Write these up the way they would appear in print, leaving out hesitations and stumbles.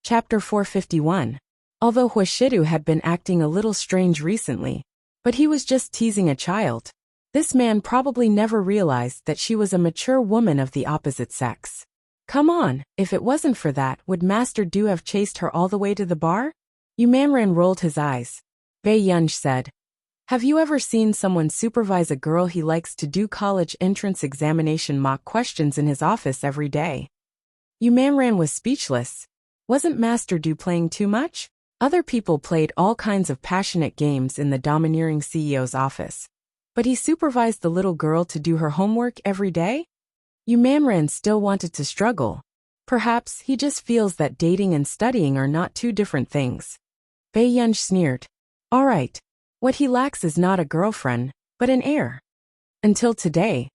Chapter 451. Although Huashidu had been acting a little strange recently, but he was just teasing a child. This man probably never realized that she was a mature woman of the opposite sex. Come on, if it wasn't for that, would Master Du have chased her all the way to the bar? Yumanran rolled his eyes. Bei Yunj said, "Have you ever seen someone supervise a girl he likes to do college entrance examination mock questions in his office every day?" Yumanran was speechless. Wasn't Master Du playing too much? Other people played all kinds of passionate games in the domineering CEO's office. But he supervised the little girl to do her homework every day? Yumanran still wanted to struggle. Perhaps he just feels that dating and studying are not two different things. Bei Yunj sneered. All right. What he lacks is not a girlfriend, but an heir. Until today,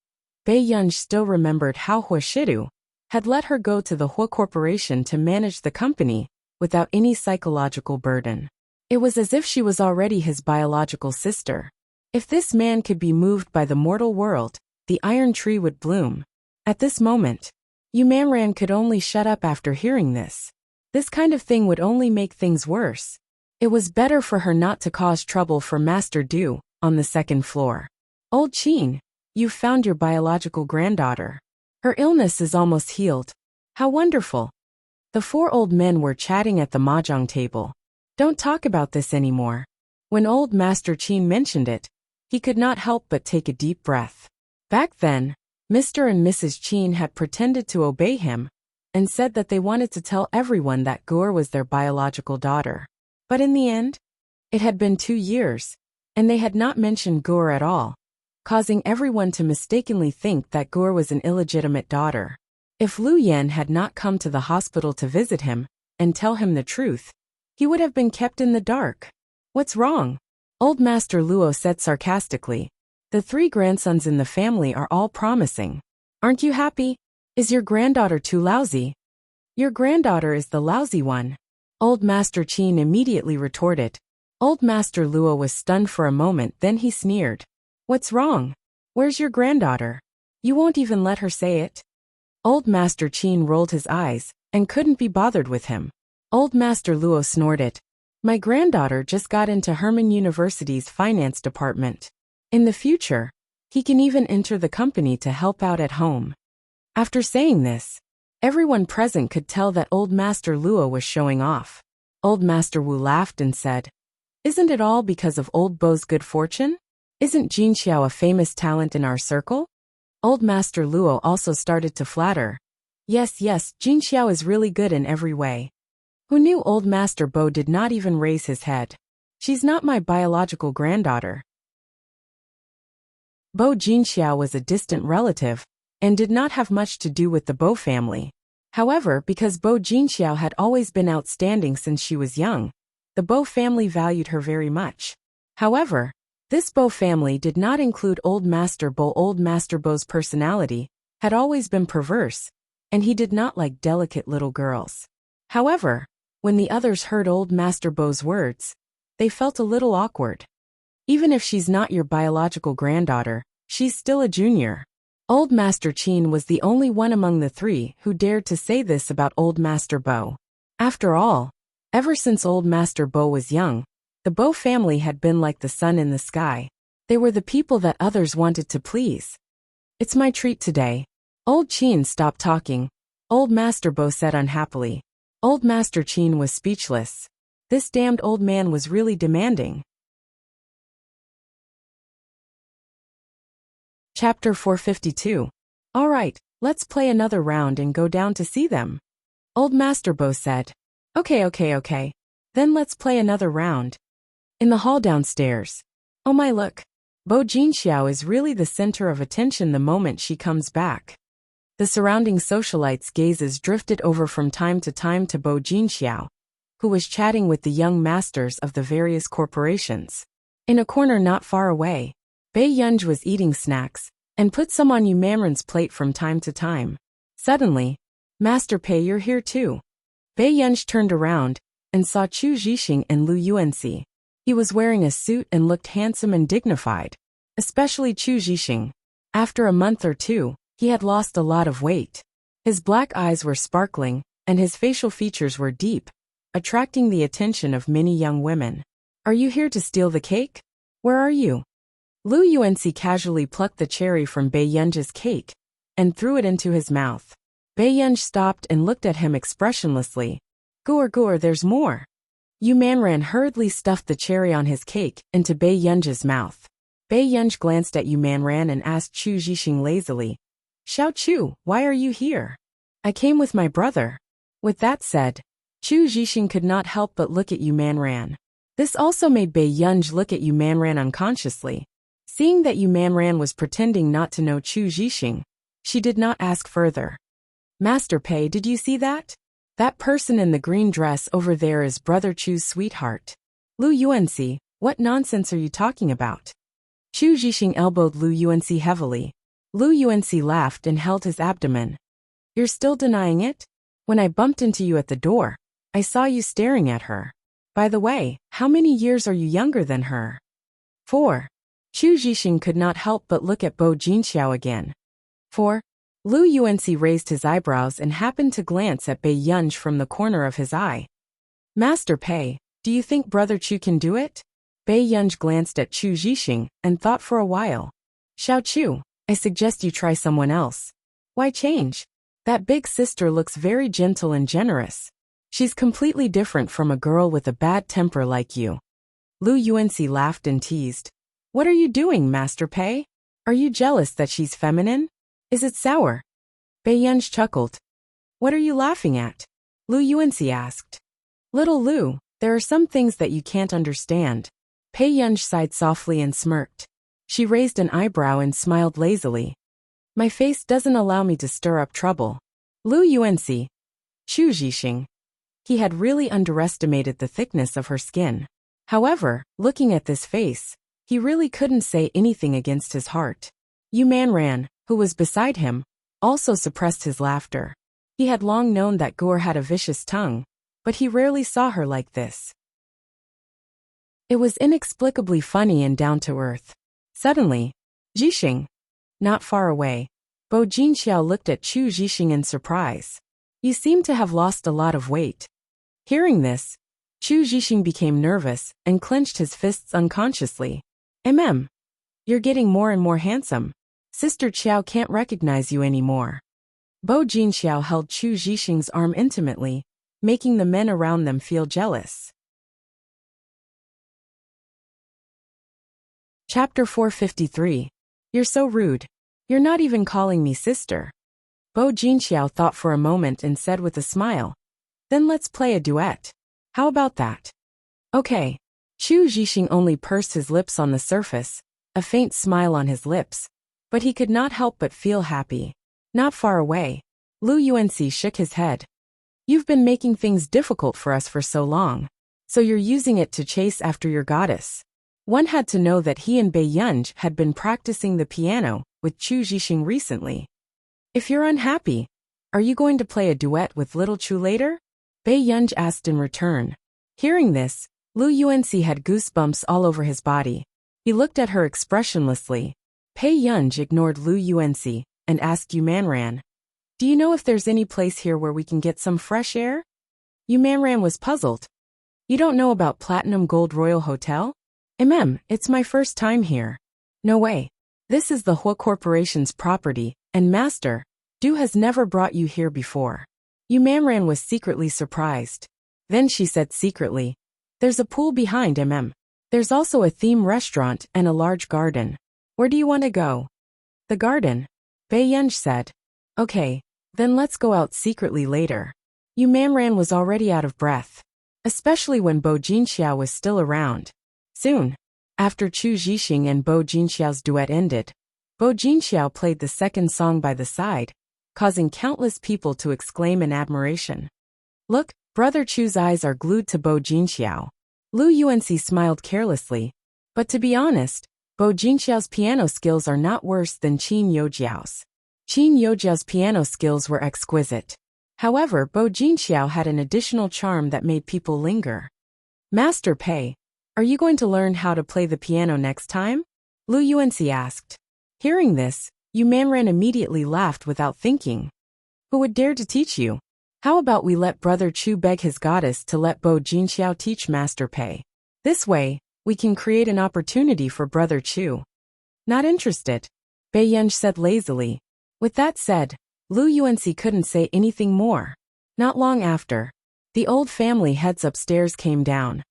Bei Yunj still remembered how Huashidu had let her go to the Hua Corporation to manage the company without any psychological burden. It was as if she was already his biological sister. If this man could be moved by the mortal world, the iron tree would bloom. At this moment, Yumanran could only shut up after hearing this. This kind of thing would only make things worse. It was better for her not to cause trouble for Master Du on the second floor. Old Qin, you've found your biological granddaughter. Her illness is almost healed. How wonderful. The four old men were chatting at the mahjong table. Don't talk about this anymore. When old Master Qin mentioned it, he could not help but take a deep breath. Back then, Mr. and Mrs. Qin had pretended to obey him and said that they wanted to tell everyone that Gur was their biological daughter. But in the end, it had been 2 years, and they had not mentioned Gur at all, causing everyone to mistakenly think that Gur was an illegitimate daughter. If Lu Yan had not come to the hospital to visit him and tell him the truth, he would have been kept in the dark. What's wrong? Old Master Luo said sarcastically. The 3 grandsons in the family are all promising. Aren't you happy? Is your granddaughter too lousy? Your granddaughter is the lousy one. Old Master Qin immediately retorted. Old Master Luo was stunned for a moment, then he sneered. What's wrong? Where's your granddaughter? You won't even let her say it? Old Master Qin rolled his eyes and couldn't be bothered with him. Old Master Luo snorted. My granddaughter just got into Herman University's finance department. In the future, he can even enter the company to help out at home. After saying this, everyone present could tell that Old Master Luo was showing off. Old Master Wu laughed and said, Isn't it all because of Old Bo's good fortune? Isn't Jin Xiao a famous talent in our circle? Old Master Luo also started to flatter. Yes, Jin Xiao is really good in every way. Who knew Old Master Bo did not even raise his head? She's not my biological granddaughter. Bo Jinxiao was a distant relative and did not have much to do with the Bo family. However, because Bo Jinxiao had always been outstanding since she was young, the Bo family valued her very much. However, this Bo family did not include Old Master Bo. Old Master Bo's personality had always been perverse, and he did not like delicate little girls. However, when the others heard Old Master Bo's words, they felt a little awkward. Even if she's not your biological granddaughter, she's still a junior. Old Master Qin was the only one among the 3 who dared to say this about Old Master Bo. After all, ever since Old Master Bo was young, the Bo family had been like the sun in the sky. They were the people that others wanted to please. It's my treat today. Old Qin stopped talking. Old Master Bo said unhappily. Old Master Qin was speechless. This damned old man was really demanding. Chapter 452. All right, let's play another round and go down to see them. Old Master Bo said. Okay. Then let's play another round. In the hall downstairs. Oh my, look. Bo Jinxiao is really the center of attention the moment she comes back. The surrounding socialites' gazes drifted over from time to time to Bo Jinxiao, who was chatting with the young masters of the various corporations. In a corner not far away, Bei Yunj was eating snacks and put some on Yumanran's plate from time to time. Suddenly, Master Pei, you're here too. Bei Yunj turned around and saw Chu Zhixing and Lu Yuanxi. He was wearing a suit and looked handsome and dignified, especially Chu Zhixing. After a month or 2, he had lost a lot of weight. His black eyes were sparkling, and his facial features were deep, attracting the attention of many young women. Are you here to steal the cake? Where are you? Lu Yuanxi casually plucked the cherry from Bei Yunji's cake and threw it into his mouth. Bei Yunji stopped and looked at him expressionlessly. Goor, there's more. Yu Manran hurriedly stuffed the cherry on his cake into Bei Yunji's mouth. Bei Yunji glanced at Yu Manran and asked Chu Zhixing lazily, Xiao Chu, why are you here? I came with my brother. With that said, Chu Zhixing could not help but look at Yu Manran. This also made Bei Yunji look at Yu Manran unconsciously. Seeing that Yu Manran was pretending not to know Chu Zhixing, she did not ask further. Master Pei, did you see that? That person in the green dress over there is Brother Chu's sweetheart. Lu Yuanxi, what nonsense are you talking about? Chu Zhixing elbowed Lu Yuanxi heavily. Lu Yuanxi laughed and held his abdomen. You're still denying it? When I bumped into you at the door, I saw you staring at her. By the way, how many years are you younger than her? 4. Chu Zhixing could not help but look at Bo Jinxiao again. 4. Lu Yuanxi raised his eyebrows and happened to glance at Bei Yunji from the corner of his eye. Master Pei, do you think Brother Chu can do it? Bei Yunji glanced at Chu Zhixing and thought for a while. Xiao Chu, I suggest you try someone else. Why change? That big sister looks very gentle and generous. She's completely different from a girl with a bad temper like you. Lu Yuanxi laughed and teased. What are you doing, Master Pei? Are you jealous that she's feminine? Is it sour? Bei Yunji chuckled. What are you laughing at? Lu Yuanxi asked. Little Lu, there are some things that you can't understand. Bei Yunji sighed softly and smirked. She raised an eyebrow and smiled lazily. My face doesn't allow me to stir up trouble. Lu Yuanxi. Chu Zhixing. He had really underestimated the thickness of her skin. However, looking at this face, he really couldn't say anything against his heart. Yu Manran, who was beside him, also suppressed his laughter. He had long known that Gore had a vicious tongue, but he rarely saw her like this. It was inexplicably funny and down to earth. Suddenly, Zhixing. Not far away, Bo Jinxiao looked at Chu Zhixing in surprise. You seem to have lost a lot of weight. Hearing this, Chu Zhixing became nervous and clenched his fists unconsciously. You're getting more and more handsome. Sister Qiao can't recognize you anymore. Bo Jinxiao held Chu Zhixing's arm intimately, making the men around them feel jealous. Chapter 453. You're so rude. You're not even calling me sister. Bo Jinxiao thought for a moment and said with a smile. Then let's play a duet. How about that? Okay. Chu Zhixing only pursed his lips on the surface, a faint smile on his lips, but he could not help but feel happy. Not far away, Lu Yuanxi shook his head. You've been making things difficult for us for so long, so you're using it to chase after your goddess. One had to know that he and Bei Yunji had been practicing the piano with Chu Zhixing recently. If you're unhappy, are you going to play a duet with little Chu later? Bei Yunji asked in return. Hearing this, Lu Yuanxi had goosebumps all over his body. He looked at her expressionlessly. Bei Yunji ignored Lu Yuanxi and asked Yu Manran. Do you know if there's any place here where we can get some fresh air? Yu Manran was puzzled. You don't know about Platinum Gold Royal Hotel? It's my first time here. No way. This is the Hua Corporation's property, and Master, Du has never brought you here before. Yu Manran was secretly surprised. Then she said secretly, there's a pool behind There's also a theme restaurant and a large garden. Where do you want to go? The garden. Bei Yunji said. Okay, then let's go out secretly later. Yu Manran was already out of breath, especially when Bo Jinxiao was still around. Soon, after Chu Zhixing and Bo Jinxiao's duet ended, Bo Jinxiao played the second song by the side, causing countless people to exclaim in admiration. Look, Brother Chu's eyes are glued to Bo Jinxiao. Lu Yuanxi smiled carelessly, but to be honest, Bo Jinxiao's piano skills are not worse than Qin Youjiao's. Qin Youjiao's piano skills were exquisite. However, Bo Jinxiao had an additional charm that made people linger. Master Pei, are you going to learn how to play the piano next time? Lu Yuanxi asked. Hearing this, Yu Manran immediately laughed without thinking. Who would dare to teach you? How about we let Brother Chu beg his goddess to let Bo Jinxiao teach Master Pei? This way, we can create an opportunity for Brother Chu. Not interested, Bei Yunj said lazily. With that said, Lu Yuanxi couldn't say anything more. Not long after, the old family heads upstairs came down.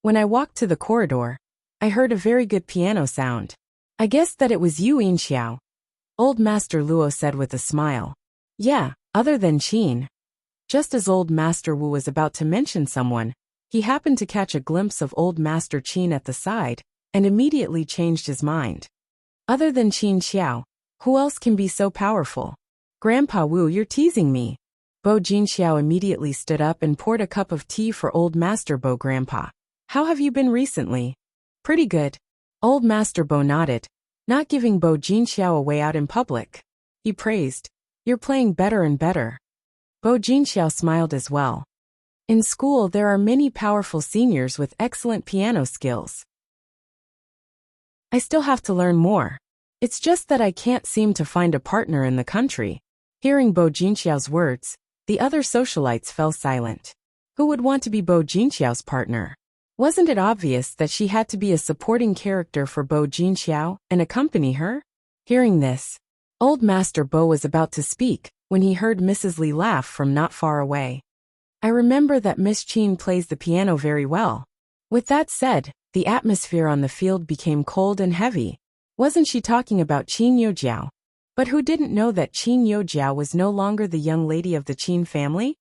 When I walked to the corridor, I heard a very good piano sound. I guessed that it was you, Yinxiao. Old Master Luo said with a smile. Yeah, other than Qin. Just as Old Master Wu was about to mention someone, he happened to catch a glimpse of Old Master Qin at the side, and immediately changed his mind. Other than Qin Xiao, who else can be so powerful? Grandpa Wu, you're teasing me. Bo Jinxiao immediately stood up and poured a cup of tea for Old Master Bo. Grandpa, how have you been recently? Pretty good. Old Master Bo nodded, not giving Bo Jinxiao away out in public. He praised. You're playing better and better. Bo Jinxiao smiled as well. In school there are many powerful seniors with excellent piano skills. I still have to learn more. It's just that I can't seem to find a partner in the country. Hearing Bo Jinxiao's words, the other socialites fell silent. Who would want to be Bo Jinxiao's partner? Wasn't it obvious that she had to be a supporting character for Bo Jinxiao and accompany her? Hearing this, Old Master Bo was about to speak when he heard Mrs. Li laugh from not far away. I remember that Miss Qin plays the piano very well. With that said, the atmosphere on the field became cold and heavy. Wasn't she talking about Qin Youjiao? But who didn't know that Qin Youjiao was no longer the young lady of the Qin family?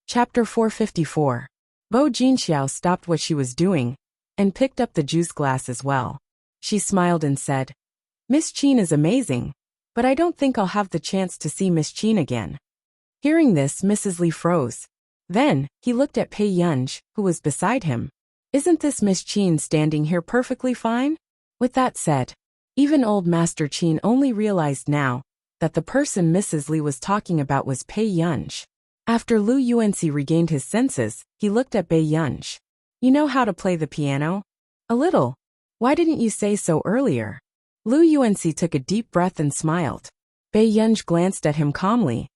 Chapter 454. Bo Jinxiao stopped what she was doing and picked up the juice glass as well. She smiled and said, Miss Qin is amazing, but I don't think I'll have the chance to see Miss Qin again. Hearing this, Mrs. Li froze. Then, he looked at Pei Yunj, who was beside him. Isn't this Miss Qin standing here perfectly fine? With that said, even Old Master Qin only realized now that the person Mrs. Li was talking about was Pei Yunj. After Lu Yuanxi regained his senses, he looked at Bei Yunj. You know how to play the piano? A little. Why didn't you say so earlier? Lu Yuanxi took a deep breath and smiled. Bei Yunj glanced at him calmly.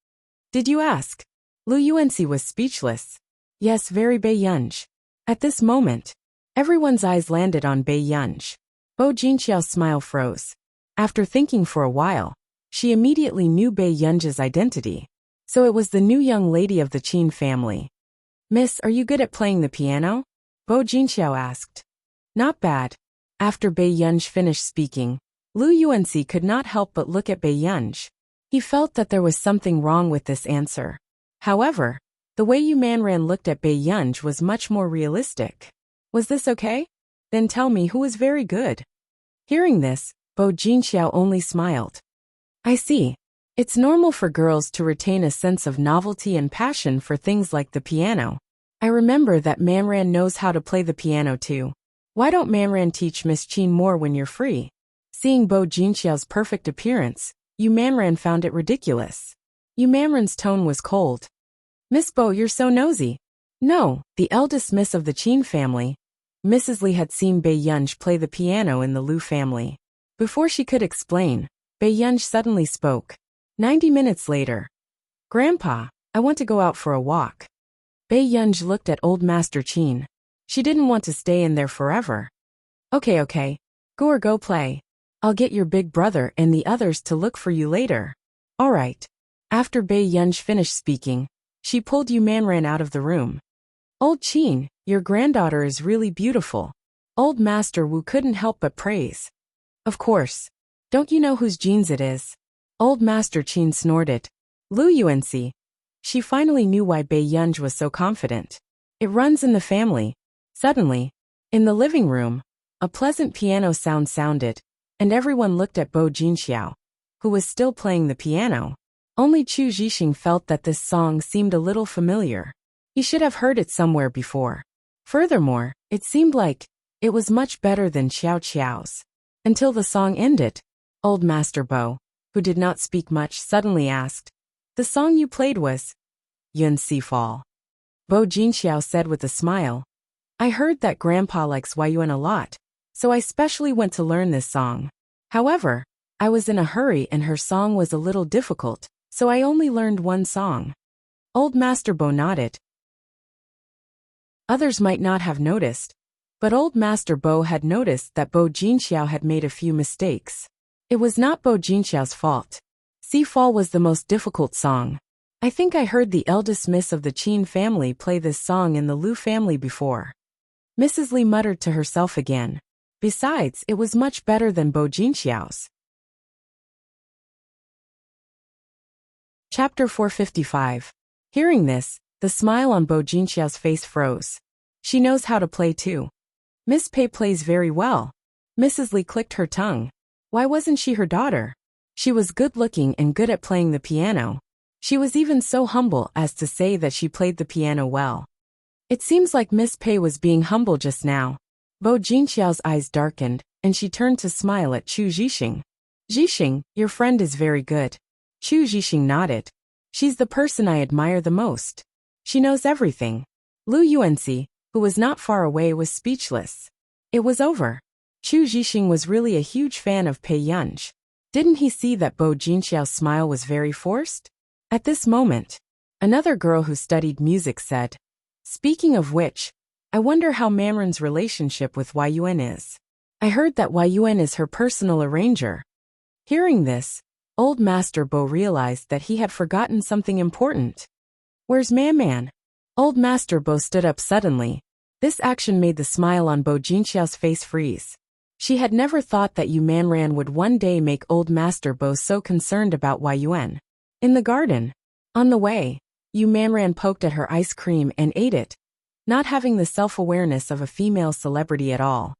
Did you ask? Lu Yuanxi was speechless. Yes, very Bei Yunj. At this moment, everyone's eyes landed on Bei Yunj. Bo Jinxiao's smile froze. After thinking for a while, she immediately knew Bei Yunj's identity. So it was the new young lady of the Qin family. Miss, are you good at playing the piano? Bo Jinxiao asked. Not bad. After Bei Yunj finished speaking, Lu Yuanxi could not help but look at Bei Yunj. He felt that there was something wrong with this answer. However, the way Yu Manran looked at Bei Yunj was much more realistic. Was this okay? Then tell me who is very good. Hearing this, Bo Jinxiao only smiled. I see. It's normal for girls to retain a sense of novelty and passion for things like the piano. I remember that Manran knows how to play the piano too. Why don't Manran teach Miss Qin more when you're free? Seeing Bo Jinxiao's perfect appearance, Yu Manran found it ridiculous. Yu Manran's tone was cold. Miss Bo, you're so nosy. No, the eldest miss of the Qin family. Mrs. Li had seen Bei Yunj play the piano in the Lu family. Before she could explain, Bei Yunj suddenly spoke. 90 minutes later. Grandpa, I want to go out for a walk. Bei Yunj looked at Old Master Qin. She didn't want to stay in there forever. Okay. Go play. I'll get your big brother and the others to look for you later. Alright. After Bei Yunj finished speaking, she pulled Yu Manran out of the room. Old Qin, your granddaughter is really beautiful. Old Master Wu couldn't help but praise. Of course. Don't you know whose genes it is? Old Master Qin snorted. Lu Yuanxi. She finally knew why Bei Yunj was so confident. It runs in the family. Suddenly, in the living room, a pleasant piano sound sounded, and everyone looked at Bo Jinxiao, who was still playing the piano. Only Chu Zhixing felt that this song seemed a little familiar. He should have heard it somewhere before. Furthermore, it seemed like it was much better than Xiao Qiao's. Until the song ended, Old Master Bo, who did not speak much, suddenly asked, The song you played was Yun Si Fall. Bo Jinxiao said with a smile, I heard that Grandpa likes Yuan a lot, so I specially went to learn this song. However, I was in a hurry and her song was a little difficult, so I only learned one song. Old Master Bo nodded. Others might not have noticed, but Old Master Bo had noticed that Bo Jinxiao had made a few mistakes. It was not Bo Jinxiao's fault. Sea Fall was the most difficult song. I think I heard the eldest miss of the Qin family play this song in the Lu family before. Mrs. Li muttered to herself again. Besides, it was much better than Bo Jinxiao's. Chapter 455. Hearing this, the smile on Bo Jinxiao's face froze. She knows how to play too. Miss Pei plays very well. Mrs. Li clicked her tongue. Why wasn't she her daughter? She was good-looking and good at playing the piano. She was even so humble as to say that she played the piano well. It seems like Miss Pei was being humble just now. Bo Jinxiao's eyes darkened, and she turned to smile at Chu Zhixing. Zhixing, your friend is very good. Chu Zhixing nodded. She's the person I admire the most. She knows everything. Lu Yuanxi, who was not far away, was speechless. It was over. Chu Zhixing was really a huge fan of Pei Yunj. Didn't he see that Bo Jinxiao's smile was very forced? At this moment, another girl who studied music said, "Speaking of which, I wonder how Mamren's relationship with Yun is. I heard that Yun is her personal arranger." Hearing this, Old Master Bo realized that he had forgotten something important. "Where's Man?" Old Master Bo stood up suddenly. This action made the smile on Bo Jinxiao's face freeze. She had never thought that Yu Manran would one day make Old Master Bo so concerned about Yun. In the garden. On the way, Yu Manran poked at her ice cream and ate it, not having the self-awareness of a female celebrity at all.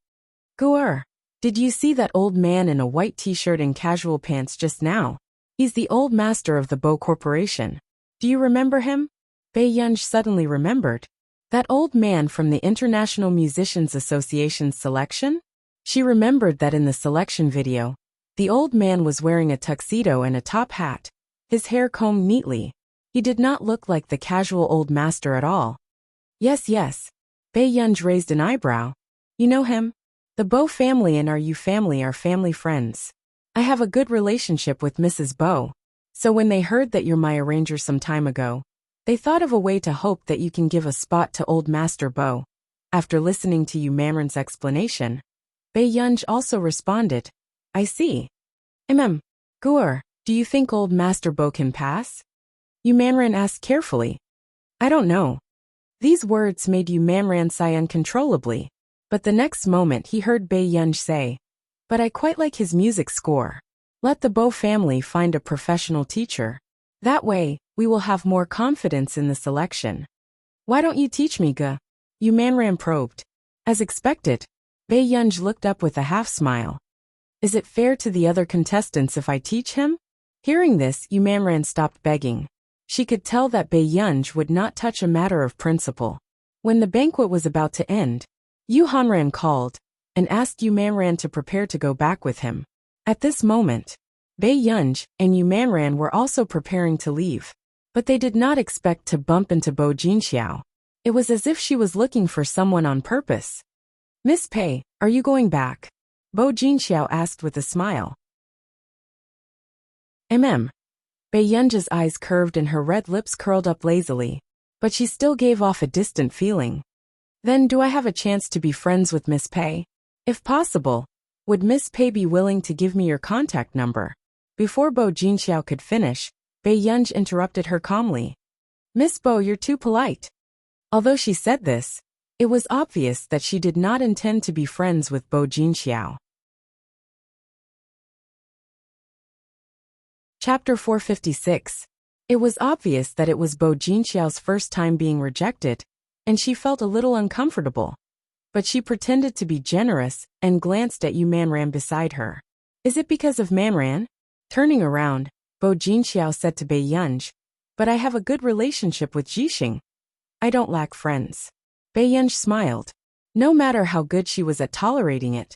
"Guer, did you see that old man in a white t-shirt and casual pants just now? He's the old master of the Bo Corporation. Do you remember him?" Bei Yunj suddenly remembered. That old man from the International Musicians Association's selection? She remembered that in the selection video, the old man was wearing a tuxedo and a top hat, his hair combed neatly. He did not look like the casual old master at all. Yes. Bei Yunj raised an eyebrow. "You know him? The Bo family and our Yu family are family friends. I have a good relationship with Mrs. Bo, so when they heard that you're my arranger some time ago, they thought of a way to hope that you can give a spot to Old Master Bo." After listening to Yu Manran's explanation, Bei Yunj also responded, "I see. Guer, do you think Old Master Bo can pass?" Yu Manran asked carefully. "I don't know." These words made Yu Manran sigh uncontrollably, but the next moment he heard Bei Yunj say, "But I quite like his music score. Let the Bo family find a professional teacher. That way, we will have more confidence in the selection." "Why don't you teach me, Ge?" Yu Manran probed. As expected, Bei Yunj looked up with a half-smile. "Is it fair to the other contestants if I teach him?" Hearing this, Yu Manran stopped begging. She could tell that Bei Yunj would not touch a matter of principle. When the banquet was about to end, Yu Hanran called and asked Yu Manran to prepare to go back with him. At this moment, Bei Yunj and Yu Manran were also preparing to leave, but they did not expect to bump into Bo Jinxiao. It was as if she was looking for someone on purpose. "Miss Pei, are you going back?" Bo Jinxiao asked with a smile. Bei Yunj's eyes curved and her red lips curled up lazily, but she still gave off a distant feeling. "Then do I have a chance to be friends with Miss Pei? If possible, would Miss Pei be willing to give me your contact number?" Before Bo Jinxiao could finish, Bei Yunj interrupted her calmly. "Miss Bo, you're too polite." Although she said this, it was obvious that she did not intend to be friends with Bo Jinxiao. Chapter 456. It was obvious that it was Bo Jinxiao's first time being rejected, and she felt a little uncomfortable. But she pretended to be generous and glanced at Yu Manran beside her. "Is it because of Manran?" Turning around, Bo Jinxiao said to Bei Yunj, "But I have a good relationship with Zhixing. I don't lack friends." Bei Yunj smiled. No matter how good she was at tolerating it,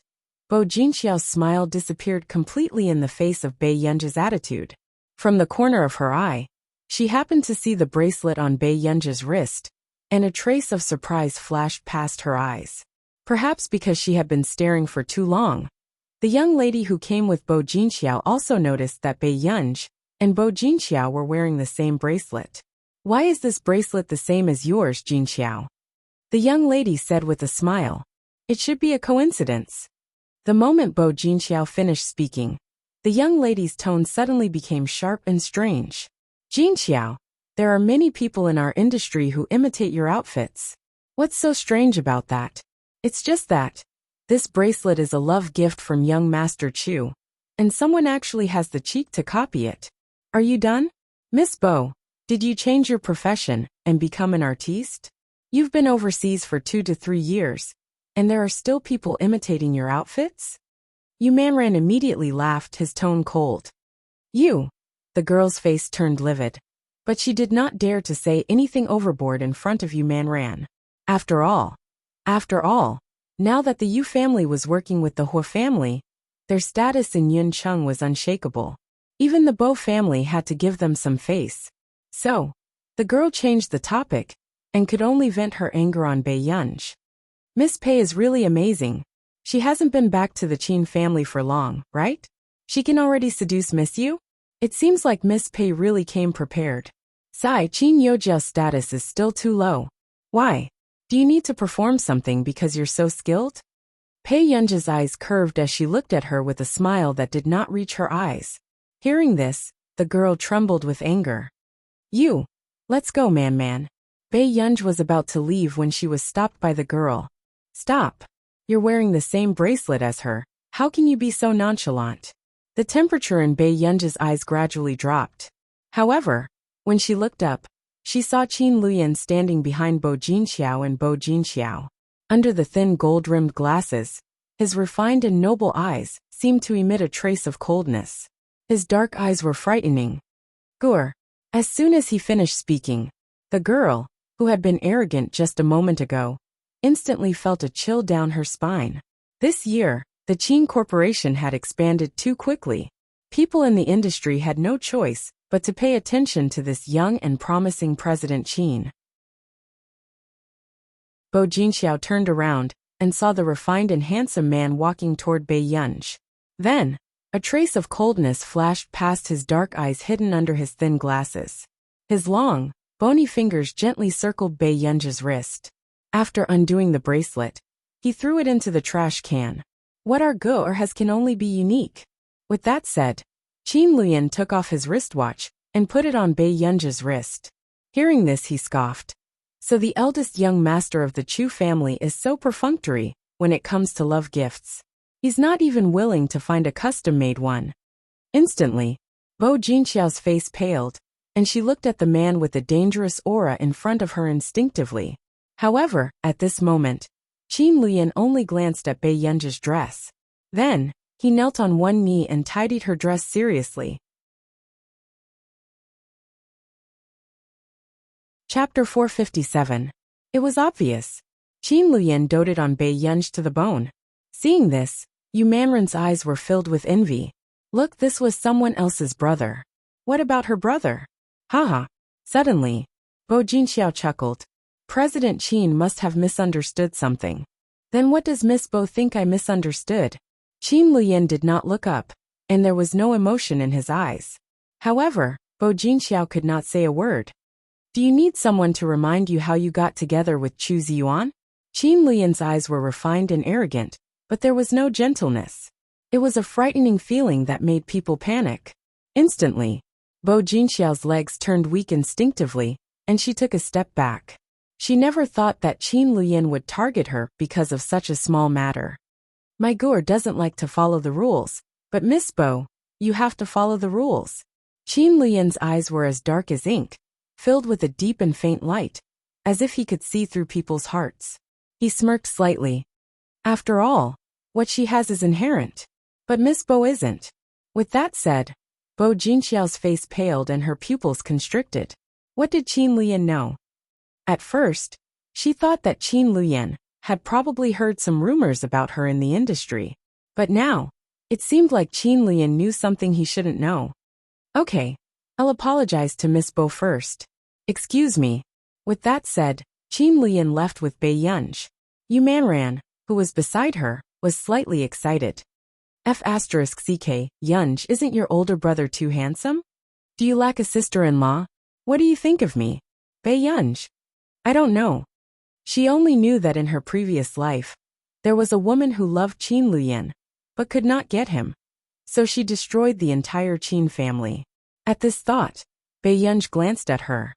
Bo Jinxiao's smile disappeared completely in the face of Bei Yunj's attitude. From the corner of her eye, she happened to see the bracelet on Bei Yunj's wrist, and a trace of surprise flashed past her eyes. Perhaps because she had been staring for too long, The young lady who came with Bo Jinxiao also noticed that Bei Yunj and Bo Jinxiao were wearing the same bracelet. Why is this bracelet the same as yours, Jinxiao? The young lady said with a smile. It should be a coincidence. The moment Bo Jinxiao finished speaking, the young lady's tone suddenly became sharp and strange. Jinxiao, there are many people in our industry who imitate your outfits. What's so strange about that? It's just that this bracelet is a love gift from young Master Chu, and someone actually has the cheek to copy it. Are you done? Miss Bo, did you change your profession and become an artiste? You've been overseas for 2 to 3 years, and there are still people imitating your outfits? Yu Manran immediately laughed, his tone cold. You. The girl's face turned livid, but she did not dare to say anything overboard in front of Yu Manran. After all, now that the Yu family was working with the Hua family, their status in Yuncheng was unshakable. Even the Bo family had to give them some face. So, the girl changed the topic, and could only vent her anger on Bei Yunj. Miss Pei is really amazing. She hasn't been back to the Qin family for long, right? She can already seduce Miss Yu? It seems like Miss Pei really came prepared. Sai, Qin Youjiao's status is still too low. Why? Do you need to perform something because you're so skilled? Pei Yunj's eyes curved as she looked at her with a smile that did not reach her eyes. Hearing this, the girl trembled with anger. You. Let's go, man. Bei Yunj was about to leave when she was stopped by the girl. Stop. You're wearing the same bracelet as her. How can you be so nonchalant? The temperature in Bei Yunj's eyes gradually dropped. However, when she looked up, she saw Qin Luyan standing behind Bo Jinxiao and Bo Jinxiao. Under the thin gold-rimmed glasses, his refined and noble eyes seemed to emit a trace of coldness. His dark eyes were frightening. Gur. As soon as he finished speaking, the girl, who had been arrogant just a moment ago, instantly felt a chill down her spine. This year, the Qin Corporation had expanded too quickly. People in the industry had no choice but to pay attention to this young and promising President Qin. Bo Jinxiao turned around and saw the refined and handsome man walking toward Bei Yunj. Then, a trace of coldness flashed past his dark eyes hidden under his thin glasses. His long, bony fingers gently circled Bei Yunj's wrist. After undoing the bracelet, he threw it into the trash can. What our Gur has can only be unique. With that said, Qin Luyan took off his wristwatch and put it on Bei Yunj's wrist. Hearing this, he scoffed. So the eldest young master of the Chu family is so perfunctory when it comes to love gifts. He's not even willing to find a custom-made one. Instantly, Bo Jinxiao's face paled, and she looked at the man with the dangerous aura in front of her instinctively. However, at this moment, Qin Luyan only glanced at Bei Yunj's dress. Then, he knelt on one knee and tidied her dress seriously. Chapter 457. It was obvious. Qin Luyan doted on Bei Yunj to the bone. Seeing this, Yu Manran's eyes were filled with envy. Look, this was someone else's brother. What about her brother? Haha. Suddenly, Bo Jinxiao chuckled. President Qin must have misunderstood something. Then what does Miss Bo think I misunderstood? Qin Luyan did not look up, and there was no emotion in his eyes. However, Bo Jinxiao could not say a word. Do you need someone to remind you how you got together with Chu Ziyuan? Qin Luyan's eyes were refined and arrogant, but there was no gentleness. It was a frightening feeling that made people panic. Instantly, Bo Jinxiao's legs turned weak instinctively, and she took a step back. She never thought that Qin Luyan would target her because of such a small matter. My Gur doesn't like to follow the rules, but Miss Bo, you have to follow the rules. Qin Luyan's eyes were as dark as ink, filled with a deep and faint light, as if he could see through people's hearts. He smirked slightly. After all, what she has is inherent. But Miss Bo isn't. With that said, Bo Jinxiao's face paled and her pupils constricted. What did Qin Luyan know? At first, she thought that Qin Luyan had probably heard some rumors about her in the industry. But now, it seemed like Qin Luyan knew something he shouldn't know. Okay, I'll apologize to Miss Bo first. Excuse me. With that said, Qin Luyan left with Bei Yunj. Yu Manran, who was beside her, was slightly excited. F*ck, Yunj, isn't your older brother too handsome? Do you lack a sister-in-law? What do you think of me? Bei Yunj. I don't know. She only knew that in her previous life, there was a woman who loved Qin Luyan, but could not get him. So she destroyed the entire Qin family. At this thought, Bei Yunj glanced at her.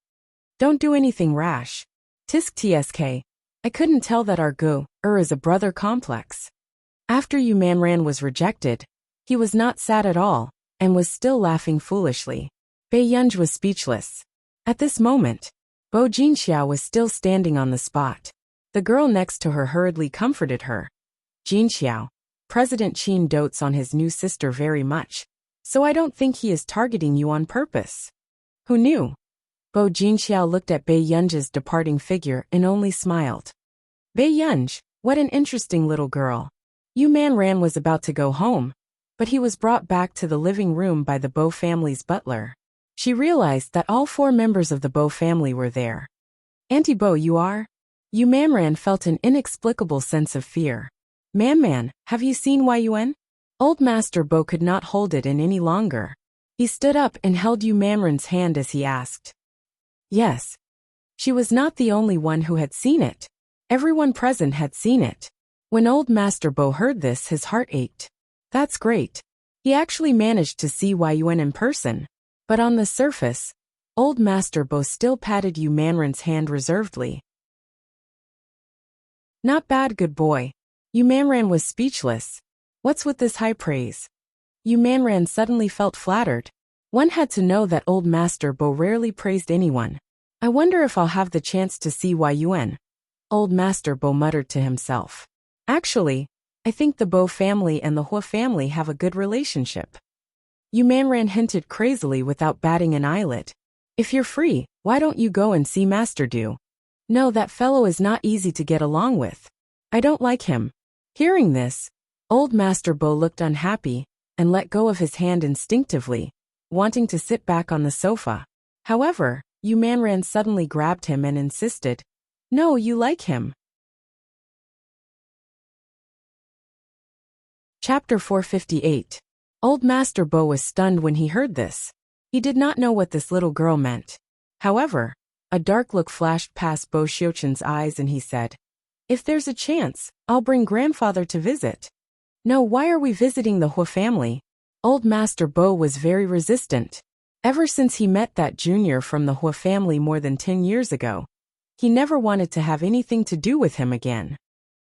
Don't do anything rash. Tisk tsk. I couldn't tell that our is a brother complex. After Yu Manran was rejected, he was not sad at all, and was still laughing foolishly. Bei Yunj was speechless. At this moment, Bo Jinxiao was still standing on the spot. The girl next to her hurriedly comforted her. Jinxiao, President Qin dotes on his new sister very much, so I don't think he is targeting you on purpose. Who knew? Bo Jinxiao looked at Bei Yunj's departing figure and only smiled. Bei Yunj, what an interesting little girl. Yu Manran was about to go home, but he was brought back to the living room by the Bo family's butler. She realized that all 4 members of the Bo family were there. Auntie Bo, you are? Yu Manran felt an inexplicable sense of fear. Man, have you seen Yun? Old Master Bo could not hold it in any longer. He stood up and held Yu Manran's hand as he asked. Yes. She was not the only one who had seen it. Everyone present had seen it. When Old Master Bo heard this, his heart ached. That's great. He actually managed to see Yun in person. But on the surface, Old Master Bo still patted Yu Manran's hand reservedly. Not bad, good boy. Yu Manran was speechless. What's with this high praise? Yu Manran suddenly felt flattered. One had to know that Old Master Bo rarely praised anyone. I wonder if I'll have the chance to see Yun. Old Master Bo muttered to himself. Actually, I think the Bo family and the Hua family have a good relationship. Yu Manran hinted crazily without batting an eyelid. If you're free, why don't you go and see Master Du? No, that fellow is not easy to get along with. I don't like him. Hearing this, Old Master Bo looked unhappy and let go of his hand instinctively, wanting to sit back on the sofa. However, Yu Manran suddenly grabbed him and insisted, No, you like him. Chapter 458. Old Master Bo was stunned when he heard this. He did not know what this little girl meant. However, a dark look flashed past Bo Xiuqin's eyes and he said, If there's a chance, I'll bring grandfather to visit. No, why are we visiting the Hua family? Old Master Bo was very resistant. Ever since he met that junior from the Hua family more than 10 years ago, he never wanted to have anything to do with him again.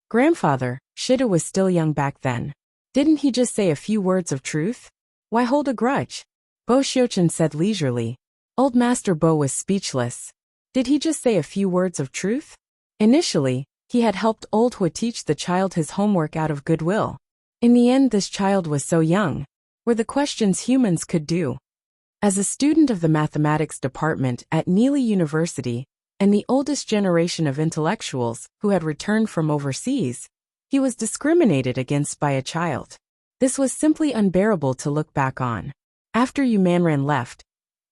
Grandfather, Shida was still young back then. Didn't he just say a few words of truth? Why hold a grudge? Bo Xiuqin said leisurely. Old Master Bo was speechless. Did he just say a few words of truth? Initially, he had helped Old Hua teach the child his homework out of goodwill. In the end, this child was so young. Were the questions humans could do? As a student of the mathematics department at Neely University, and the oldest generation of intellectuals who had returned from overseas, he was discriminated against by a child. This was simply unbearable to look back on. After Yu Manran left,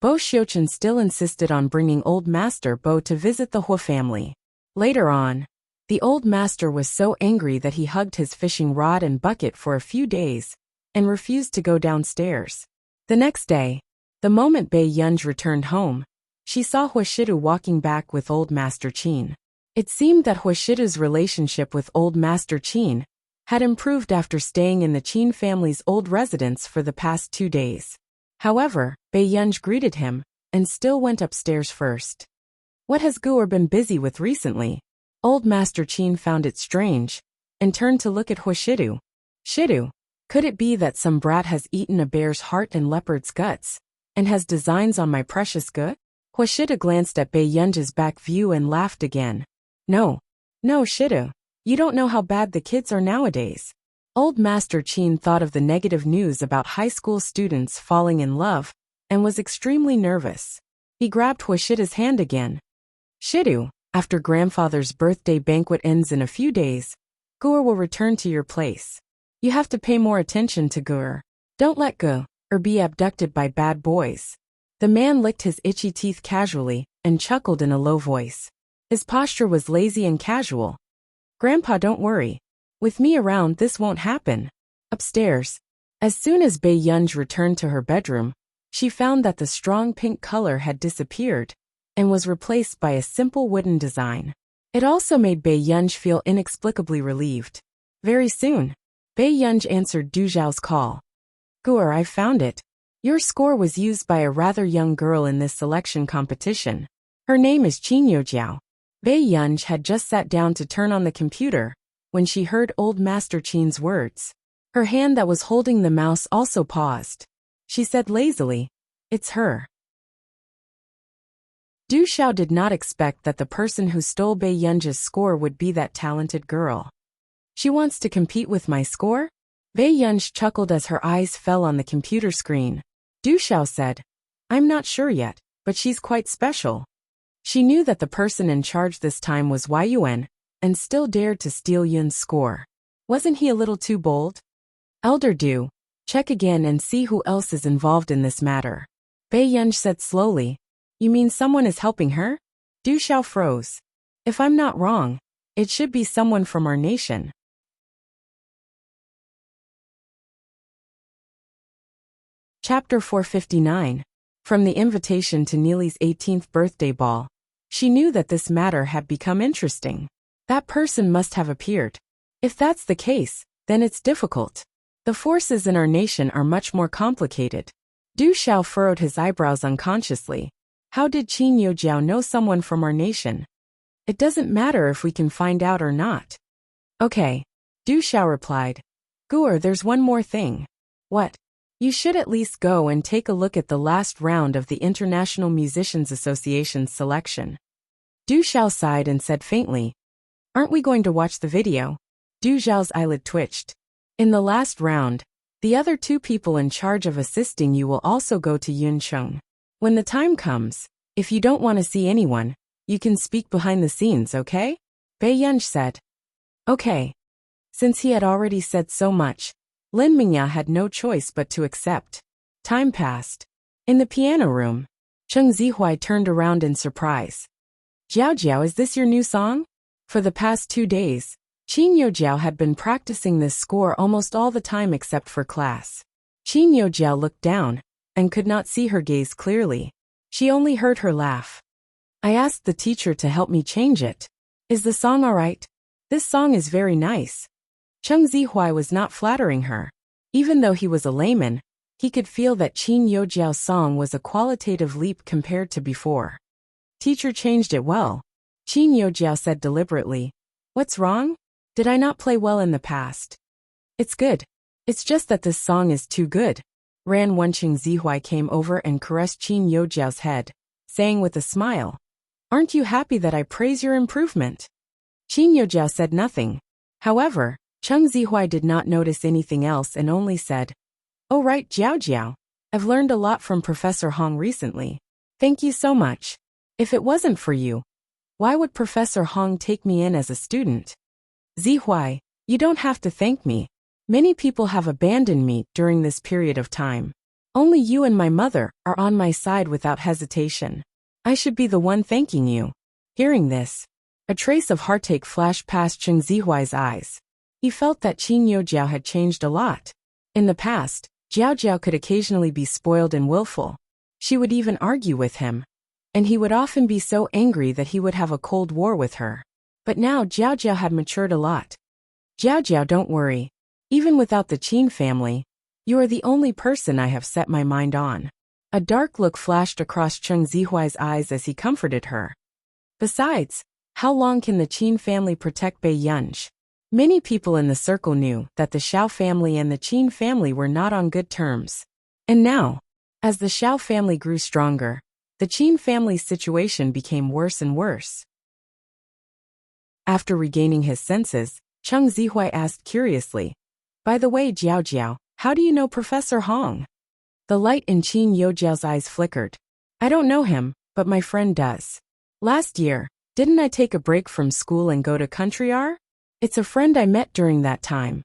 Bo Xiuqin still insisted on bringing Old Master Bo to visit the Hua family. Later on, the Old Master was so angry that he hugged his fishing rod and bucket for a few days, and refused to go downstairs. The next day, the moment Bei Yunj returned home, she saw Huashidu walking back with Old Master Qin. It seemed that Huashidu's relationship with Old Master Qin had improved after staying in the Qin family's old residence for the past 2 days. However, Bei Yunj greeted him, and still went upstairs first. What has Guer been busy with recently? Old Master Qin found it strange, and turned to look at Huashidu. Shidu, could it be that some brat has eaten a bear's heart and leopard's guts, and has designs on my precious Gu? Huashidu glanced at Bei Yunj's back view and laughed again. No, Shidu. You don't know how bad the kids are nowadays. Old Master Qin thought of the negative news about high school students falling in love, and was extremely nervous. He grabbed Huashidu's hand again. Shidu, after grandfather's birthday banquet ends in a few days, Guer will return to your place. You have to pay more attention to Guer. Don't let go, or be abducted by bad boys. The man licked his itchy teeth casually, and chuckled in a low voice. His posture was lazy and casual. Grandpa, don't worry. With me around, this won't happen. Upstairs, As soon as Bei Yunj returned to her bedroom, she found that the strong pink color had disappeared and was replaced by a simple wooden design. It also made Bei Yunj feel inexplicably relieved. Very soon, Bei Yunj answered Du Zhao's call. "Guer, I found it. Your score was used by a rather young girl in this selection competition. Her name is Qin Youjiao." Bei Yunj had just sat down to turn on the computer when she heard old Master Qin's words. Her hand that was holding the mouse also paused. She said lazily, "It's her." Du Xiao did not expect that the person who stole Bei Yunj's score would be that talented girl. "She wants to compete with my score?" Bei Yunj chuckled as her eyes fell on the computer screen. Du Xiao said, "I'm not sure yet, but she's quite special." She knew that the person in charge this time was Wei Yuan, and still dared to steal Yun's score. Wasn't he a little too bold? "Elder Du, check again and see who else is involved in this matter," Bei Yunj said slowly. "You mean someone is helping her?" Du Xiao froze. "If I'm not wrong, it should be someone from our nation." Chapter 459. From the invitation to Neely's 18th birthday ball. She knew that this matter had become interesting. That person must have appeared. If that's the case, then it's difficult. The forces in our nation are much more complicated. Du Xiao furrowed his eyebrows unconsciously. How did Qin Youjiao know someone from our nation? It doesn't matter if we can find out or not. Okay. Du Xiao replied. Guer, there's one more thing. What? You should at least go and take a look at the last round of the International Musicians Association's selection. Du Xiao sighed and said faintly, Aren't we going to watch the video? Du Xiao's eyelid twitched. In the last round, the other two people in charge of assisting you will also go to Yuncheng. When the time comes, if you don't want to see anyone, you can speak behind the scenes, okay? Bei Yunj said. Okay. Since he had already said so much, Lin Mingya had no choice but to accept. Time passed. In the piano room, Cheng Zihuai turned around in surprise. Jiao Jiao, is this your new song? For the past 2 days, Qin Youjiao had been practicing this score almost all the time except for class. Qin Youjiao looked down and could not see her gaze clearly. She only heard her laugh. I asked the teacher to help me change it. Is the song all right? This song is very nice. Cheng Zihuai was not flattering her. Even though he was a layman, he could feel that Qin Youjiao's song was a qualitative leap compared to before. Teacher changed it well. Qin Youjiao said deliberately. What's wrong? Did I not play well in the past? It's good. It's just that this song is too good. Ran Wenqing Zihuai came over and caressed Qin Youjiao's head, saying with a smile, Aren't you happy that I praise your improvement? Qin Youjiao said nothing. However, Cheng Zihuai did not notice anything else and only said, Oh right, Jiao Jiao. I've learned a lot from Professor Hong recently. Thank you so much. If it wasn't for you, why would Professor Hong take me in as a student? Zihuai, you don't have to thank me. Many people have abandoned me during this period of time. Only you and my mother are on my side without hesitation. I should be the one thanking you. Hearing this, a trace of heartache flashed past Cheng Zihuai's eyes. He felt that Qin Youjiao had changed a lot. In the past, Jiao Jiao could occasionally be spoiled and willful. She would even argue with him. And he would often be so angry that he would have a cold war with her. But now Jiao Jiao had matured a lot. Jiao Jiao, don't worry. Even without the Qin family, you are the only person I have set my mind on. A dark look flashed across Cheng Zihuai's eyes as he comforted her. Besides, how long can the Qin family protect Bei Yunj? Many people in the circle knew that the Xiao family and the Qin family were not on good terms. And now, as the Xiao family grew stronger, the Qin family's situation became worse and worse. After regaining his senses, Cheng Zihuai asked curiously, By the way, Jiao Jiao, how do you know Professor Hong? The light in Qin Youjiao's eyes flickered. I don't know him, but my friend does. Last year, didn't I take a break from school and go to Country R? It's a friend I met during that time.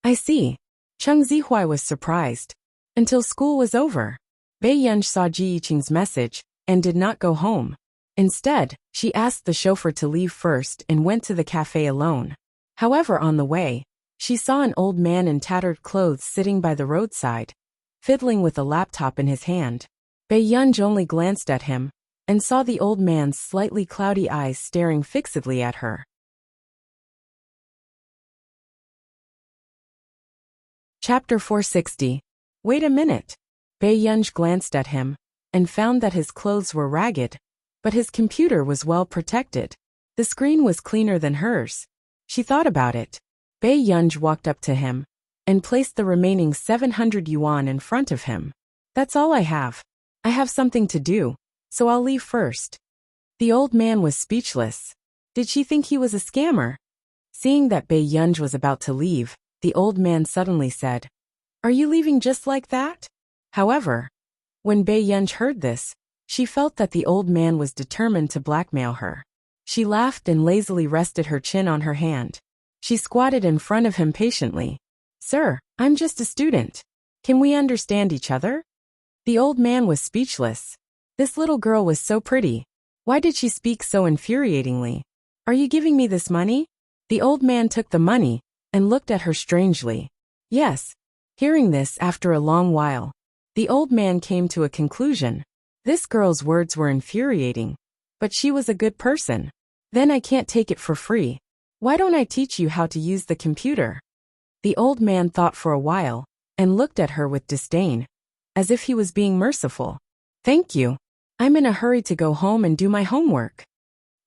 I see. Cheng Zihuai was surprised. Until school was over. Bei Yunj saw Ji Yiqing's message and did not go home. Instead, she asked the chauffeur to leave first and went to the cafe alone. However, on the way, She saw an old man in tattered clothes sitting by the roadside, fiddling with a laptop in his hand. Bae-yunj only glanced at him and saw the old man's slightly cloudy eyes staring fixedly at her. Chapter 460. Wait a minute. Bae-yunj glanced at him and found that his clothes were ragged, but his computer was well protected. The screen was cleaner than hers. She thought about it. Bae-yunj walked up to him and placed the remaining 700 yuan in front of him. That's all I have. I have something to do, so I'll leave first. The old man was speechless. Did she think he was a scammer? Seeing that Bae-yunj was about to leave, the old man suddenly said, "Are you leaving just like that?" However, when Bae-yunj heard this, she felt that the old man was determined to blackmail her. She laughed and lazily rested her chin on her hand. She squatted in front of him patiently. "Sir, I'm just a student. Can we understand each other?" The old man was speechless. This little girl was so pretty. Why did she speak so infuriatingly? "Are you giving me this money?" The old man took the money and looked at her strangely. "Yes." Hearing this after a long while, the old man came to a conclusion. This girl's words were infuriating, but she was a good person. "Then I can't take it for free. Why don't I teach you how to use the computer?" The old man thought for a while and looked at her with disdain, as if he was being merciful. "Thank you. I'm in a hurry to go home and do my homework."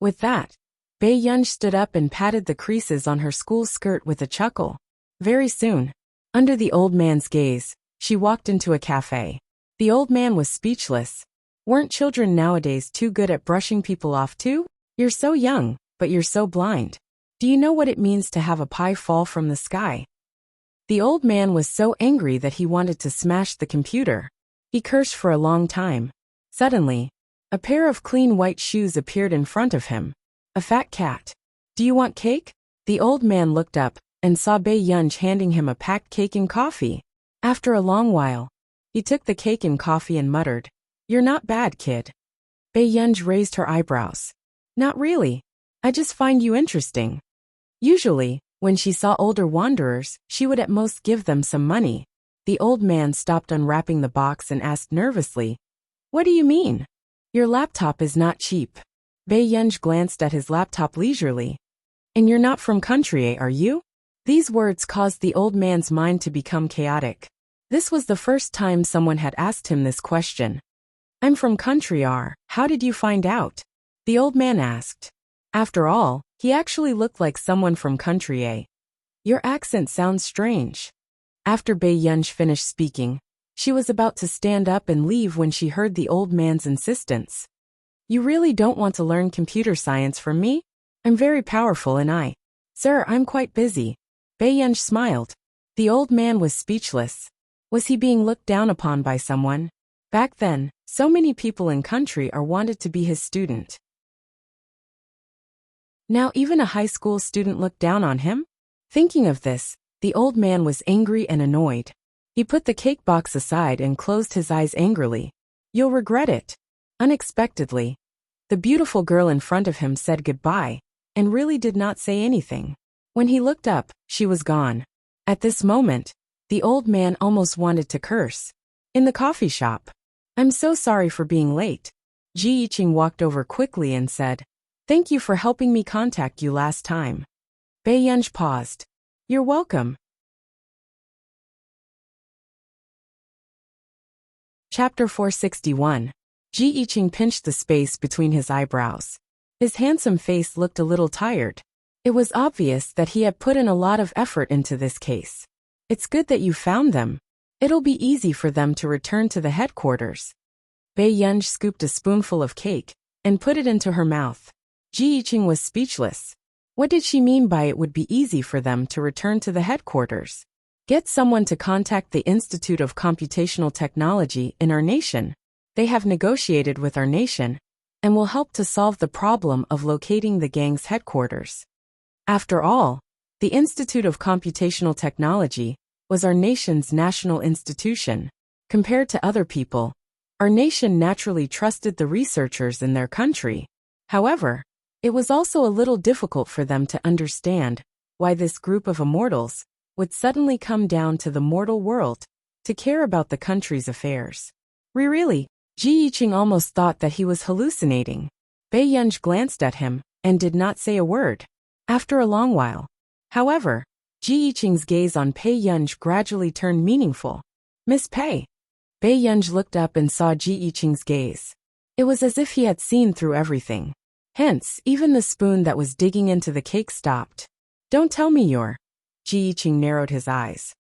With that, Bae-yunj stood up and patted the creases on her school skirt with a chuckle. Very soon, under the old man's gaze, she walked into a cafe. The old man was speechless. Weren't children nowadays too good at brushing people off too? "You're so young, but you're so blind. Do you know what it means to have a pie fall from the sky?" The old man was so angry that he wanted to smash the computer. He cursed for a long time. Suddenly, a pair of clean white shoes appeared in front of him. A fat cat. "Do you want cake?" The old man looked up and saw Bae-yunj handing him a packed cake and coffee. After a long while, he took the cake and coffee and muttered, "You're not bad, kid." Bae-yunj raised her eyebrows. "Not really. I just find you interesting." Usually, when she saw older wanderers, she would at most give them some money. The old man stopped unwrapping the box and asked nervously, "What do you mean? Your laptop is not cheap." Bae-yunj glanced at his laptop leisurely. "And you're not from country, are you?" These words caused the old man's mind to become chaotic. This was the first time someone had asked him this question. "I'm from country, how did you find out?" the old man asked. After all, he actually looked like someone from country A. "Your accent sounds strange." After Bae-yunj finished speaking, she was about to stand up and leave when she heard the old man's insistence. "You really don't want to learn computer science from me? I'm very powerful and Sir, I'm quite busy." Bae-yunj smiled. The old man was speechless. Was he being looked down upon by someone? Back then, so many people in country are wanted to be his student. Now even a high school student looked down on him? Thinking of this, the old man was angry and annoyed. He put the cake box aside and closed his eyes angrily. "You'll regret it." Unexpectedly, the beautiful girl in front of him said goodbye, and really did not say anything. When he looked up, she was gone. At this moment, the old man almost wanted to curse. In the coffee shop. "I'm so sorry for being late." Ji Yiqing walked over quickly and said, "Thank you for helping me contact you last time." Bae-yunj paused. "You're welcome." Chapter 461. Ji Yiqing pinched the space between his eyebrows. His handsome face looked a little tired. It was obvious that he had put in a lot of effort into this case. "It's good that you found them. It'll be easy for them to return to the headquarters." Bae-yunj scooped a spoonful of cake and put it into her mouth. Ji Yiqing was speechless. What did she mean by it would be easy for them to return to the headquarters? Get someone to contact the Institute of Computational Technology in our nation. They have negotiated with our nation and will help to solve the problem of locating the gang's headquarters. After all, the Institute of Computational Technology was our nation's national institution. Compared to other people, our nation naturally trusted the researchers in their country. However, it was also a little difficult for them to understand why this group of immortals would suddenly come down to the mortal world to care about the country's affairs. Really? Ji Yiqing almost thought that he was hallucinating. Bei Yunj glanced at him and did not say a word. After a long while, however, Ji Yiqing's gaze on Bei Yunj gradually turned meaningful. Miss Pei. Bei Yunj looked up and saw Ji Yiqing's gaze. It was as if he had seen through everything. Hence, even the spoon that was digging into the cake stopped. Don't tell me you're. Ji Yiqing narrowed his eyes.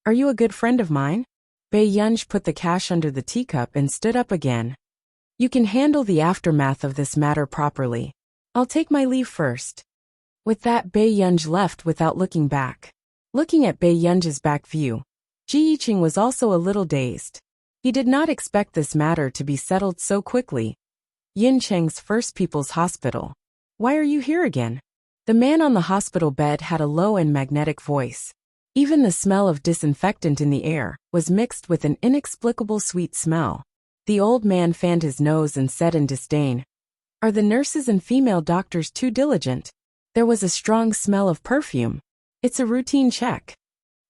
Are you a good friend of mine? Bei Yunj put the cash under the teacup and stood up again. You can handle the aftermath of this matter properly. I'll take my leave first. With that, Bei Yunj left without looking back. Looking at Bei Yunj's back view, Ji Yiqing was also a little dazed. He did not expect this matter to be settled so quickly. Yincheng's First People's Hospital. Why are you here again? The man on the hospital bed had a low and magnetic voice. Even the smell of disinfectant in the air was mixed with an inexplicable sweet smell. The old man fanned his nose and said in disdain, "Are the nurses and female doctors too diligent?" There was a strong smell of perfume. It's a routine check.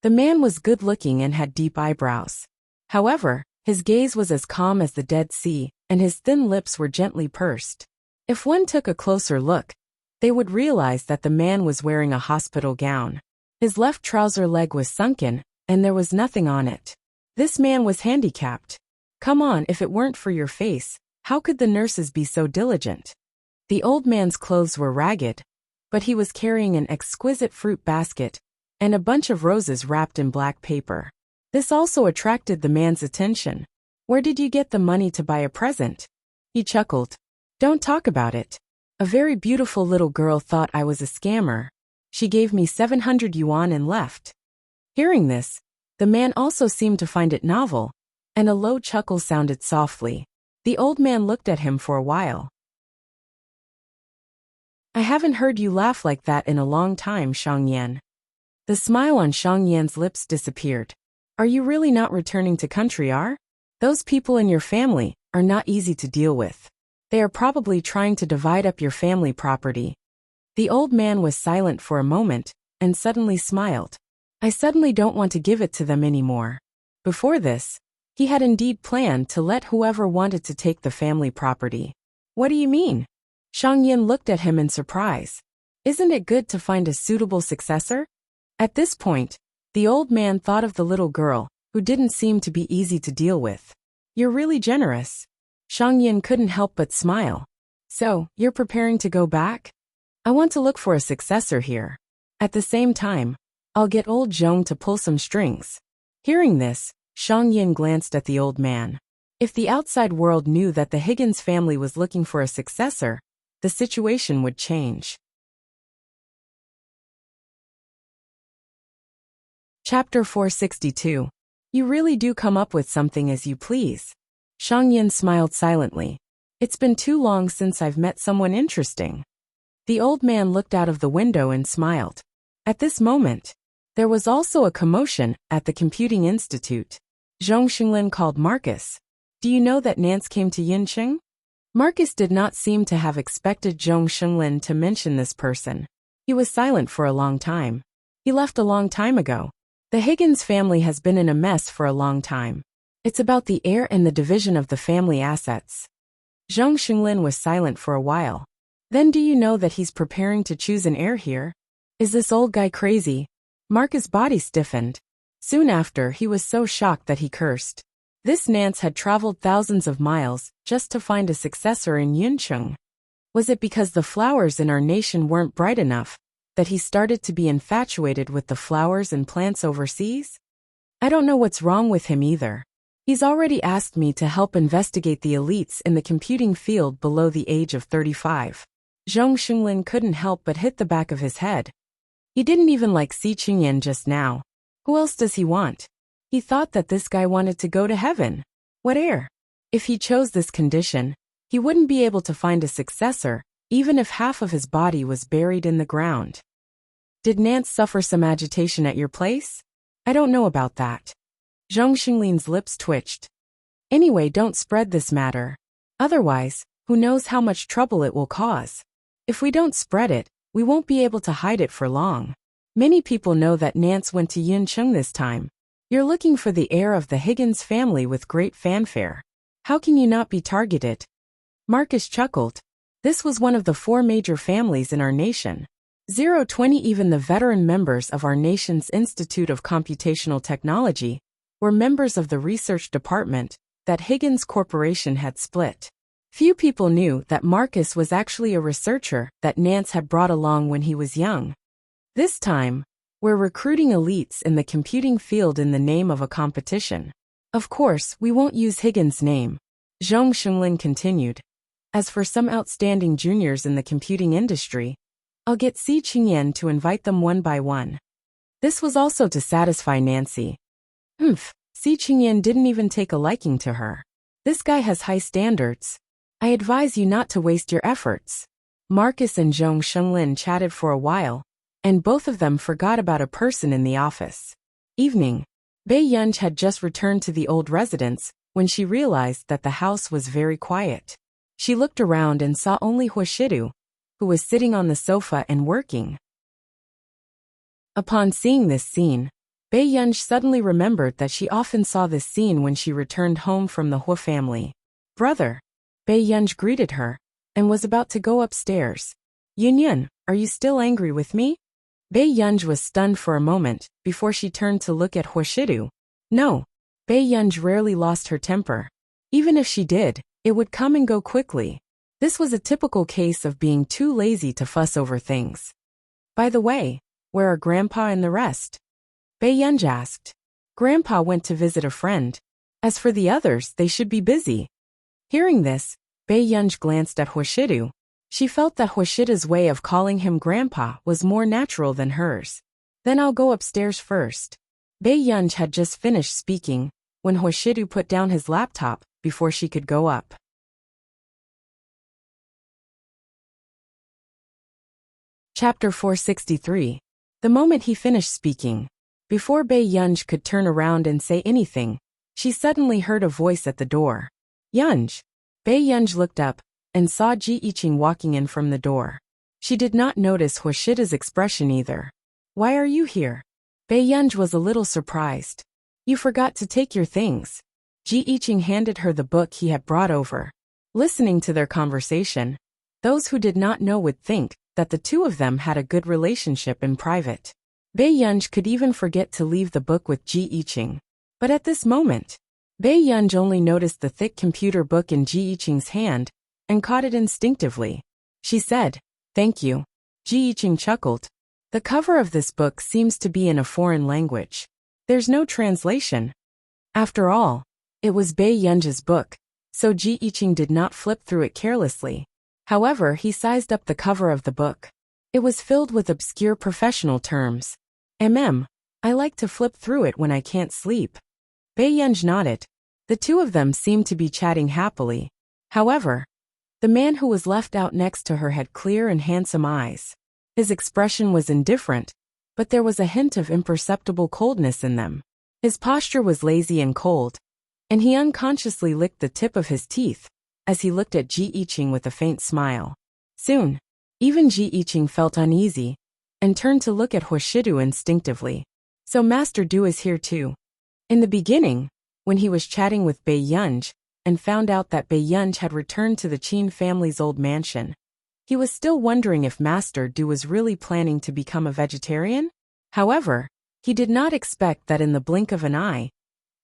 The man was good-looking and had deep eyebrows. However, his gaze was as calm as the Dead Sea, and his thin lips were gently pursed. If one took a closer look, they would realize that the man was wearing a hospital gown. His left trouser leg was sunken, and there was nothing on it. This man was handicapped. Come on, if it weren't for your face, how could the nurses be so diligent? The old man's clothes were ragged, but he was carrying an exquisite fruit basket and a bunch of roses wrapped in black paper. This also attracted the man's attention. Where did you get the money to buy a present? He chuckled. Don't talk about it. A very beautiful little girl thought I was a scammer. She gave me 700 yuan and left. Hearing this, the man also seemed to find it novel, and a low chuckle sounded softly. The old man looked at him for a while. I haven't heard you laugh like that in a long time, Shang Yan. The smile on Shang Yan's lips disappeared. Are you really not returning to country? Those people in your family are not easy to deal with. They are probably trying to divide up your family property. The old man was silent for a moment, and suddenly smiled. I suddenly don't want to give it to them anymore. Before this, he had indeed planned to let whoever wanted to take the family property. What do you mean? Shang Yan looked at him in surprise. Isn't it good to find a suitable successor? At this point, the old man thought of the little girl, who didn't seem to be easy to deal with. You're really generous. Shang Yan couldn't help but smile. So, you're preparing to go back? I want to look for a successor here. At the same time, I'll get old Zhong to pull some strings. Hearing this, Shang Yan glanced at the old man. If the outside world knew that the Higgins family was looking for a successor, the situation would change. Chapter 462. You really do come up with something as you please. Shang Yan smiled silently. It's been too long since I've met someone interesting. The old man looked out of the window and smiled. At this moment, there was also a commotion at the Computing Institute. Zhong Xinglin called Marcus. Do you know that Nance came to Yincheng? Marcus did not seem to have expected Zhong Xinglin to mention this person. He was silent for a long time. He left a long time ago. The Higgins family has been in a mess for a long time. It's about the heir and the division of the family assets. Zhong Xinglin was silent for a while. Then do you know that he's preparing to choose an heir here? Is this old guy crazy? Marcus' body stiffened. Soon after, he was so shocked that he cursed. This Nance had traveled thousands of miles just to find a successor in Yuncheng. Was it because the flowers in our nation weren't bright enough that he started to be infatuated with the flowers and plants overseas? I don't know what's wrong with him either. He's already asked me to help investigate the elites in the computing field below the age of 35. Zhong Xinglin couldn't help but hit the back of his head. He didn't even like Si Qingyan just now. Who else does he want? He thought that this guy wanted to go to heaven. What heir? If he chose this condition, he wouldn't be able to find a successor, even if half of his body was buried in the ground. Did Nance suffer some agitation at your place? I don't know about that. Zhong Xinglin's lips twitched. Anyway, don't spread this matter. Otherwise, who knows how much trouble it will cause. If we don't spread it, we won't be able to hide it for long. Many people know that Nance went to Yuncheng this time. You're looking for the heir of the Higgins family with great fanfare. How can you not be targeted? Marcus chuckled. This was one of the 4 major families in our nation. 020 even the veteran members of our nation's Institute of Computational Technology were members of the research department that Higgins Corporation had split. Few people knew that Marcus was actually a researcher that Nance had brought along when he was young. This time, we're recruiting elites in the computing field in the name of a competition. Of course, we won't use Higgins' name, Zhong Xinglin continued. As for some outstanding juniors in the computing industry, I'll get Si Qingyan to invite them one by one. This was also to satisfy Nancy. Si Qingyan didn't even take a liking to her. This guy has high standards. I advise you not to waste your efforts. Marcus and Zhong Xinglin chatted for a while, and both of them forgot about a person in the office. Evening. Bei Yunj had just returned to the old residence when she realized that the house was very quiet. She looked around and saw only Huashidu, who was sitting on the sofa and working. Upon seeing this scene, Bei Yunj suddenly remembered that she often saw this scene when she returned home from the Hua family. Brother. Bei Yunj greeted her, and was about to go upstairs. Yunyun, are you still angry with me? Bei Yunj was stunned for a moment, before she turned to look at Huashidu. No. Bei Yunj rarely lost her temper. Even if she did, it would come and go quickly. This was a typical case of being too lazy to fuss over things. By the way, where are Grandpa and the rest? Bei Yunj asked. Grandpa went to visit a friend. As for the others, they should be busy. Hearing this, Bei Yunj glanced at Huashidu. She felt that Huashida's way of calling him Grandpa was more natural than hers. Then I'll go upstairs first. Bei Yunj had just finished speaking when Huashidu put down his laptop before she could go up. Chapter 463. The moment he finished speaking, before Bei Yunj could turn around and say anything, she suddenly heard a voice at the door. Yunj. Bei Yunj looked up and saw Ji Yiqing walking in from the door. She did not notice Huashida's expression either. Why are you here? Bei Yunj was a little surprised. You forgot to take your things. Ji Yiqing handed her the book he had brought over. Listening to their conversation, those who did not know would think that the two of them had a good relationship in private. Bei Yunj could even forget to leave the book with Ji Yiqing. But at this moment, Bei Yunj only noticed the thick computer book in Ji Yiqing's hand and caught it instinctively. She said, "Thank you." Ji Yiqing chuckled. The cover of this book seems to be in a foreign language. There's no translation. After all, it was Bei Yunj's book, so Ji Yiqing did not flip through it carelessly. However, he sized up the cover of the book. It was filled with obscure professional terms. I like to flip through it when I can't sleep. Bei Yunj nodded. The two of them seemed to be chatting happily. However, the man who was left out next to her had clear and handsome eyes. His expression was indifferent, but there was a hint of imperceptible coldness in them. His posture was lazy and cold, and he unconsciously licked the tip of his teeth as he looked at Ji Yiqing with a faint smile. Soon, even Ji Yiqing felt uneasy and turned to look at Huashidu instinctively. So Master Du is here too. In the beginning, when he was chatting with Bei Yunj and found out that Bei Yunj had returned to the Qin family's old mansion, he was still wondering if Master Du was really planning to become a vegetarian. However, he did not expect that in the blink of an eye,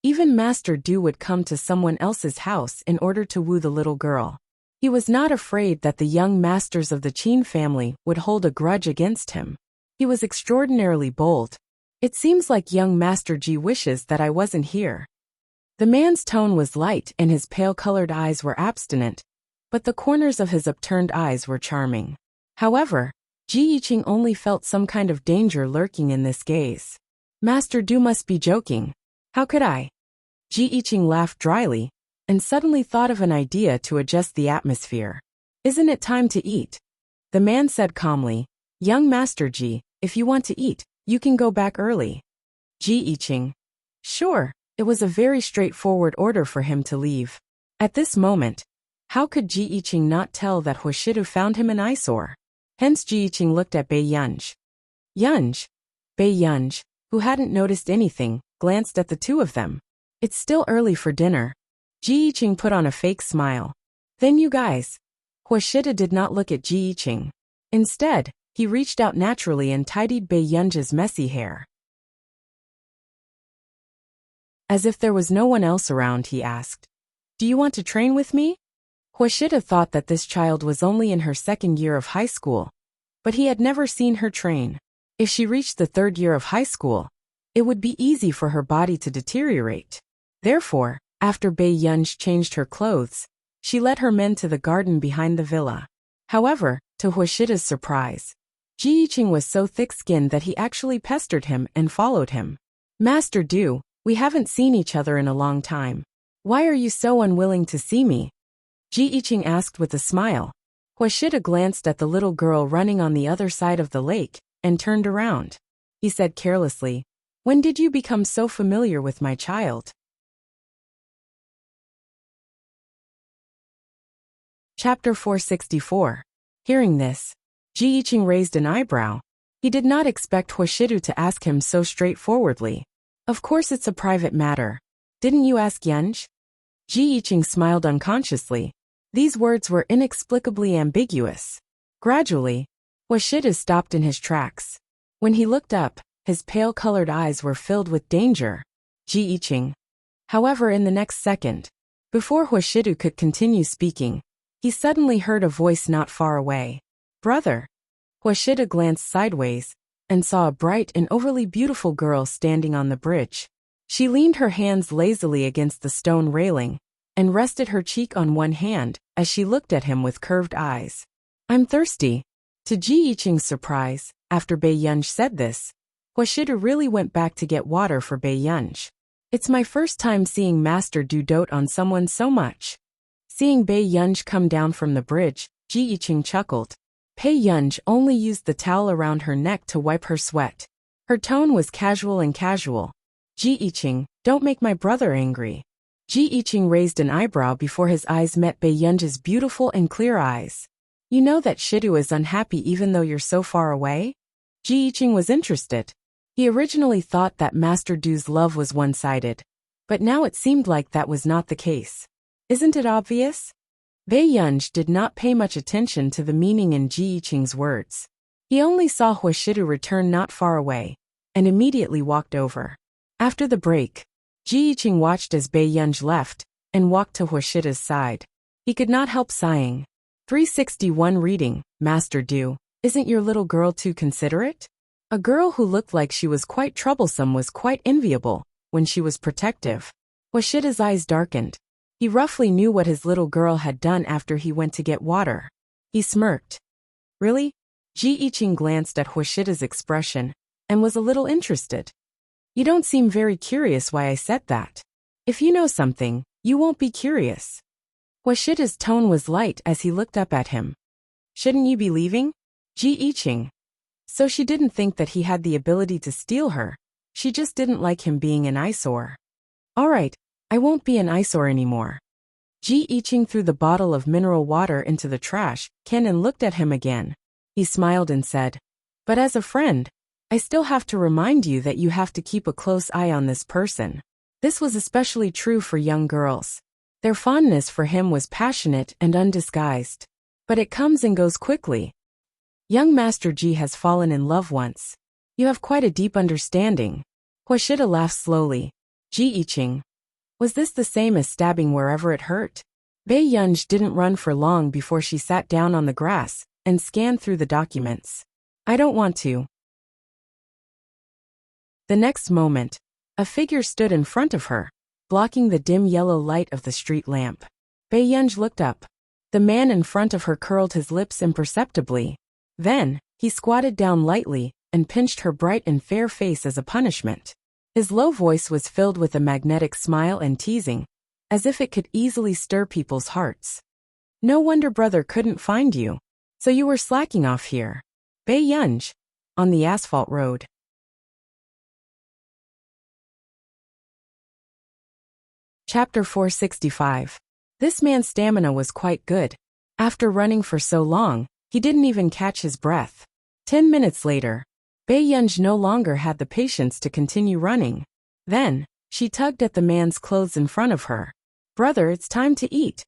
even Master Du would come to someone else's house in order to woo the little girl. He was not afraid that the young masters of the Qin family would hold a grudge against him. He was extraordinarily bold. It seems like young Master Ji wishes that I wasn't here. The man's tone was light and his pale-colored eyes were abstinent, but the corners of his upturned eyes were charming. However, Ji Yiqing only felt some kind of danger lurking in this gaze. Master Du must be joking. How could I? Ji Yiqing laughed dryly, and suddenly thought of an idea to adjust the atmosphere. Isn't it time to eat? The man said calmly, Young Master Ji, if you want to eat, you can go back early. Ji Yiqing. Sure, it was a very straightforward order for him to leave. At this moment, how could Ji Yiqing not tell that Huashidu found him an eyesore? Hence Ji Yiqing looked at Bei Yunj. Yunj, Bae-yunj, who hadn't noticed anything, glanced at the two of them. It's still early for dinner. Ji-ching put on a fake smile. Then you guys. Huashida did not look at Ji-ching. Instead, he reached out naturally and tidied Bae-yunj's messy hair. As if there was no one else around, he asked, "Do you want to train with me?" Huashida thought that this child was only in her second year of high school, but he had never seen her train. If she reached the third year of high school, it would be easy for her body to deteriorate. Therefore, after Bae-yunj changed her clothes, she led her men to the garden behind the villa. However, to Huashida's surprise, Ji-ching was so thick-skinned that he actually pestered him and followed him. "Master Du, we haven't seen each other in a long time. Why are you so unwilling to see me?" Ji-ching asked with a smile. Huashida glanced at the little girl running on the other side of the lake and turned around. He said carelessly, "When did you become so familiar with my child?" Chapter 464. Hearing this, Ji-ching raised an eyebrow. He did not expect Huashidu to ask him so straightforwardly. "Of course it's a private matter. Didn't you ask Yunj?" Ji-ching smiled unconsciously. These words were inexplicably ambiguous. Gradually, Huashida stopped in his tracks. When he looked up, his pale-colored eyes were filled with danger. Ji-ching. However, in the next second, before Huashidu could continue speaking, he suddenly heard a voice not far away. "Brother." Huashida glanced sideways and saw a bright and overly beautiful girl standing on the bridge. She leaned her hands lazily against the stone railing and rested her cheek on one hand as she looked at him with curved eyes. "I'm thirsty." To Ji-ching's surprise, after Bae-yunj said this, Huashida really went back to get water for Bae-yunj. "It's my first time seeing Master Du dote on someone so much." Seeing Bae-yunj come down from the bridge, Ji-ching chuckled. Bae-yunj only used the towel around her neck to wipe her sweat. Her tone was casual and casual. "Ji-ching, don't make my brother angry." Ji-ching raised an eyebrow before his eyes met Bae-yunj's beautiful and clear eyes. "You know that Shidu is unhappy even though you're so far away?" Ji-ching was interested. He originally thought that Master Du's love was one-sided, but now it seemed like that was not the case. "Isn't it obvious?" Bae-yunj did not pay much attention to the meaning in Ji-ching's words. He only saw Huashidu return not far away, and immediately walked over. After the break, Ji-ching watched as Bae-yunj left and walked to Huashida's side. He could not help sighing. 361 reading, "Master Du, isn't your little girl too considerate?" A girl who looked like she was quite troublesome was quite enviable when she was protective. Huashida's eyes darkened. He roughly knew what his little girl had done after he went to get water. He smirked. "Really?" Ji-ching glanced at Huashida's expression and was a little interested. "You don't seem very curious why I said that. If you know something, you won't be curious." Huashida's tone was light as he looked up at him. "Shouldn't you be leaving?" Ji-ching. So she didn't think that he had the ability to steal her. She just didn't like him being an eyesore. "All right, I won't be an eyesore anymore." Ji-ching threw the bottle of mineral water into the trash can and looked at him again. He smiled and said, "But as a friend, I still have to remind you that you have to keep a close eye on this person." This was especially true for young girls. Their fondness for him was passionate and undisguised. But it comes and goes quickly. Young Master Ji has fallen in love once. You have quite a deep understanding. Huashida laughed slowly. Ji-ching. Was this the same as stabbing wherever it hurt? Bae-yunj didn't run for long before she sat down on the grass and scanned through the documents. "I don't want to." The next moment, a figure stood in front of her, blocking the dim yellow light of the street lamp. Bae-yunj looked up. The man in front of her curled his lips imperceptibly. Then, he squatted down lightly and pinched her bright and fair face as a punishment. His low voice was filled with a magnetic smile and teasing, as if it could easily stir people's hearts. "No wonder brother couldn't find you. So you were slacking off here." Bae-yunj, on the asphalt road. Chapter 465. This man's stamina was quite good. After running for so long, he didn't even catch his breath. 10 minutes later, Bei Yunj no longer had the patience to continue running. Then, she tugged at the man's clothes in front of her. "Brother, it's time to eat."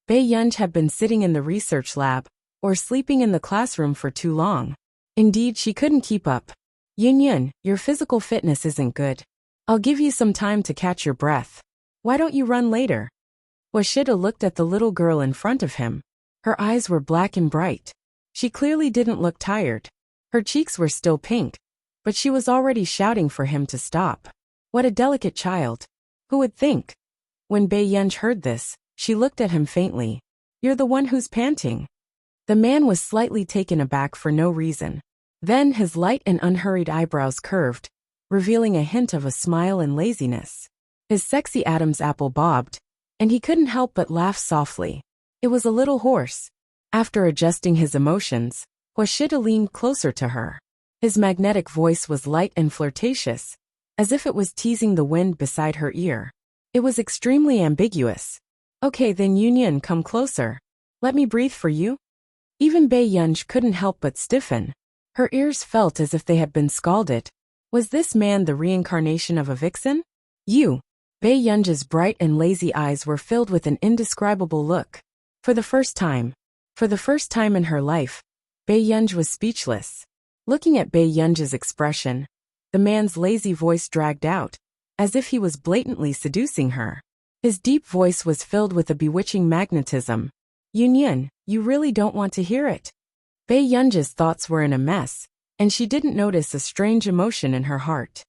Bei Yunj had been sitting in the research lab, or sleeping in the classroom for too long. Indeed, she couldn't keep up. "Yun, your physical fitness isn't good. I'll give you some time to catch your breath. Why don't you run later?" Washida looked at the little girl in front of him. Her eyes were black and bright. She clearly didn't look tired. Her cheeks were still pink, but she was already shouting for him to stop. What a delicate child. Who would think? When Bei Yunj heard this, she looked at him faintly. "You're the one who's panting." The man was slightly taken aback for no reason. Then his light and unhurried eyebrows curved, revealing a hint of a smile and laziness. His sexy Adam's apple bobbed, and he couldn't help but laugh softly. It was a little hoarse. After adjusting his emotions, Washida leaned closer to her. His magnetic voice was light and flirtatious, as if it was teasing the wind beside her ear. It was extremely ambiguous. "Okay then Yun, come closer. Let me breathe for you." Even Bei Yunj couldn't help but stiffen. Her ears felt as if they had been scalded. Was this man the reincarnation of a vixen? "You." Bei Yunj's bright and lazy eyes were filled with an indescribable look. For the first time in her life, Bei Yunj was speechless. Looking at Bei Yunj's expression, the man's lazy voice dragged out, as if he was blatantly seducing her. His deep voice was filled with a bewitching magnetism. "Yun, you really don't want to hear it." Bei Yunj's thoughts were in a mess, and she didn't notice a strange emotion in her heart.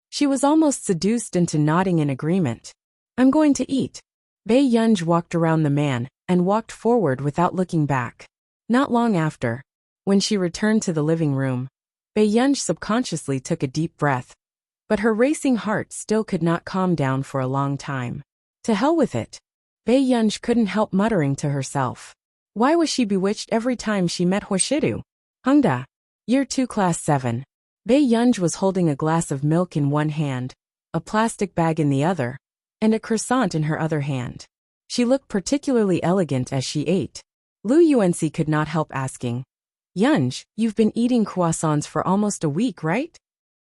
She was almost seduced into nodding in agreement. "I'm going to eat." Bei Yunj walked around the man and walked forward without looking back. Not long after, when she returned to the living room, Bei Yunj subconsciously took a deep breath. But her racing heart still could not calm down for a long time. To hell with it. Bei Yunj couldn't help muttering to herself. Why was she bewitched every time she met Hoshidu? Hongda. Year 2 Class 7. Bei Yunj was holding a glass of milk in one hand, a plastic bag in the other, and a croissant in her other hand. She looked particularly elegant as she ate. Lu Yuanxi could not help asking, "Yunj, you've been eating croissants for almost a week, right?"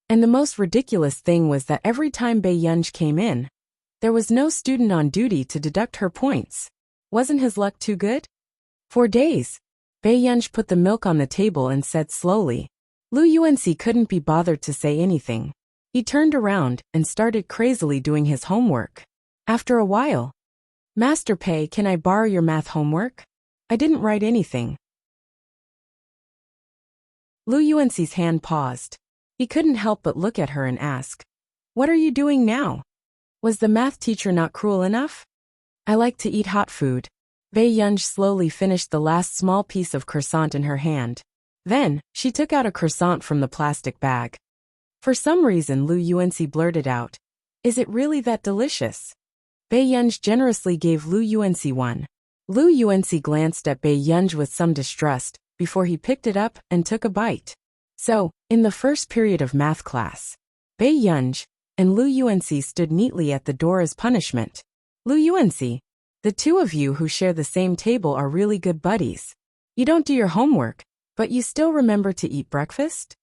And the most ridiculous thing was that every time Bei Yunj came in, there was no student on duty to deduct her points. Wasn't his luck too good? For days. Bei Yunj put the milk on the table and said slowly. Lu Yuanxi couldn't be bothered to say anything. He turned around and started crazily doing his homework. After a while, "Master Pei, can I borrow your math homework? I didn't write anything." Lu Yuanxi's hand paused. He couldn't help but look at her and ask, "What are you doing now? Was the math teacher not cruel enough?" "I like to eat hot food." Bei Yunj slowly finished the last small piece of croissant in her hand. Then, she took out a croissant from the plastic bag. For some reason Lu Yuanxi blurted out, "Is it really that delicious?" Bei Yunj generously gave Lu Yuanxi one. Lu Yuanxi glanced at Bei Yunj with some distrust, before he picked it up and took a bite. So, in the first period of math class, Bei Yunj and Lu Yuanxi stood neatly at the door as punishment. "Lu Yuanxi, the two of you who share the same table are really good buddies. You don't do your homework, but you still remember to eat breakfast?"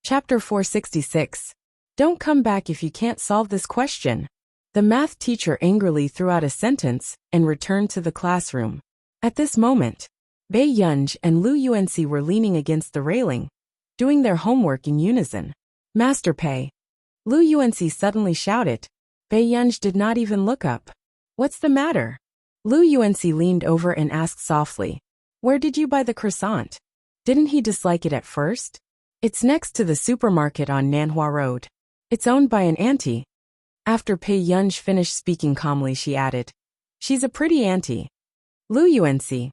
Chapter 466. Don't come back if you can't solve this question. The math teacher angrily threw out a sentence and returned to the classroom. At this moment, Bei Yunj and Lu Yuanxi were leaning against the railing, doing their homework in unison. "Master Pei." Lu Yuanxi suddenly shouted. Bei Yunj did not even look up. "What's the matter?" Lu Yuanxi leaned over and asked softly, "Where did you buy the croissant? Didn't he dislike it at first?" "It's next to the supermarket on Nanhua Road. It's owned by an auntie." After Bei Yunj finished speaking calmly, she added, "She's a pretty auntie." Lu Yuanxi.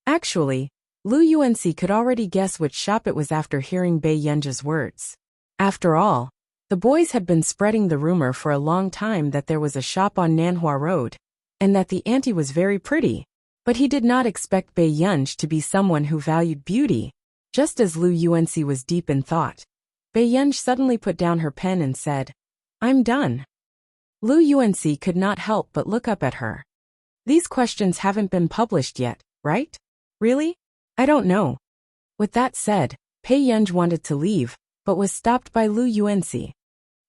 Actually, Lu Yuanxi could already guess which shop it was after hearing Bei Yunj's words. After all, the boys had been spreading the rumor for a long time that there was a shop on Nanhua Road, and that the auntie was very pretty. But he did not expect Bei Yunj to be someone who valued beauty. Just as Lu Yuanxi was deep in thought, Bei Yunj suddenly put down her pen and said, "I'm done." Lu Yuanxi could not help but look up at her. "These questions haven't been published yet, right? Really? I don't know. With that said, Pei Yunj wanted to leave, but was stopped by Lu Yuanxi.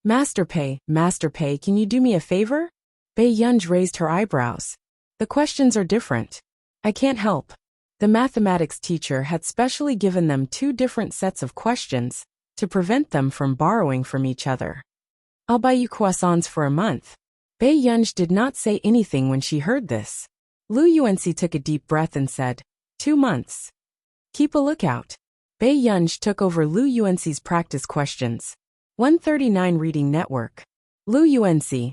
Master Pei, can you do me a favor? Pei Yunj raised her eyebrows. The questions are different. I can't help. The mathematics teacher had specially given them 2 different sets of questions to prevent them from borrowing from each other. I'll buy you croissants for a month. Pei Yunj did not say anything when she heard this. Lu Yuanxi took a deep breath and said, 2 months. Keep a lookout. Pei Yunj took over Lu Yuanxi's practice questions. 139 Reading Network. Lu Yuanxi.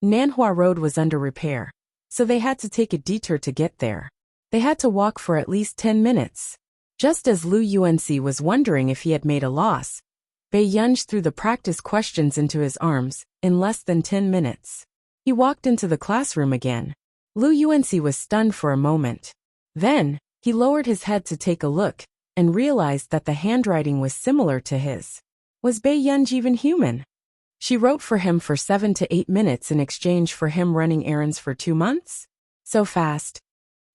Nanhua Road was under repair, so they had to take a detour to get there. They had to walk for at least 10 minutes. Just as Lu Yuanxi was wondering if he had made a loss, Pei Yunj threw the practice questions into his arms in less than 10 minutes. He walked into the classroom again. Lu Yuanxi was stunned for a moment. Then, he lowered his head to take a look and realized that the handwriting was similar to his. Was Pei Yunj even human? She wrote for him for 7 to 8 minutes in exchange for him running errands for 2 months? So fast.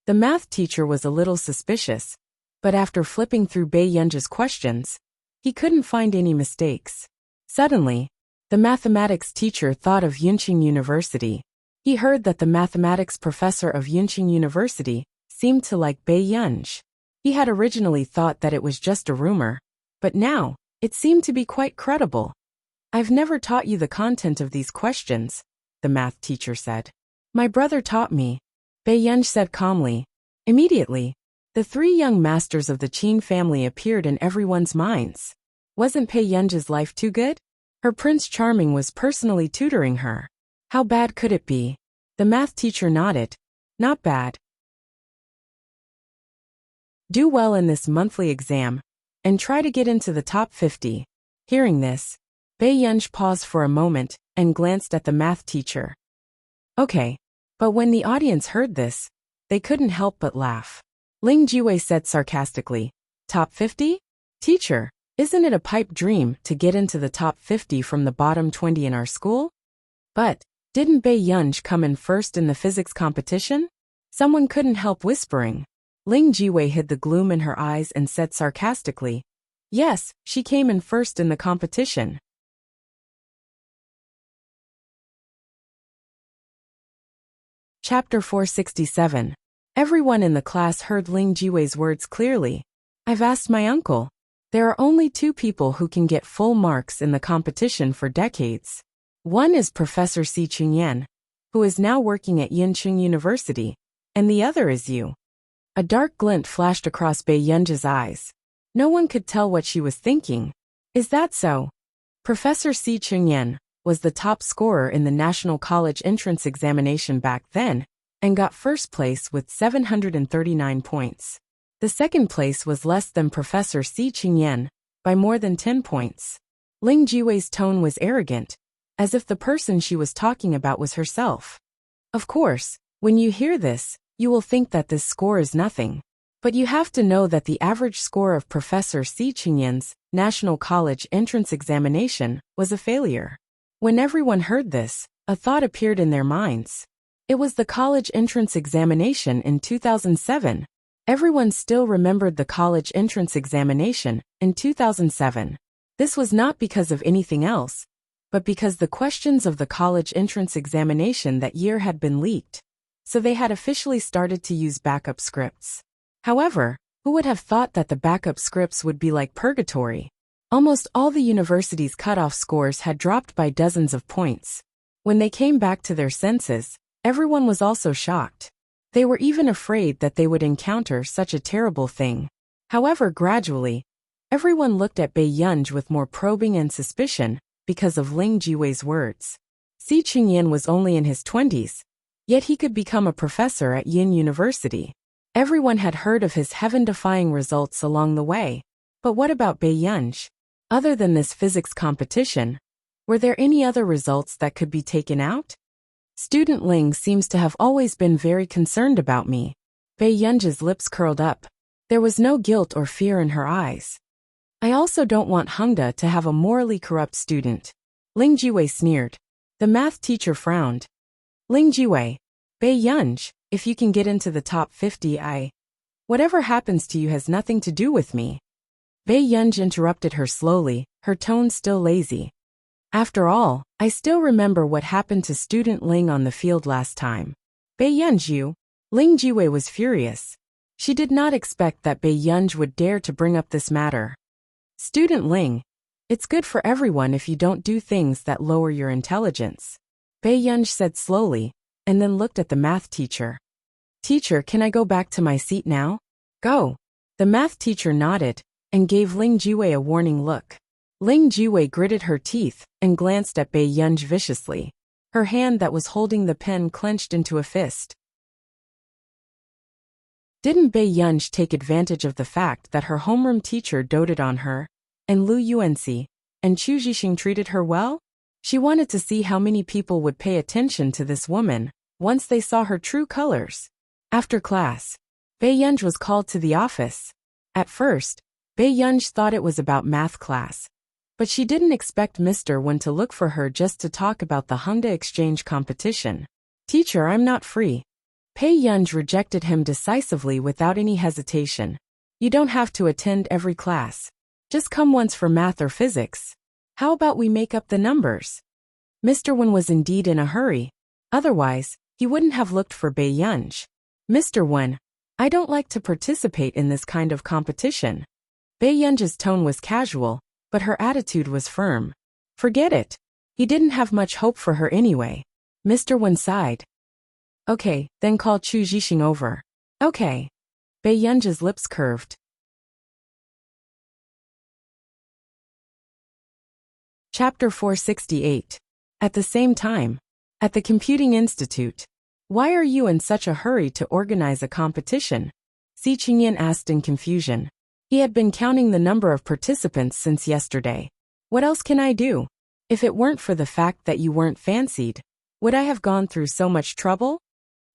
The math teacher was a little suspicious, but after flipping through Pei Yunj's questions, he couldn't find any mistakes. Suddenly, the mathematics teacher thought of Yunqing University. He heard that the mathematics professor of Yunqing University seemed to like Pei Yunj. He had originally thought that it was just a rumor, but now, it seemed to be quite credible. I've never taught you the content of these questions, the math teacher said. My brother taught me, Pei Yunj said calmly. Immediately, the 3 young masters of the Qin family appeared in everyone's minds. Wasn't Pei Yunj's life too good? Her Prince Charming was personally tutoring her. How bad could it be? The math teacher nodded. Not bad. Do well in this monthly exam, and try to get into the top 50. Hearing this, Pei Yunj paused for a moment and glanced at the math teacher. Okay. But when the audience heard this, they couldn't help but laugh. Ling Jiwei said sarcastically, Top 50? Teacher, isn't it a pipe dream to get into the top 50 from the bottom 20 in our school? But, didn't Pei Yunj come in first in the physics competition? Someone couldn't help whispering. Ling Jiwei hid the gloom in her eyes and said sarcastically, Yes, she came in first in the competition. Chapter 467. Everyone in the class heard Ling Jiwei's words clearly. I've asked my uncle. There are only 2 people who can get full marks in the competition for decades. One is Professor Si Chunyan, who is now working at Yunqing University, and the other is you. A dark glint flashed across Pei Yunj's eyes. No one could tell what she was thinking. Is that so? Professor Si Chunyan was the top scorer in the National College entrance examination back then, and got first place with 739 points. The second place was less than Professor Si Chunyan, by more than 10 points. Ling Jiwei's tone was arrogant, as if the person she was talking about was herself. Of course, when you hear this, you will think that this score is nothing. But you have to know that the average score of Professor Si Chunyan's National College entrance examination was a failure. When everyone heard this, a thought appeared in their minds. It was the college entrance examination in 2007. Everyone still remembered the college entrance examination in 2007. This was not because of anything else, but because the questions of the college entrance examination that year had been leaked. So they had officially started to use backup scripts. However, who would have thought that the backup scripts would be like purgatory? Almost all the university's cutoff scores had dropped by dozens of points. When they came back to their senses, everyone was also shocked. They were even afraid that they would encounter such a terrible thing. However, gradually, everyone looked at Pei Yunj with more probing and suspicion because of Ling Jiwei's words. Si Chunyan was only in his 20s, yet he could become a professor at Yin University. Everyone had heard of his heaven-defying results along the way. But what about Pei Yunj? Other than this physics competition, were there any other results that could be taken out? Student Ling seems to have always been very concerned about me. Pei Yunj's lips curled up. There was no guilt or fear in her eyes. I also don't want Hengda to have a morally corrupt student. Ling Jiwei sneered. The math teacher frowned. Ling Jiwei, Pei Yunj, if you can get into the top 50, Whatever happens to you has nothing to do with me. Bei Yunj interrupted her slowly, her tone still lazy. After all, I still remember what happened to student Ling on the field last time. Bei Yunj, Ling Jiwei was furious. She did not expect that Bei Yunj would dare to bring up this matter. Student Ling, it's good for everyone if you don't do things that lower your intelligence, Bei Yunj said slowly, and then looked at the math teacher. Teacher, can I go back to my seat now? Go. The math teacher nodded, and gave Ling Jiwei a warning look. Ling Jiwei gritted her teeth, and glanced at Bei Yunj viciously. Her hand that was holding the pen clenched into a fist. Didn't Bei Yunj take advantage of the fact that her homeroom teacher doted on her, and Lu Yuanxi, and Chu Zhixing treated her well? She wanted to see how many people would pay attention to this woman, once they saw her true colors. After class, Bei Yunj was called to the office. At first, Bei Yunj thought it was about math class, but she didn't expect Mr. Wen to look for her just to talk about the Hongda exchange competition. Teacher, I'm not free. Bei Yunj rejected him decisively without any hesitation. You don't have to attend every class. Just come once for math or physics. How about we make up the numbers? Mr. Wen was indeed in a hurry. Otherwise, he wouldn't have looked for Bei Yunj. Mr. Wen, I don't like to participate in this kind of competition. Bei Yunj's tone was casual, but her attitude was firm. Forget it. He didn't have much hope for her anyway. Mr. Wen sighed. Okay, then call Chu Zhixing over. Okay. Bei Yunj's lips curved. Chapter 468. At the same time, at the Computing Institute. Why are you in such a hurry to organize a competition? Si Qingyan asked in confusion. He had been counting the number of participants since yesterday. What else can I do? If it weren't for the fact that you weren't fancied, would I have gone through so much trouble?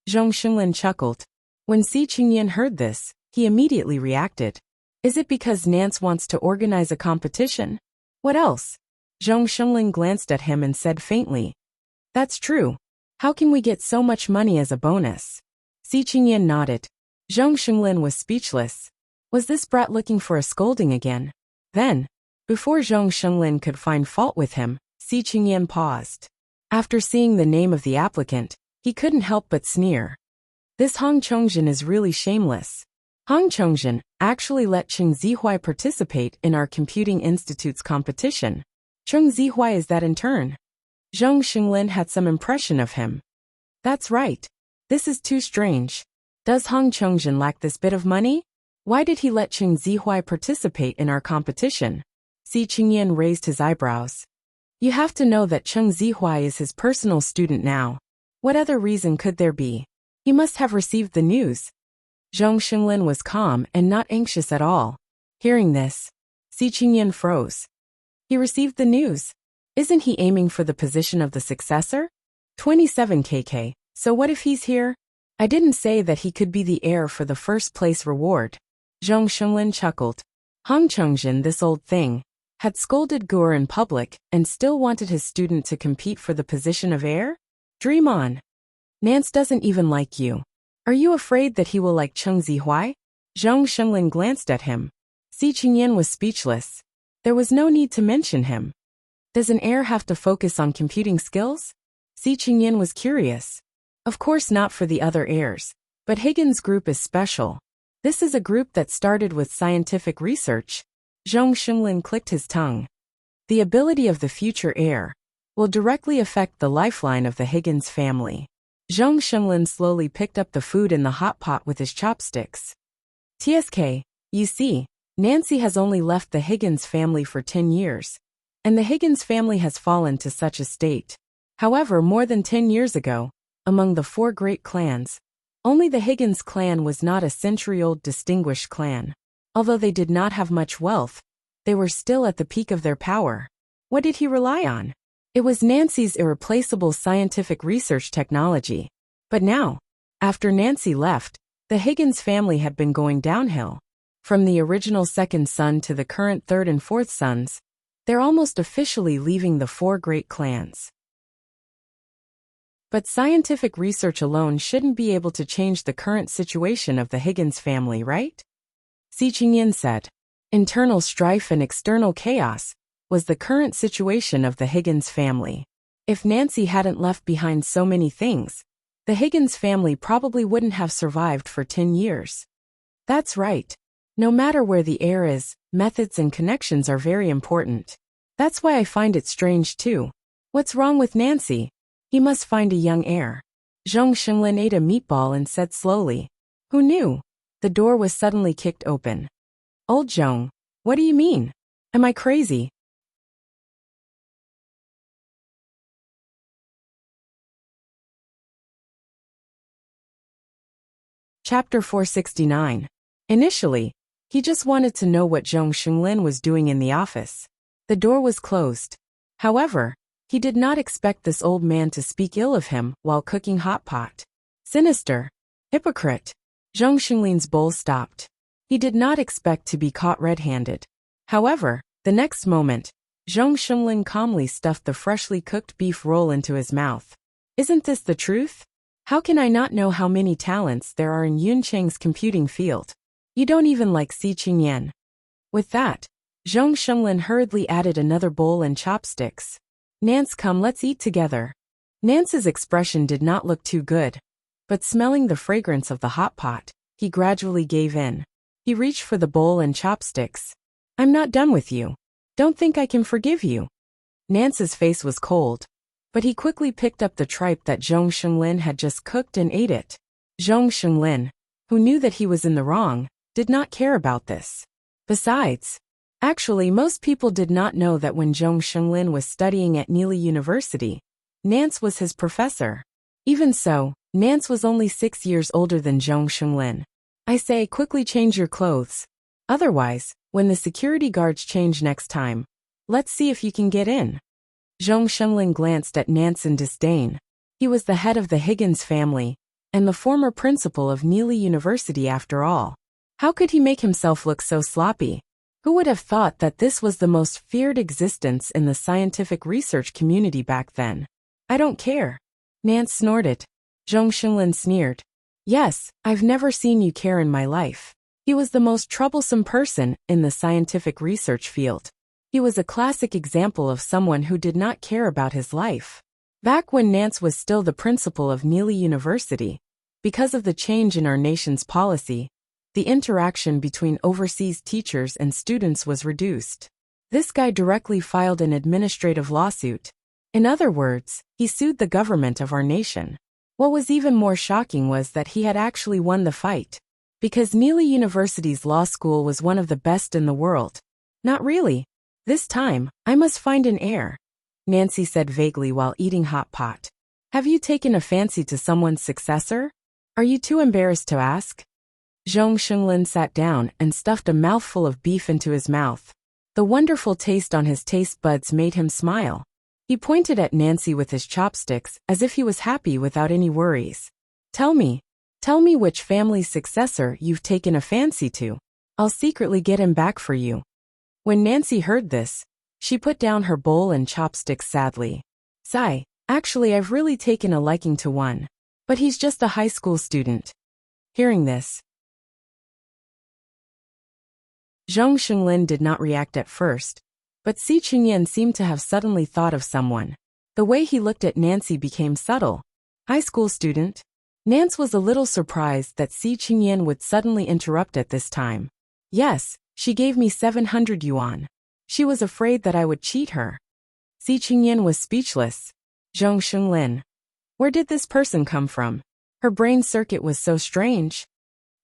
Zhong Xinglin chuckled. When Si Qingyan heard this, he immediately reacted. Is it because Nance wants to organize a competition? What else? Zhong Xinglin glanced at him and said faintly. That's true. How can we get so much money as a bonus? Si Qingyan nodded. Zhong Xinglin was speechless. Was this brat looking for a scolding again? Then, before Zhong Xinglin could find fault with him, Si Qingyan paused. After seeing the name of the applicant, he couldn't help but sneer. This Hong Chongzhen is really shameless. Hong Chongzhen actually let Cheng Zihuai participate in our Computing Institute's competition. Cheng Zihuai is that in turn. Zhong Xinglin had some impression of him. That's right. This is too strange. Does Hong Chongzhen lack this bit of money? Why did he let Cheng Zihuai participate in our competition? Si Qingyan raised his eyebrows. You have to know that Cheng Zihuai is his personal student now. What other reason could there be? He must have received the news. Zhong Xinglin was calm and not anxious at all. Hearing this, Si Qingyan froze. He received the news. Isn't he aiming for the position of the successor? 27 kk, so what if he's here? I didn't say that he could be the heir for the first place reward. Zhong Xinglin chuckled. Hong Chongzhen, this old thing, had scolded Gur in public and still wanted his student to compete for the position of heir? Dream on. Nance doesn't even like you. Are you afraid that he will like Cheng Zihuai? Zhong Xinglin glanced at him. Si Qingyan was speechless. There was no need to mention him. Does an heir have to focus on computing skills? Si Qingyan was curious. Of course not for the other heirs, but Higgins' group is special. This is a group that started with scientific research. Zhong Xinglin clicked his tongue. The ability of the future heir will directly affect the lifeline of the Higgins family. Zhong Xinglin slowly picked up the food in the hot pot with his chopsticks. TSK, you see, Nancy has only left the Higgins family for 10 years. And the Higgins family has fallen to such a state. However, more than 10 years ago, among the 4 great clans, only the Higgins clan was not a century-old distinguished clan. Although they did not have much wealth, they were still at the peak of their power. What did he rely on? It was Nancy's irreplaceable scientific research technology. But now, after Nancy left, the Higgins family had been going downhill. From the original second son to the current third and fourth sons, they're almost officially leaving the 4 great clans. But scientific research alone shouldn't be able to change the current situation of the Higgins family, right? Si Chingyin said. Internal strife and external chaos was the current situation of the Higgins family. If Nancy hadn't left behind so many things, the Higgins family probably wouldn't have survived for 10 years. That's right. No matter where the heir is, methods and connections are very important. That's why I find it strange too. What's wrong with Nancy? He must find a young heir. Zhong Xinglin ate a meatball and said slowly. Who knew? The door was suddenly kicked open. Old Zhong, what do you mean? Am I crazy? Chapter 469. Initially, he just wanted to know what Zhong Xinglin was doing in the office. The door was closed. However, he did not expect this old man to speak ill of him while cooking hot pot. Sinister. Hypocrite. Zhong Xinglin's bowl stopped. He did not expect to be caught red-handed. However, the next moment, Zhong Xinglin calmly stuffed the freshly cooked beef roll into his mouth. Isn't this the truth? How can I not know how many talents there are in Yun Cheng's computing field? You don't even like Si Qingyan. With that, Zhong Xinglin hurriedly added another bowl and chopsticks. Nance, come, let's eat together. Nance's expression did not look too good, but smelling the fragrance of the hot pot, he gradually gave in. He reached for the bowl and chopsticks. I'm not done with you. Don't think I can forgive you. Nance's face was cold, but he quickly picked up the tripe that Zhong Xinglin had just cooked and ate it. Zhong Xinglin, who knew that he was in the wrong, did not care about this. Besides, actually most people did not know that when Zhong Xinglin was studying at Neely University, Nance was his professor. Even so, Nance was only 6 years older than Zhong Xinglin. I say, quickly change your clothes. Otherwise, when the security guards change next time, let's see if you can get in. Zhong Xinglin glanced at Nance in disdain. He was the head of the Higgins family, and the former principal of Neely University after all. How could he make himself look so sloppy? Who would have thought that this was the most feared existence in the scientific research community back then? I don't care. Nance snorted. Zhong Xinglin sneered. Yes, I've never seen you care in my life. He was the most troublesome person in the scientific research field. He was a classic example of someone who did not care about his life. Back when Nance was still the principal of Neely University, because of the change in our nation's policy, the interaction between overseas teachers and students was reduced. This guy directly filed an administrative lawsuit. In other words, he sued the government of our nation. What was even more shocking was that he had actually won the fight. Because Neely University's law school was one of the best in the world. Not really. This time, I must find an heir, Nancy said vaguely while eating hot pot. Have you taken a fancy to someone's successor? Are you too embarrassed to ask? Zhong Xinglin sat down and stuffed a mouthful of beef into his mouth. The wonderful taste on his taste buds made him smile. He pointed at Nancy with his chopsticks as if he was happy without any worries. Tell me which family's successor you've taken a fancy to. I'll secretly get him back for you. When Nancy heard this, she put down her bowl and chopsticks sadly. Sigh, actually I've really taken a liking to one. But he's just a high school student. Hearing this, Zhong Xinglin did not react at first, but Si Qingyan seemed to have suddenly thought of someone. The way he looked at Nancy became subtle. High school student? Nance was a little surprised that Si Qingyan would suddenly interrupt at this time. Yes, she gave me 700 yuan. She was afraid that I would cheat her. Si Qingyan was speechless. Zhong Xinglin. Where did this person come from? Her brain circuit was so strange.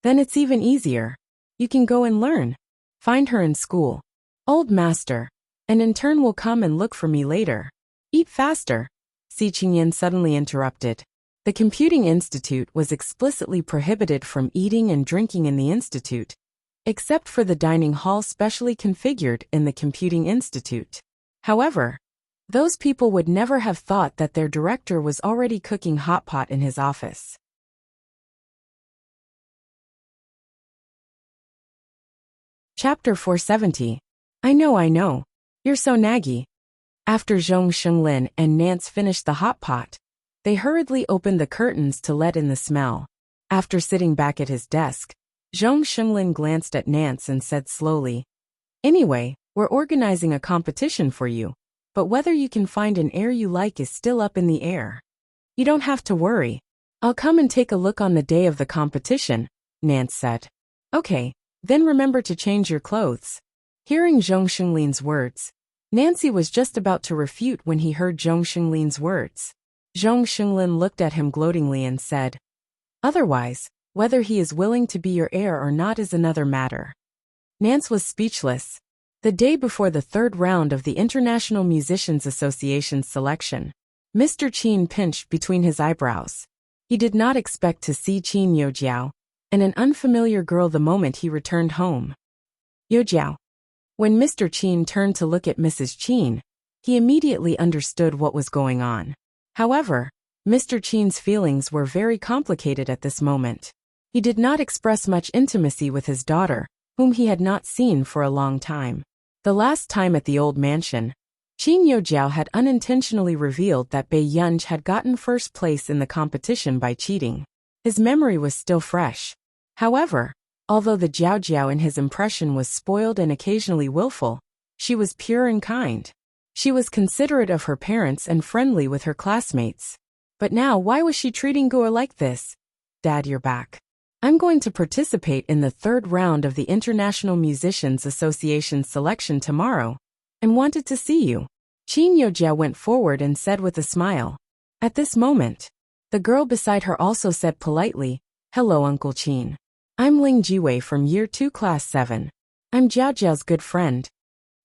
Then it's even easier. You can go and learn. Find her in school. Old master. An intern will come and look for me later. Eat faster. Si Qingyan suddenly interrupted. The Computing Institute was explicitly prohibited from eating and drinking in the institute, except for the dining hall specially configured in the Computing Institute. However, those people would never have thought that their director was already cooking hot pot in his office. Chapter 470. I know. You're so naggy. After Zhong Xinglin and Nance finished the hot pot, They hurriedly opened the curtains to let in the smell. After sitting back at his desk, Zhong Xinglin glanced at Nance and said slowly, "Anyway, we're organizing a competition for you, but whether you can find an heir you like is still up in the air. You don't have to worry. I'll come and take a look on the day of the competition," Nance said. "Okay, then remember to change your clothes." Hearing Zhong Xinglin's words, Nancy was just about to refute when he heard Zhong Xinglin's words. Zhong Xinglin looked at him gloatingly and said, "Otherwise, whether he is willing to be your heir or not is another matter." Nance was speechless. The day before the third round of the International Musicians Association's selection, Mr. Qin pinched between his eyebrows. He did not expect to see Qin Youjiao and an unfamiliar girl the moment he returned home. Youjiao. When Mr. Qin turned to look at Mrs. Qin, he immediately understood what was going on. However, Mr. Qin's feelings were very complicated at this moment. He did not express much intimacy with his daughter, whom he had not seen for a long time. The last time at the old mansion, Qin Youjiao had unintentionally revealed that Bei Yunj had gotten first place in the competition by cheating. His memory was still fresh. However, although the Jiao in his impression was spoiled and occasionally willful, she was pure and kind. She was considerate of her parents and friendly with her classmates. But now why was she treating Guo like this? "Dad, you're back. I'm going to participate in the third round of the International Musicians Association selection tomorrow, and wanted to see you." Qin Youjiao went forward and said with a smile. At this moment, the girl beside her also said politely, "Hello, Uncle Qin. I'm Ling Jiwei from Year 2 Class 7. I'm Jiao's good friend."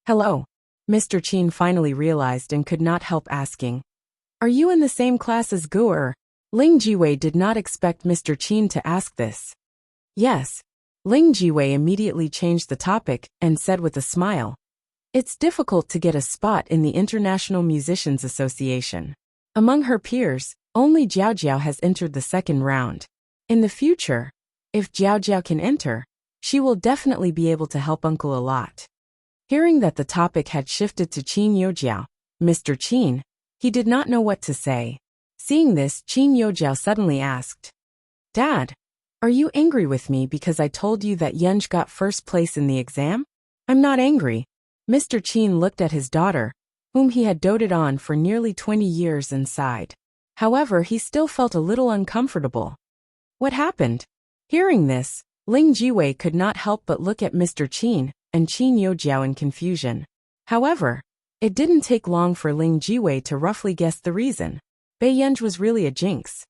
"Hello." Mr. Qin finally realized and could not help asking, "Are you in the same class as Guo?" Ling Jiwei did not expect Mr. Qin to ask this. "Yes." Ling Jiwei immediately changed the topic and said with a smile, "It's difficult to get a spot in the International Musicians Association. Among her peers, only Jiao has entered the second round. In the future, if Jiao can enter, she will definitely be able to help Uncle a lot." Hearing that the topic had shifted to Qin Youjiao, Mr. Qin, he did not know what to say. Seeing this, Qin Youjiao suddenly asked, "Dad, are you angry with me because I told you that Yunj got first place in the exam?" "I'm not angry." Mr. Qin looked at his daughter, whom he had doted on for nearly 20 years, and sighed. However, he still felt a little uncomfortable. "What happened?" Hearing this, Ling Jiwei could not help but look at Mr. Qin and Qin Youjiao in confusion. However, it didn't take long for Ling Jiwei to roughly guess the reason. Bei Yunj was really a jinx.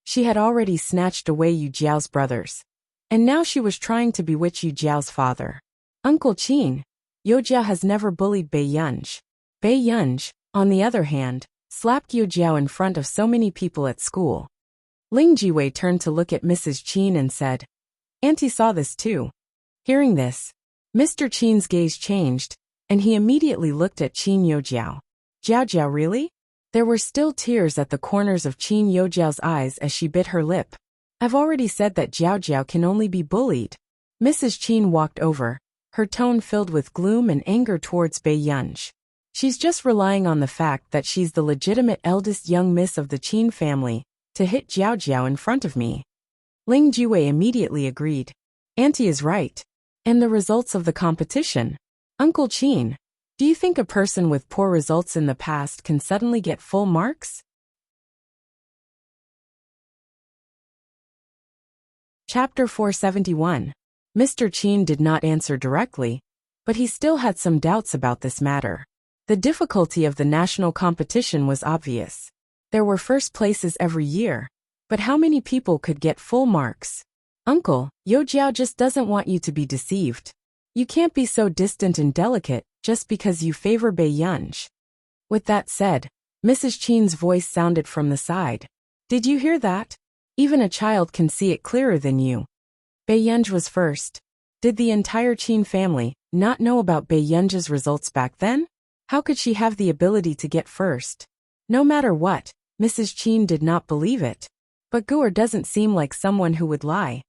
She had already snatched away Yu Jiao's brothers, and now she was trying to bewitch Yu Jiao's father. "Uncle Qin, Yu Jiao has never bullied Bei Yunj." Bei Yunj, on the other hand, slapped Yu Jiao in front of so many people at school. Ling Jiwei turned to look at Mrs. Qin and said, "Auntie saw this too." Hearing this, Mr. Qin's gaze changed, and he immediately looked at Qin Youjiao. "Jiao, really?" There were still tears at the corners of Qin Youjiao's eyes as she bit her lip. "I've already said that Jiao can only be bullied." Mrs. Qin walked over, her tone filled with gloom and anger towards Bei Yunj. "She's just relying on the fact that she's the legitimate eldest young miss of the Qin family to hit Jiao in front of me." Ling Jiwei immediately agreed. "Auntie is right. And the results of the competition? Uncle Qin, do you think a person with poor results in the past can suddenly get full marks?" Chapter 471. Mr. Qin did not answer directly, but he still had some doubts about this matter. The difficulty of the national competition was obvious. There were first places every year, but how many people could get full marks? "Uncle, Youjiao just doesn't want you to be deceived. You can't be so distant and delicate just because you favor Bei Yunj." With that said, Mrs. Qin's voice sounded from the side. "Did you hear that? Even a child can see it clearer than you. Bei Yunj was first. Did the entire Qin family not know about Bei Yunj's results back then? How could she have the ability to get first?" No matter what, Mrs. Qin did not believe it. But Guo doesn't seem like someone who would lie.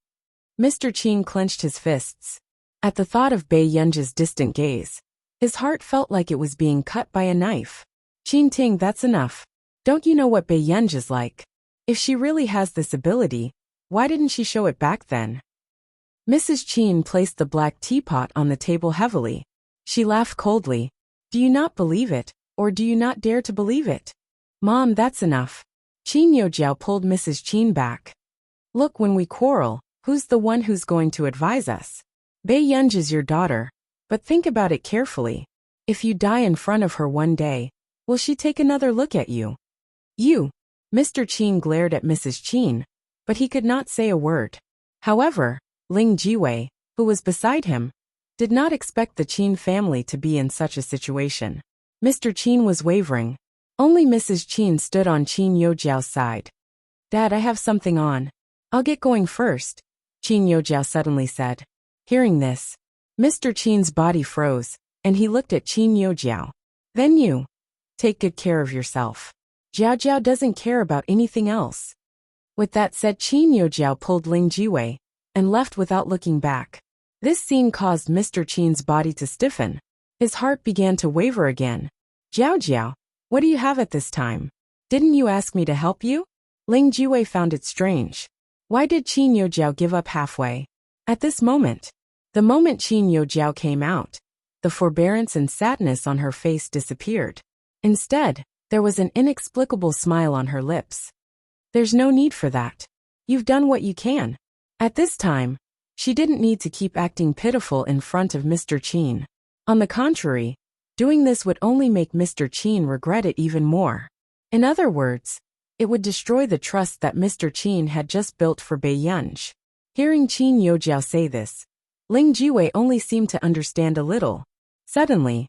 Mr. Qin clenched his fists. At the thought of Bei Yunj's distant gaze, his heart felt like it was being cut by a knife. "Qin Ting, that's enough. Don't you know what Bei Yunj is like? If she really has this ability, why didn't she show it back then? Mrs. Chin placed the black teapot on the table heavily. She laughed coldly. Do you not believe it, or do you not dare to believe it? Mom, that's enough. Qin Yojiao pulled Mrs. Chin back. Look, when we quarrel, who's the one who's going to advise us? Bei Yunj is your daughter, but think about it carefully. If you die in front of her one day, will she take another look at you? You. Mr. Chin glared at Mrs. Chin, but he could not say a word. However, Ling Jiwei, who was beside him, did not expect the Chin family to be in such a situation. Mr. Chin was wavering. Only Mrs. Chin stood on Qin Yojiao's side. Dad, I have something on. I'll get going first, Qin Yojiao suddenly said. Hearing this, Mr. Chin's body froze, and he looked at Qin Yojiao. Then you. Take good care of yourself. Jiao Jiao doesn't care about anything else. With that said, Qin Yojiao pulled Ling Jiwei and left without looking back. This scene caused Mr. Chin's body to stiffen. His heart began to waver again. Jiao Jiao, what do you have at this time? Didn't you ask me to help you? Ling Jiwei found it strange. Why did Qin Yojiao give up halfway? At this moment, the moment Qin Yojiao came out, the forbearance and sadness on her face disappeared. Instead, there was an inexplicable smile on her lips. There's no need for that. You've done what you can. At this time, she didn't need to keep acting pitiful in front of Mr. Chin. On the contrary, doing this would only make Mr. Chin regret it even more. In other words, it would destroy the trust that Mr. Chin had just built for Bei Yunj. Hearing Qin Yojiao say this, Ling Jiwei only seemed to understand a little. Suddenly,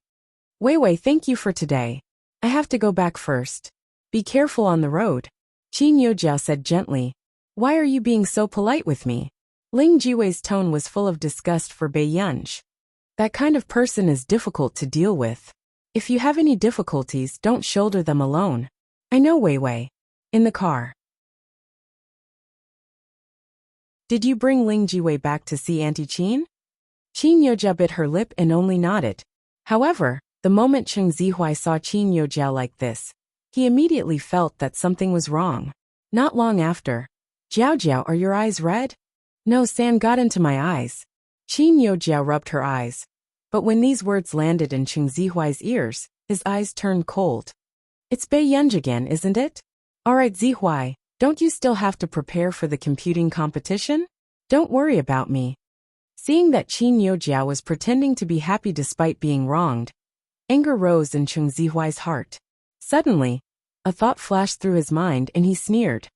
Weiwei, thank you for today. I have to go back first. Be careful on the road, Qin Yojiao said gently. Why are you being so polite with me? Ling Jiwei's tone was full of disgust for Bei Yunj. That kind of person is difficult to deal with. If you have any difficulties, don't shoulder them alone. I know, Weiwei. In the car. Did you bring Ling Jiwei back to see Auntie Qin? Qin Yojiao bit her lip and only nodded. However, the moment Cheng Zihuai saw Qin Yojiao like this, he immediately felt that something was wrong. Not long after, Jiao Jiao, are your eyes red? No, sand got into my eyes. Qin Yojiao rubbed her eyes. But when these words landed in Cheng Zihuai's ears, his eyes turned cold. It's Bei Yunj again, isn't it? Alright Zihuai, don't you still have to prepare for the computing competition? Don't worry about me. Seeing that Qin Yojiao was pretending to be happy despite being wronged, anger rose in Cheng Zihuai's heart. Suddenly, a thought flashed through his mind and he sneered.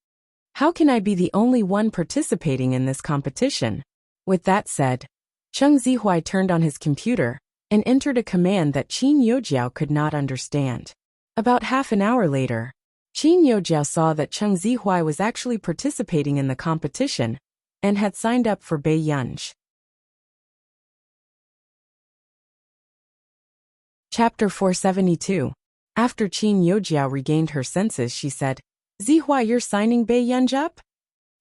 How can I be the only one participating in this competition? With that said, Cheng Zihuai turned on his computer and entered a command that Qin Yojiao could not understand. About half an hour later, Qin Yojiao saw that Cheng Zihuai was actually participating in the competition and had signed up for Bei Yunj. Chapter 472. After Qin Yojiao regained her senses, she said, Zihuai, you're signing Bei Yunj up?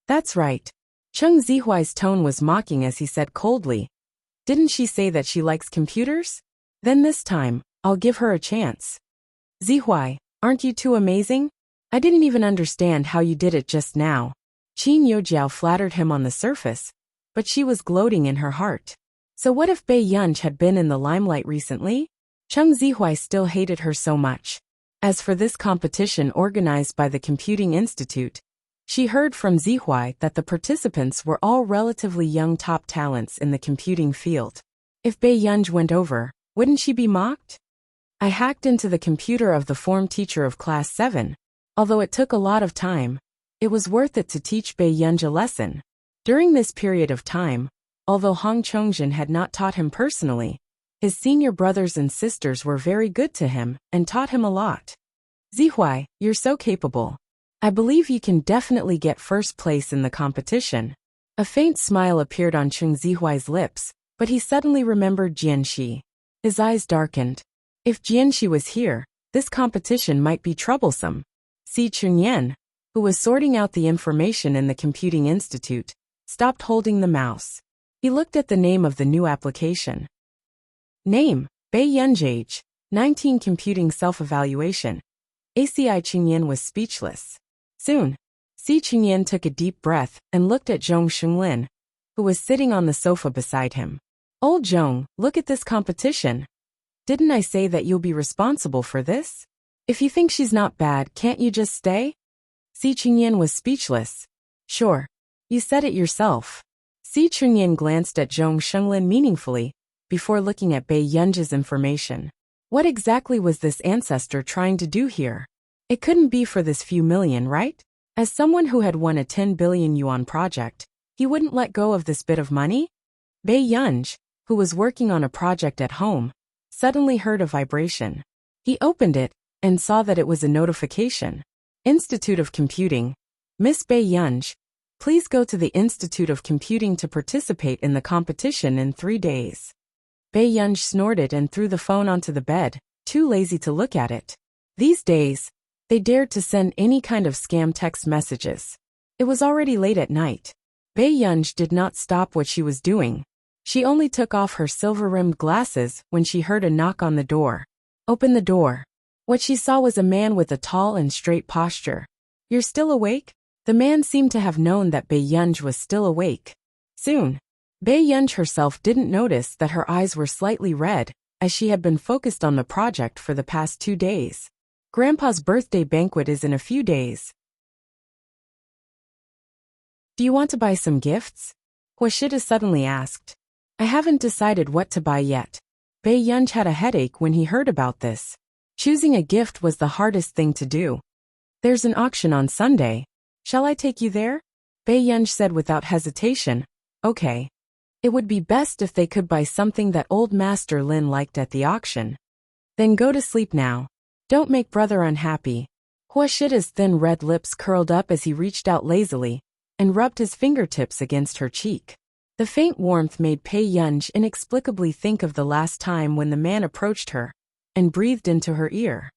That's right. Cheng Zihuai's tone was mocking as he said coldly, Didn't she say that she likes computers? Then this time, I'll give her a chance. Zihuai, aren't you too amazing? I didn't even understand how you did it just now. Qin Yojiao flattered him on the surface, but she was gloating in her heart. So what if Bei Yunj had been in the limelight recently? Cheng Zihuai still hated her so much. As for this competition organized by the Computing Institute, she heard from Zihuai that the participants were all relatively young top talents in the computing field. If Bei Yunj went over, wouldn't she be mocked? I hacked into the computer of the form teacher of class 7. Although it took a lot of time, it was worth it to teach Bei Yunj a lesson. During this period of time, although Hong Chongjin had not taught him personally, his senior brothers and sisters were very good to him and taught him a lot. Zihuai, you're so capable. I believe you can definitely get first place in the competition. A faint smile appeared on Cheng Zihuai's lips, but he suddenly remembered Jianxi. His eyes darkened. If Jianxi was here, this competition might be troublesome. Si Chunyan, who was sorting out the information in the Computing Institute, stopped holding the mouse. He looked at the name of the new application. Name, Bei Yunj. Age, 19. Computing self-evaluation. Si Qingyan was speechless. Soon, Si Qingyan took a deep breath and looked at Zhong Xinglin, who was sitting on the sofa beside him. Old Zhong, look at this competition. Didn't I say that you'll be responsible for this? If you think she's not bad, can't you just stay? Si Qingyan was speechless. Sure. You said it yourself. Si Qingyan glanced at Zhong Xinglin meaningfully, before looking at Bei Yunji's information. What exactly was this ancestor trying to do here? It couldn't be for this few million, right? As someone who had won a 10 billion yuan project, he wouldn't let go of this bit of money? Bei Yunj, who was working on a project at home, suddenly heard a vibration. He opened it and saw that it was a notification. Institute of Computing. Miss Bei Yunj, please go to the Institute of Computing to participate in the competition in 3 days. Bei Yunj snorted and threw the phone onto the bed, too lazy to look at it. These days, they dared to send any kind of scam text messages. It was already late at night. Bei Yunj did not stop what she was doing. She only took off her silver-rimmed glasses when she heard a knock on the door. Open the door. What she saw was a man with a tall and straight posture. You're still awake? The man seemed to have known that Bei Yunj was still awake. Soon, Bei Yunj herself didn't notice that her eyes were slightly red, as she had been focused on the project for the past 2 days. Grandpa's birthday banquet is in a few days. Do you want to buy some gifts? Huashida suddenly asked. I haven't decided what to buy yet. Bei Yunj had a headache when he heard about this. Choosing a gift was the hardest thing to do. There's an auction on Sunday. Shall I take you there? Bei Yunj said without hesitation. Okay. It would be best if they could buy something that old Master Lin liked at the auction. Then go to sleep now. Don't make brother unhappy. Huashida's thin red lips curled up as he reached out lazily and rubbed his fingertips against her cheek. The faint warmth made Bei Yunj inexplicably think of the last time when the man approached her and breathed into her ear.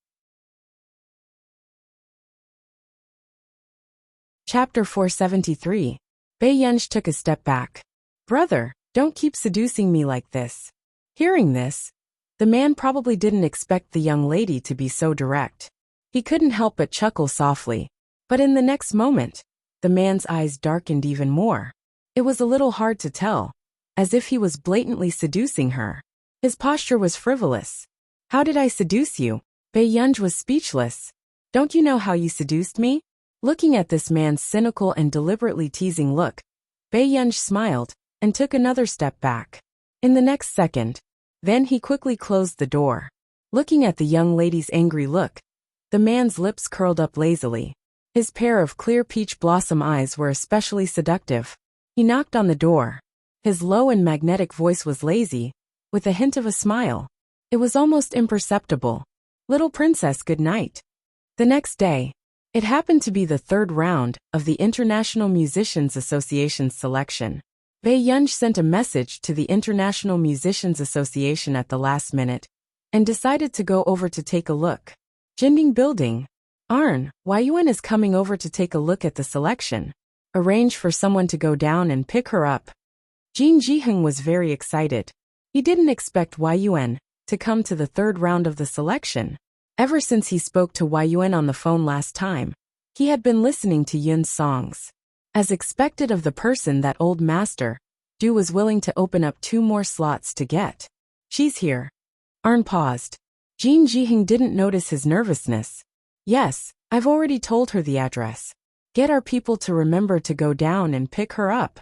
Chapter 473. Bei Yunj took a step back. Brother, don't keep seducing me like this. Hearing this, the man probably didn't expect the young lady to be so direct. He couldn't help but chuckle softly. But in the next moment, the man's eyes darkened even more. It was a little hard to tell, as if he was blatantly seducing her. His posture was frivolous. How did I seduce you? Bei Yunj was speechless. Don't you know how you seduced me? Looking at this man's cynical and deliberately teasing look, Bei Yunj smiled and took another step back. In the next second, then he quickly closed the door. Looking at the young lady's angry look, the man's lips curled up lazily. His pair of clear peach blossom eyes were especially seductive. He knocked on the door. His low and magnetic voice was lazy, with a hint of a smile. It was almost imperceptible. Little princess, good night. The next day, it happened to be the 3rd round of the International Musicians Association's selection. Bei Yunj sent a message to the International Musicians Association at the last minute and decided to go over to take a look. Jinding Building. Arn, Yuan is coming over to take a look at the selection. Arrange for someone to go down and pick her up. Jin Jiheng was very excited. He didn't expect Yuan to come to the 3rd round of the selection. Ever since he spoke to Yuan on the phone last time, he had been listening to Yun's songs. As expected of the person that old master, Du was willing to open up 2 more slots to get. She's here. Arn paused. Jin Jiheng didn't notice his nervousness. Yes, I've already told her the address. Get our people to remember to go down and pick her up.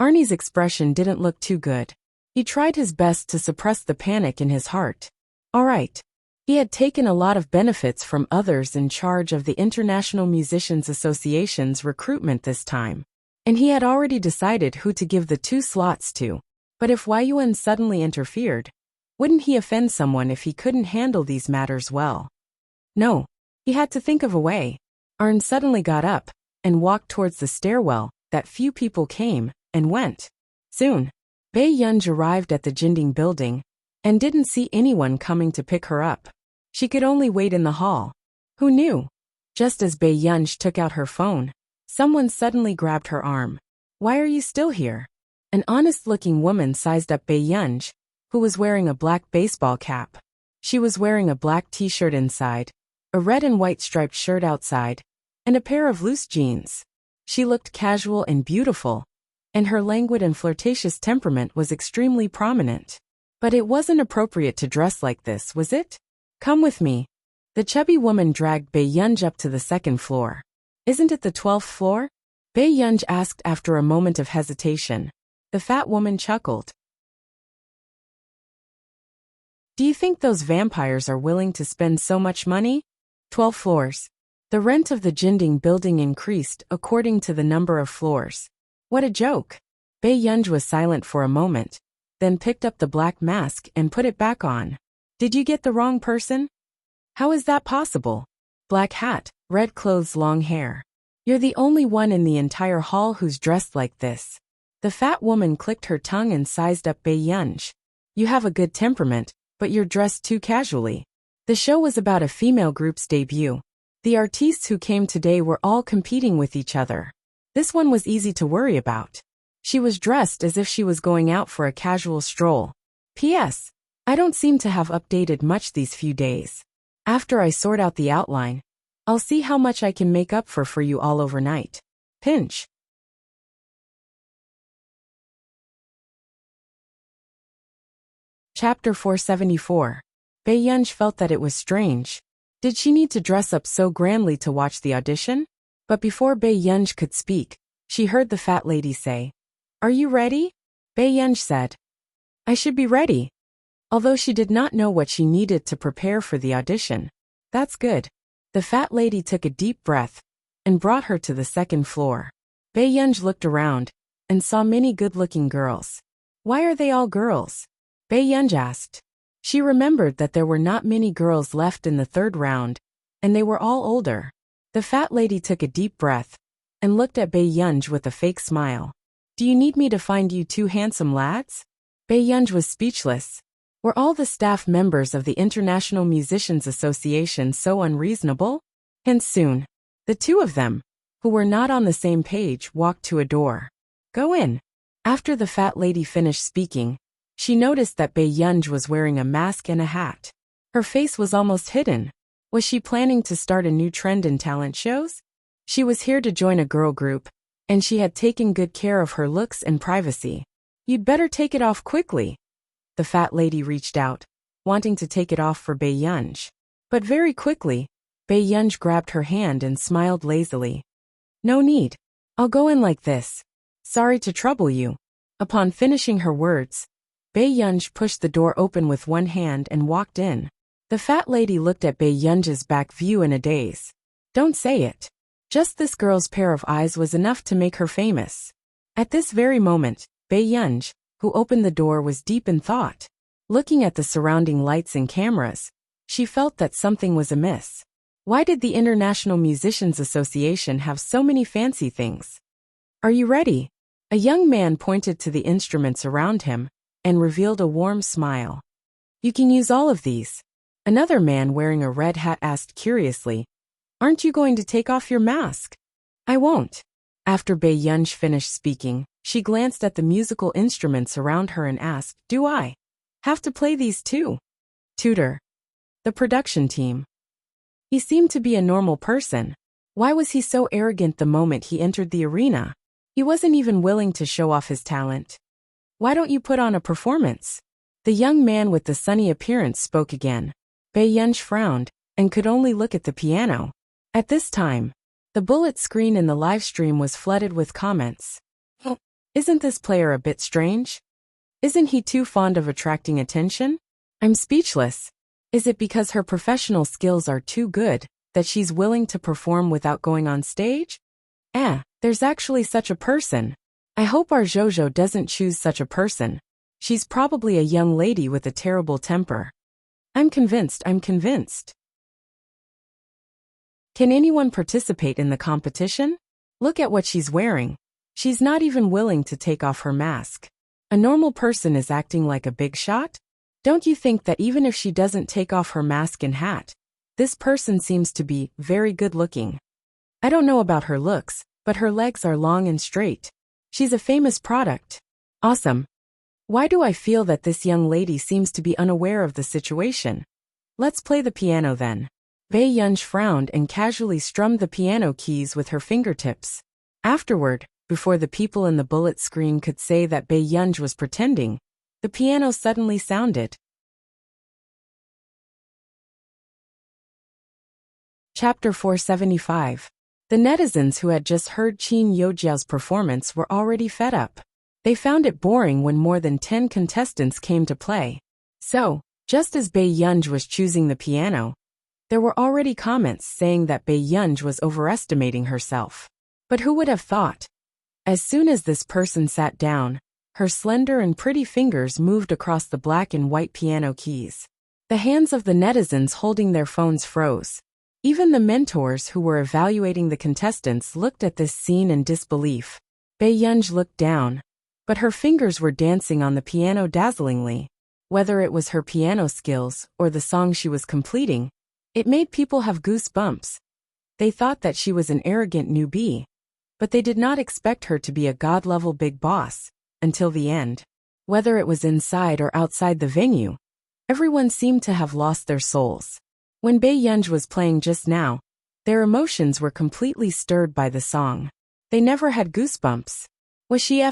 Arnie's expression didn't look too good. He tried his best to suppress the panic in his heart. All right. He had taken a lot of benefits from others in charge of the International Musicians Association's recruitment this time, and he had already decided who to give the 2 slots to. But if Yuan suddenly interfered, wouldn't he offend someone if he couldn't handle these matters well? No, he had to think of a way. Arn suddenly got up and walked towards the stairwell that few people came and went. Soon, Bei Yunj arrived at the Jinding Building and didn't see anyone coming to pick her up. She could only wait in the hall. Who knew? Just as Bei Yunj took out her phone, someone suddenly grabbed her arm. Why are you still here? An honest-looking woman sized up Bei Yunj, who was wearing a black baseball cap. She was wearing a black t-shirt inside, a red and white striped shirt outside, and a pair of loose jeans. She looked casual and beautiful, and her languid and flirtatious temperament was extremely prominent. But it wasn't appropriate to dress like this, was it? Come with me. The chubby woman dragged Bae-yunj up to the second floor. Isn't it the 12th floor? Bae-yunj asked after a moment of hesitation. The fat woman chuckled. Do you think those vampires are willing to spend so much money? 12 floors. The rent of the Jinding building increased according to the number of floors. What a joke. Bae-yunj was silent for a moment, then picked up the black mask and put it back on. Did you get the wrong person? How is that possible? Black hat, red clothes, long hair. You're the only one in the entire hall who's dressed like this. The fat woman clicked her tongue and sized up Bae-yunj. You have a good temperament, but you're dressed too casually. The show was about a female group's debut. The artistes who came today were all competing with each other. This one was easy to worry about. She was dressed as if she was going out for a casual stroll. P.S. I don't seem to have updated much these few days. After I sort out the outline, I'll see how much I can make up for you all overnight. Pinch. Chapter 474. Bae-yunj felt that it was strange. Did she need to dress up so grandly to watch the audition? But before Bae-yunj could speak, she heard the fat lady say, Are you ready? Bae-yunj said, I should be ready. Although she did not know what she needed to prepare for the audition. That's good. The fat lady took a deep breath and brought her to the second floor. Bae-yunj looked around and saw many good-looking girls. Why are they all girls? Bae-yunj asked. She remembered that there were not many girls left in the third round, and they were all older. The fat lady took a deep breath and looked at Bae-yunj with a fake smile. Do you need me to find you two handsome lads? Bae-yunj was speechless. Were all the staff members of the International Musicians Association so unreasonable? And soon, the two of them, who were not on the same page, walked to a door. Go in. After the fat lady finished speaking, she noticed that Bae-yunj was wearing a mask and a hat. Her face was almost hidden. Was she planning to start a new trend in talent shows? She was here to join a girl group, and she had taken good care of her looks and privacy. You'd better take it off quickly. The fat lady reached out, wanting to take it off for Bae-yunj. But very quickly, Bae-yunj grabbed her hand and smiled lazily. No need. I'll go in like this. Sorry to trouble you. Upon finishing her words, Bae-yunj pushed the door open with one hand and walked in. The fat lady looked at Bae-yunj's back view in a daze. Don't say it. Just this girl's pair of eyes was enough to make her famous. At this very moment, Bae-yunj, who opened the door, was deep in thought. Looking at the surrounding lights and cameras, she felt that something was amiss. Why did the International Musicians Association have so many fancy things? Are you ready? A young man pointed to the instruments around him and revealed a warm smile. You can use all of these. Another man wearing a red hat asked curiously, Aren't you going to take off your mask? I won't. After Bae-yunj finished speaking, she glanced at the musical instruments around her and asked, Do I have to play these too? Tutor. The production team. He seemed to be a normal person. Why was he so arrogant the moment he entered the arena? He wasn't even willing to show off his talent. Why don't you put on a performance? The young man with the sunny appearance spoke again. Bae-yunj frowned and could only look at the piano. At this time, the bullet screen in the live stream was flooded with comments. Isn't this player a bit strange? Isn't he too fond of attracting attention? I'm speechless. Is it because her professional skills are too good that she's willing to perform without going on stage? There's actually such a person. I hope our Jojo doesn't choose such a person. She's probably a young lady with a terrible temper. I'm convinced. Can anyone participate in the competition? Look at what she's wearing. She's not even willing to take off her mask. A normal person is acting like a big shot? Don't you think that even if she doesn't take off her mask and hat, this person seems to be very good looking? I don't know about her looks, but her legs are long and straight. She's a famous product. Awesome. Why do I feel that this young lady seems to be unaware of the situation? Let's play the piano then. Bei Yunj frowned and casually strummed the piano keys with her fingertips. Afterward, before the people in the bullet screen could say that Bei Yunj was pretending, the piano suddenly sounded. Chapter 475. The netizens who had just heard Qin Youjiao's performance were already fed up. They found it boring when more than 10 contestants came to play. So, just as Bei Yunj was choosing the piano, there were already comments saying that Bei Yunj was overestimating herself. But who would have thought? As soon as this person sat down, her slender and pretty fingers moved across the black and white piano keys. The hands of the netizens holding their phones froze. Even the mentors who were evaluating the contestants looked at this scene in disbelief. Bei Yunj looked down, but her fingers were dancing on the piano dazzlingly. Whether it was her piano skills or the song she was completing, it made people have goosebumps. They thought that she was an arrogant newbie, but they did not expect her to be a god-level big boss, until the end. Whether it was inside or outside the venue, everyone seemed to have lost their souls. When Bei Yunj was playing just now, their emotions were completely stirred by the song. They never had goosebumps. Was she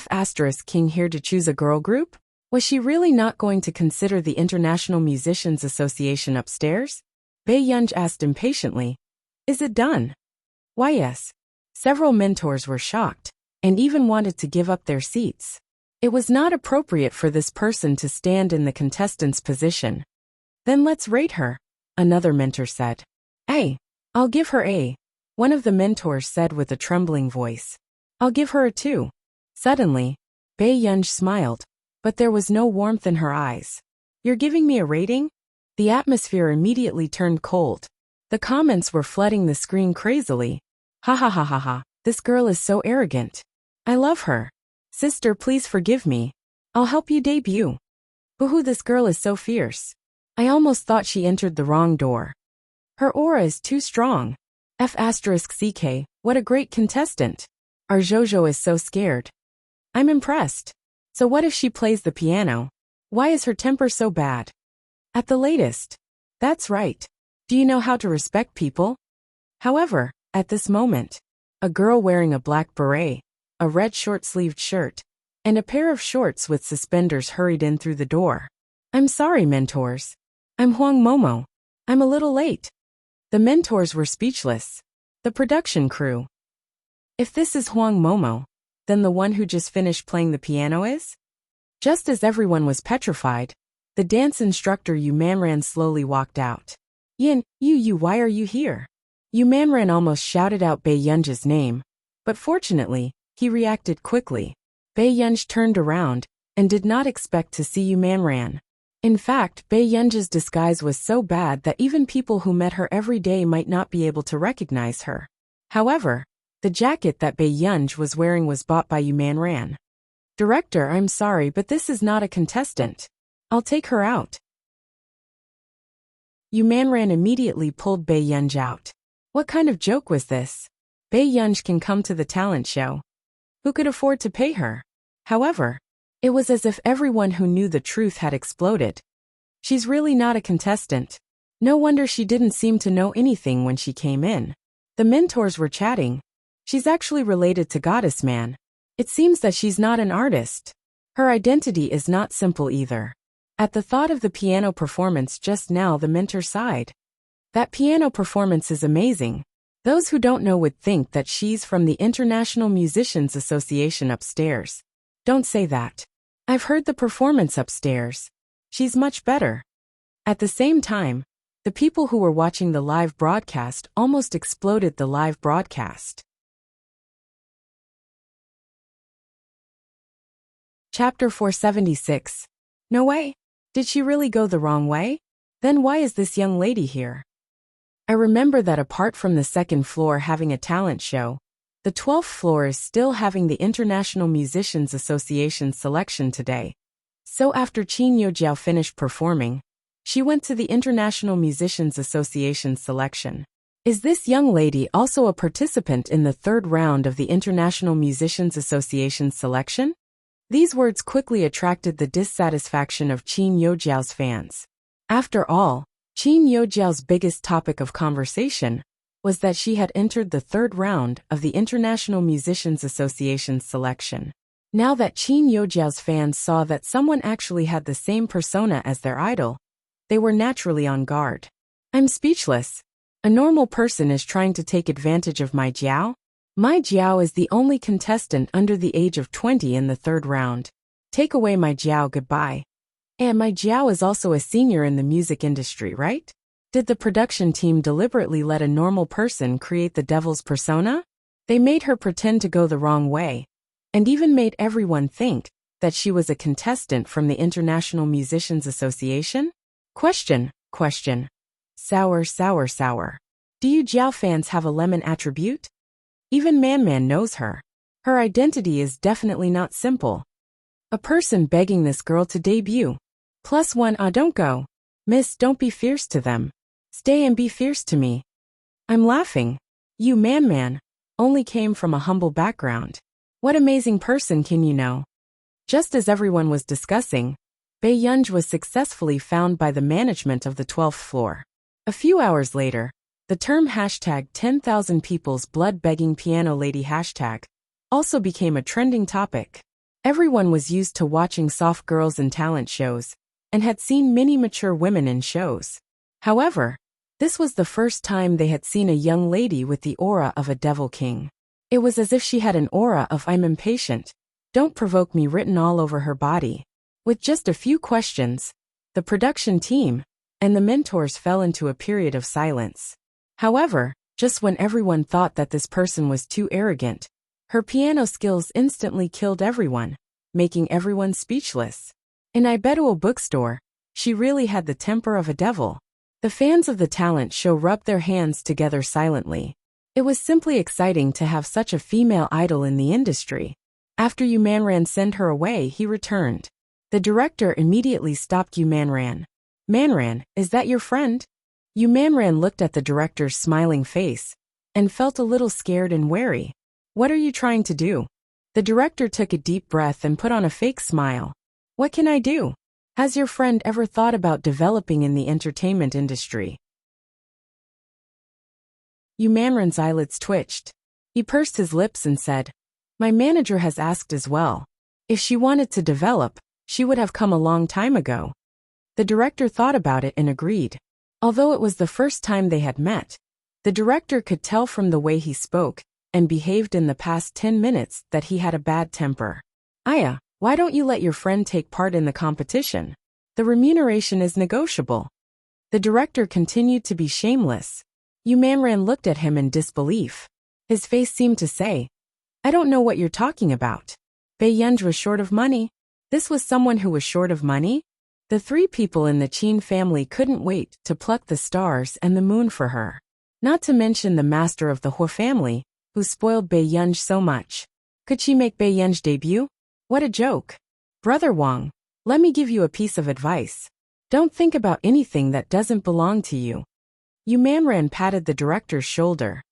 King here to choose a girl group? Was she really not going to consider the International Musicians Association upstairs? Bei Yunj asked impatiently. Is it done? Why yes. Several mentors were shocked, and even wanted to give up their seats. It was not appropriate for this person to stand in the contestant's position. Then let's rate her, another mentor said. A. I'll give her A. One of the mentors said with a trembling voice. I'll give her a 2. Suddenly, Bei Yunj smiled, but there was no warmth in her eyes. You're giving me a rating? The atmosphere immediately turned cold. The comments were flooding the screen crazily. Ha ha ha ha ha, this girl is so arrogant. I love her. Sister, please forgive me. I'll help you debut. Boo-hoo, this girl is so fierce. I almost thought she entered the wrong door. Her aura is too strong. F***ck, what a great contestant. Our Jojo is so scared. I'm impressed. So what if she plays the piano? Why is her temper so bad? At the latest. That's right. Do you know how to respect people? However, at this moment, a girl wearing a black beret, a red short-sleeved shirt, and a pair of shorts with suspenders hurried in through the door. I'm sorry, mentors. I'm Huang Momo. I'm a little late. The mentors were speechless. The production crew. If this is Huang Momo, then the one who just finished playing the piano is? Just as everyone was petrified, the dance instructor Yu Manran slowly walked out. Yin, you, why are you here? Yu Manran almost shouted out Bei Yunj's name, but fortunately, he reacted quickly. Bei Yunj turned around and did not expect to see Yu Manran. In fact, Bei Yunj's disguise was so bad that even people who met her every day might not be able to recognize her. However, the jacket that Bei Yunj was wearing was bought by Yu Manran. Director, I'm sorry, but this is not a contestant. I'll take her out. Yu Manran immediately pulled Bei Yunj out. What kind of joke was this? Bei Yunj can come to the talent show. Who could afford to pay her? However, it was as if everyone who knew the truth had exploded. She's really not a contestant. No wonder she didn't seem to know anything when she came in. The mentors were chatting. She's actually related to Goddess Man. It seems that she's not an artist. Her identity is not simple either. At the thought of the piano performance just now, the mentor sighed. That piano performance is amazing. Those who don't know would think that she's from the International Musicians Association upstairs. Don't say that. I've heard the performance upstairs. She's much better. At the same time, the people who were watching the live broadcast almost exploded the live broadcast. Chapter 476. No way. Did she really go the wrong way? Then why is this young lady here? I remember that apart from the second floor having a talent show, the 12th floor is still having the International Musicians Association selection today. So after Qin Youjiao finished performing, she went to the International Musicians Association selection. Is this young lady also a participant in the third round of the International Musicians Association selection? These words quickly attracted the dissatisfaction of Qin Youjiao's fans. After all, Qin Yojiao's biggest topic of conversation was that she had entered the third round of the International Musicians Association's selection. Now that Qin Yojiao's fans saw that someone actually had the same persona as their idol, they were naturally on guard. I'm speechless. A normal person is trying to take advantage of Mai Jiao? Mai Jiao is the only contestant under the age of 20 in the third round. Take away Mai Jiao, goodbye. And Mai Jiao is also a senior in the music industry, right? Did the production team deliberately let a normal person create the devil's persona? They made her pretend to go the wrong way, and even made everyone think that she was a contestant from the International Musicians Association? Question. Sour. Do you Jiao fans have a lemon attribute? Even Man knows her. Her identity is definitely not simple. A person begging this girl to debut. +1. Don't go. Miss, don't be fierce to them. Stay and be fierce to me. I'm laughing. You Man only came from a humble background. What amazing person can you know? Just as everyone was discussing, Bei Yunj was successfully found by the management of the 12th floor. A few hours later, the term #10,000 people's blood-begging piano lady hashtag also became a trending topic. Everyone was used to watching soft girls in talent shows and had seen many mature women in shows. However, this was the first time they had seen a young lady with the aura of a devil king. It was as if she had an aura of "I'm impatient, don't provoke me" written all over her body. With just a few questions, the production team and the mentors fell into a period of silence. However, just when everyone thought that this person was too arrogant, her piano skills instantly killed everyone, making everyone speechless. In Audiobook store, she really had the temper of a devil. The fans of the talent show rubbed their hands together silently. It was simply exciting to have such a female idol in the industry. After Yu Manran sent her away, he returned. The director immediately stopped Yu Manran. "Manran, is that your friend?" Yu Manran looked at the director's smiling face and felt a little scared and wary. "What are you trying to do?" The director took a deep breath and put on a fake smile. "What can I do? Has your friend ever thought about developing in the entertainment industry?" Yu Manran's eyelids twitched. He pursed his lips and said, "My manager has asked as well. If she wanted to develop, she would have come a long time ago." The director thought about it and agreed. Although it was the first time they had met, the director could tell from the way he spoke and behaved in the past 10 minutes that he had a bad temper. "Aya, why don't you let your friend take part in the competition? The remuneration is negotiable." The director continued to be shameless. Yu Manran looked at him in disbelief. His face seemed to say, "I don't know what you're talking about." Bei Yunj was short of money. This was someone who was short of money? The three people in the Qin family couldn't wait to pluck the stars and the moon for her. Not to mention the master of the Hua family, who spoiled Bei Yunj so much. Could she make Bei Yunj debut? What a joke. "Brother Wang, let me give you a piece of advice. Don't think about anything that doesn't belong to you." Yu Manran patted the director's shoulder.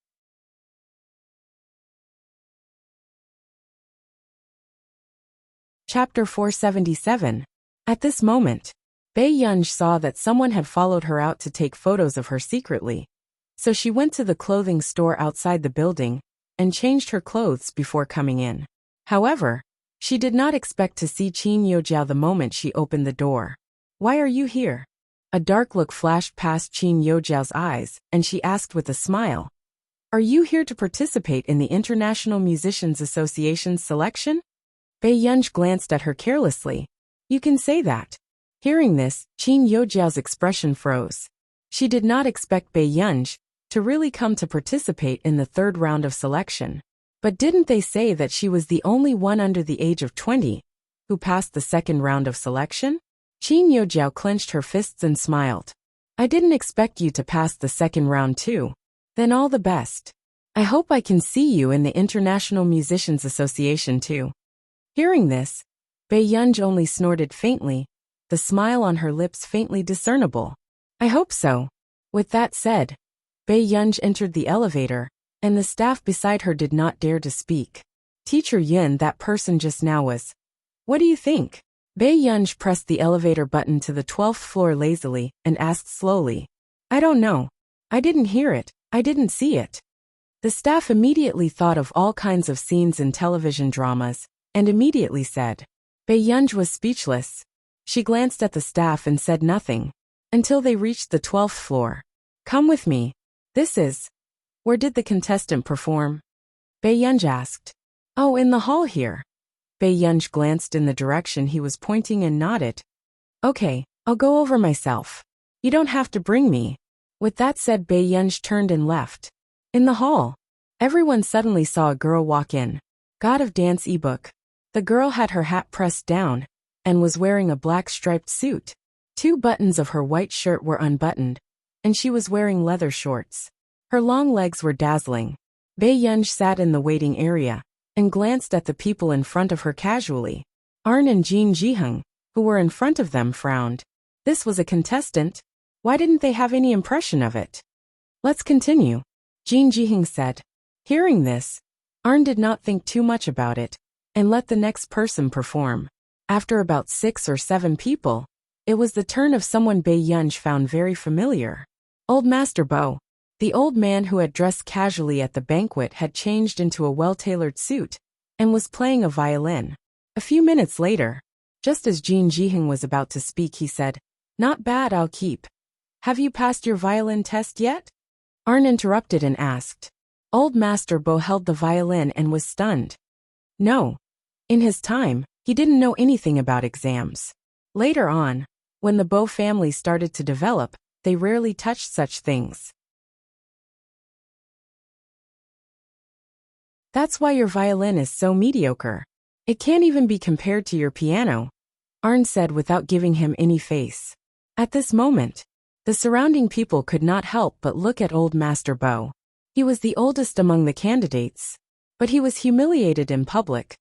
Chapter 477. At this moment, Bei Yunj saw that someone had followed her out to take photos of her secretly. So she went to the clothing store outside the building and changed her clothes before coming in. However, she did not expect to see Qin Yojiao the moment she opened the door. "Why are you here?" A dark look flashed past Qin Yojiao's eyes, and she asked with a smile, "Are you here to participate in the International Musicians Association's selection?" Bei Yunj glanced at her carelessly. "You can say that." Hearing this, Qin Yojiao's expression froze. She did not expect Bei Yunj to really come to participate in the third round of selection. But didn't they say that she was the only one under the age of 20 who passed the second round of selection? Qin Yojiao clenched her fists and smiled. "I didn't expect you to pass the second round too. Then all the best. I hope I can see you in the International Musicians Association too." Hearing this, Bei Yunj only snorted faintly, the smile on her lips faintly discernible. "I hope so." With that said, Bei Yunj entered the elevator, and the staff beside her did not dare to speak. "Teacher Yin, that person just now was. What do you think?" Bei Yunj pressed the elevator button to the 12th floor lazily and asked slowly, I don't know. I didn't hear it. I didn't see it. The staff immediately thought of all kinds of scenes in television dramas, and immediately said. Bae-yunj was speechless. She glanced at the staff and said nothing, until they reached the 12th floor. Come with me. This is. Where did the contestant perform? Bae-yunj asked. Oh, in the hall here. Bae-yunj glanced in the direction he was pointing and nodded. Okay, I'll go over myself. You don't have to bring me. With that said, Bae-yunj turned and left. In the hall, everyone suddenly saw a girl walk in. God of Dance ebook. The girl had her hat pressed down and was wearing a black striped suit. 2 buttons of her white shirt were unbuttoned, and she was wearing leather shorts. Her long legs were dazzling. Bae-yunj sat in the waiting area and glanced at the people in front of her casually. Arn and Jin Ji-hung, who were in front of them, frowned. This was a contestant. Why didn't they have any impression of it? Let's continue, Jin Ji-hung said. Hearing this, Arn did not think too much about it and let the next person perform. After about 6 or 7 people, it was the turn of someone Bae-yunj found very familiar. Old Master Bo. The old man who had dressed casually at the banquet had changed into a well-tailored suit and was playing a violin. A few minutes later, just as Jin Ji-hung was about to speak, he said, Not bad, I'll keep. Have you passed your violin test yet? Arn interrupted and asked. Old Master Bo held the violin and was stunned. No. In his time, he didn't know anything about exams. Later on, when the Bo family started to develop, they rarely touched such things. That's why your violin is so mediocre. It can't even be compared to your piano, Arn said without giving him any face. At this moment, the surrounding people could not help but look at old Master Bo. He was the oldest among the candidates, but he was humiliated in public.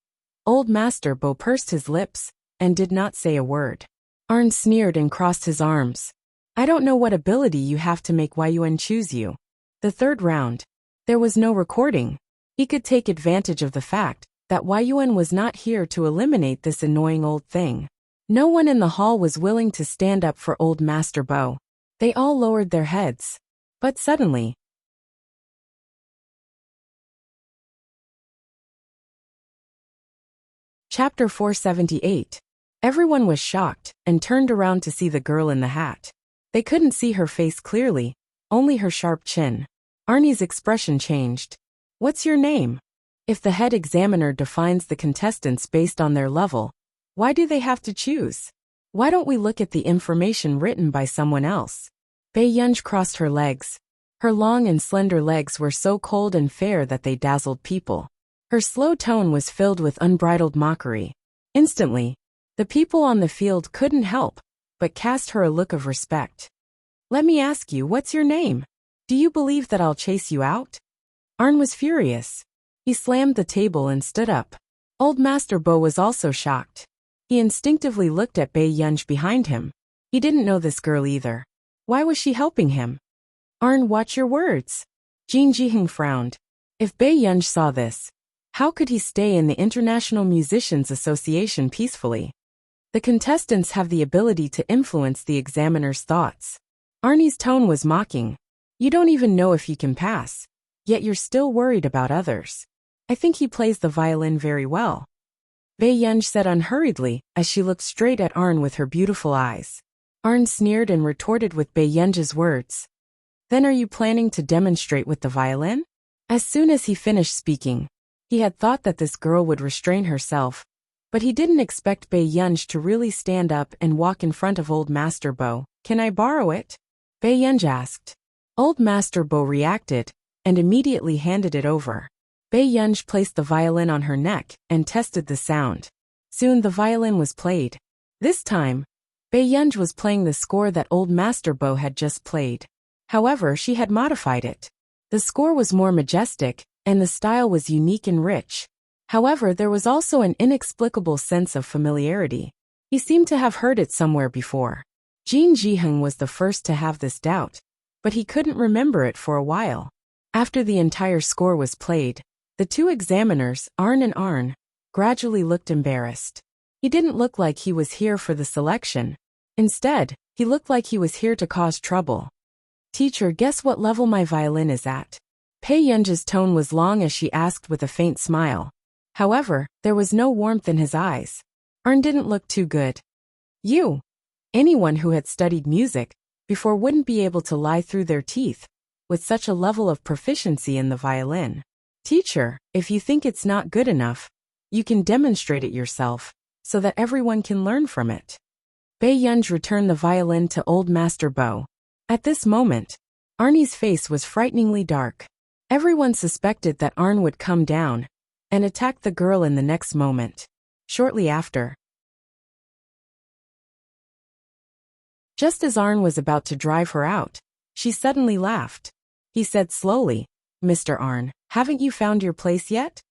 Old Master Bo pursed his lips and did not say a word. Arn sneered and crossed his arms. I don't know what ability you have to make Yun choose you. The third round. There was no recording. He could take advantage of the fact that Yun was not here to eliminate this annoying old thing. No one in the hall was willing to stand up for old Master Bo. They all lowered their heads. But suddenly, Chapter 478. Everyone was shocked and turned around to see the girl in the hat. They couldn't see her face clearly, only her sharp chin. Arnie's expression changed. What's your name? If the head examiner defines the contestants based on their level, why do they have to choose? Why don't we look at the information written by someone else? Bae-yunj crossed her legs. Her long and slender legs were so cold and fair that they dazzled people. Her slow tone was filled with unbridled mockery. Instantly, the people on the field couldn't help but cast her a look of respect. Let me ask you, what's your name? Do you believe that I'll chase you out? Arn was furious. He slammed the table and stood up. Old Master Bo was also shocked. He instinctively looked at Bae-yunj behind him. He didn't know this girl either. Why was she helping him? Arn, watch your words. Jin Ji-hung frowned. If Bae-yunj saw this, how could he stay in the International Musicians Association peacefully? The contestants have the ability to influence the examiner's thoughts. Arnie's tone was mocking. You don't even know if you can pass, yet you're still worried about others. I think he plays the violin very well. Bae-yunj said unhurriedly as she looked straight at Arn with her beautiful eyes. Arn sneered and retorted with Bae-yunj's words. Then are you planning to demonstrate with the violin? As soon as he finished speaking, he had thought that this girl would restrain herself, but he didn't expect Bae-yunj to really stand up and walk in front of old Master Bo. Can I borrow it? Bae-yunj asked. Old Master Bo reacted and immediately handed it over. Bae-yunj placed the violin on her neck and tested the sound. Soon the violin was played. This time, Bae-yunj was playing the score that old Master Bo had just played. However, she had modified it. The score was more majestic, and the style was unique and rich. However, there was also an inexplicable sense of familiarity. He seemed to have heard it somewhere before. Jin Ji-hung was the first to have this doubt, but he couldn't remember it for a while. After the entire score was played, the two examiners, Arn and Arn, gradually looked embarrassed. He didn't look like he was here for the selection. Instead, he looked like he was here to cause trouble. Teacher, guess what level my violin is at? Pei Yun's tone was long as she asked with a faint smile. However, there was no warmth in his eyes. Arn didn't look too good. You. Anyone who had studied music before wouldn't be able to lie through their teeth with such a level of proficiency in the violin. Teacher, if you think it's not good enough, you can demonstrate it yourself so that everyone can learn from it. Pei Yun returned the violin to old Master Bo. At this moment, Arnie's face was frighteningly dark. Everyone suspected that Arn would come down and attack the girl in the next moment. Shortly after, just as Arn was about to drive her out, she suddenly laughed. He said slowly, Mr. Arn, haven't you found your place yet?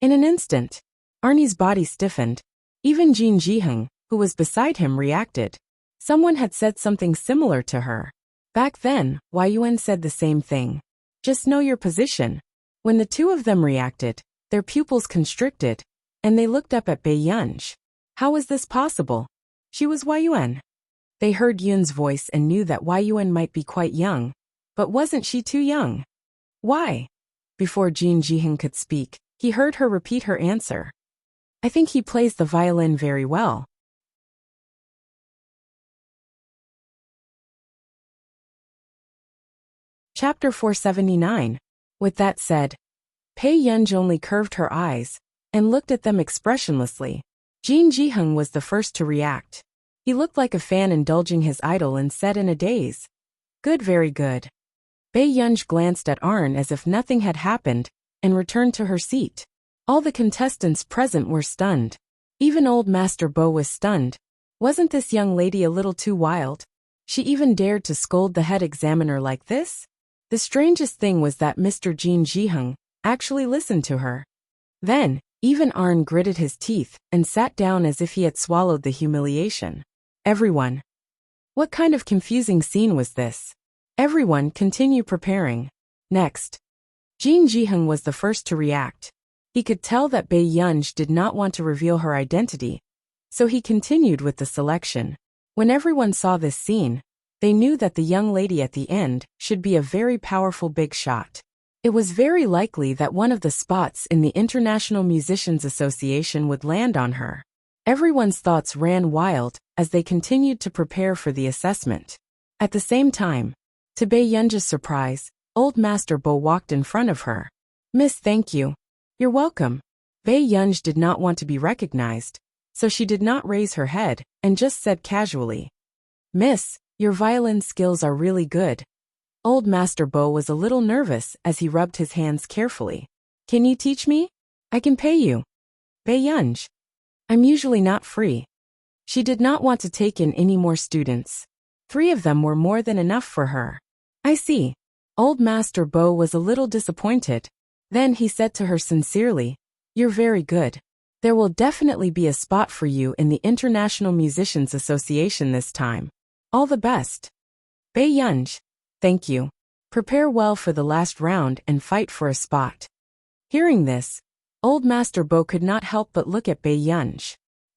In an instant, Arnie's body stiffened. Even Jin Jiheng, who was beside him, reacted. Someone had said something similar to her. Back then, Wei Yuan said the same thing. Just know your position. When the two of them reacted, their pupils constricted, and they looked up at Pei Yun. How was this possible? She was Wei Yuan. They heard Yun's voice and knew that Wei Yuan might be quite young, but wasn't she too young? Why? Before Jin Jiheng could speak, he heard her repeat her answer. I think he plays the violin very well. Chapter 479. With that said, Pei Yun only curved her eyes and looked at them expressionlessly. Jin Jiheng was the first to react. He looked like a fan indulging his idol and said in a daze, Good, very good. Pei Yun glanced at Arn as if nothing had happened and returned to her seat. All the contestants present were stunned. Even old Master Bo was stunned. Wasn't this young lady a little too wild? She even dared to scold the head examiner like this? The strangest thing was that Mr. Jin Jiheng actually listened to her. Then, even Arn gritted his teeth and sat down as if he had swallowed the humiliation. Everyone. What kind of confusing scene was this? Everyone continue preparing. Next. Jin Jiheng was the first to react. He could tell that Pei Yun did not want to reveal her identity, so he continued with the selection. When everyone saw this scene, they knew that the young lady at the end should be a very powerful big shot. It was very likely that one of the spots in the International Musicians Association would land on her. Everyone's thoughts ran wild as they continued to prepare for the assessment. At the same time, to Pei Yun's surprise, old Master Bo walked in front of her. Miss, thank you. You're welcome. Pei Yun did not want to be recognized, so she did not raise her head and just said casually, Miss, your violin skills are really good. Old Master Bo was a little nervous as he rubbed his hands carefully. Can you teach me? I can pay you. Pei Yun. I'm usually not free. She did not want to take in any more students. 3 of them were more than enough for her. I see. Old Master Bo was a little disappointed. Then he said to her sincerely, You're very good. There will definitely be a spot for you in the International Musicians Association this time. All the best. Pei Yun. Thank you. Prepare well for the last round and fight for a spot. Hearing this, old Master Bo could not help but look at Pei Yun.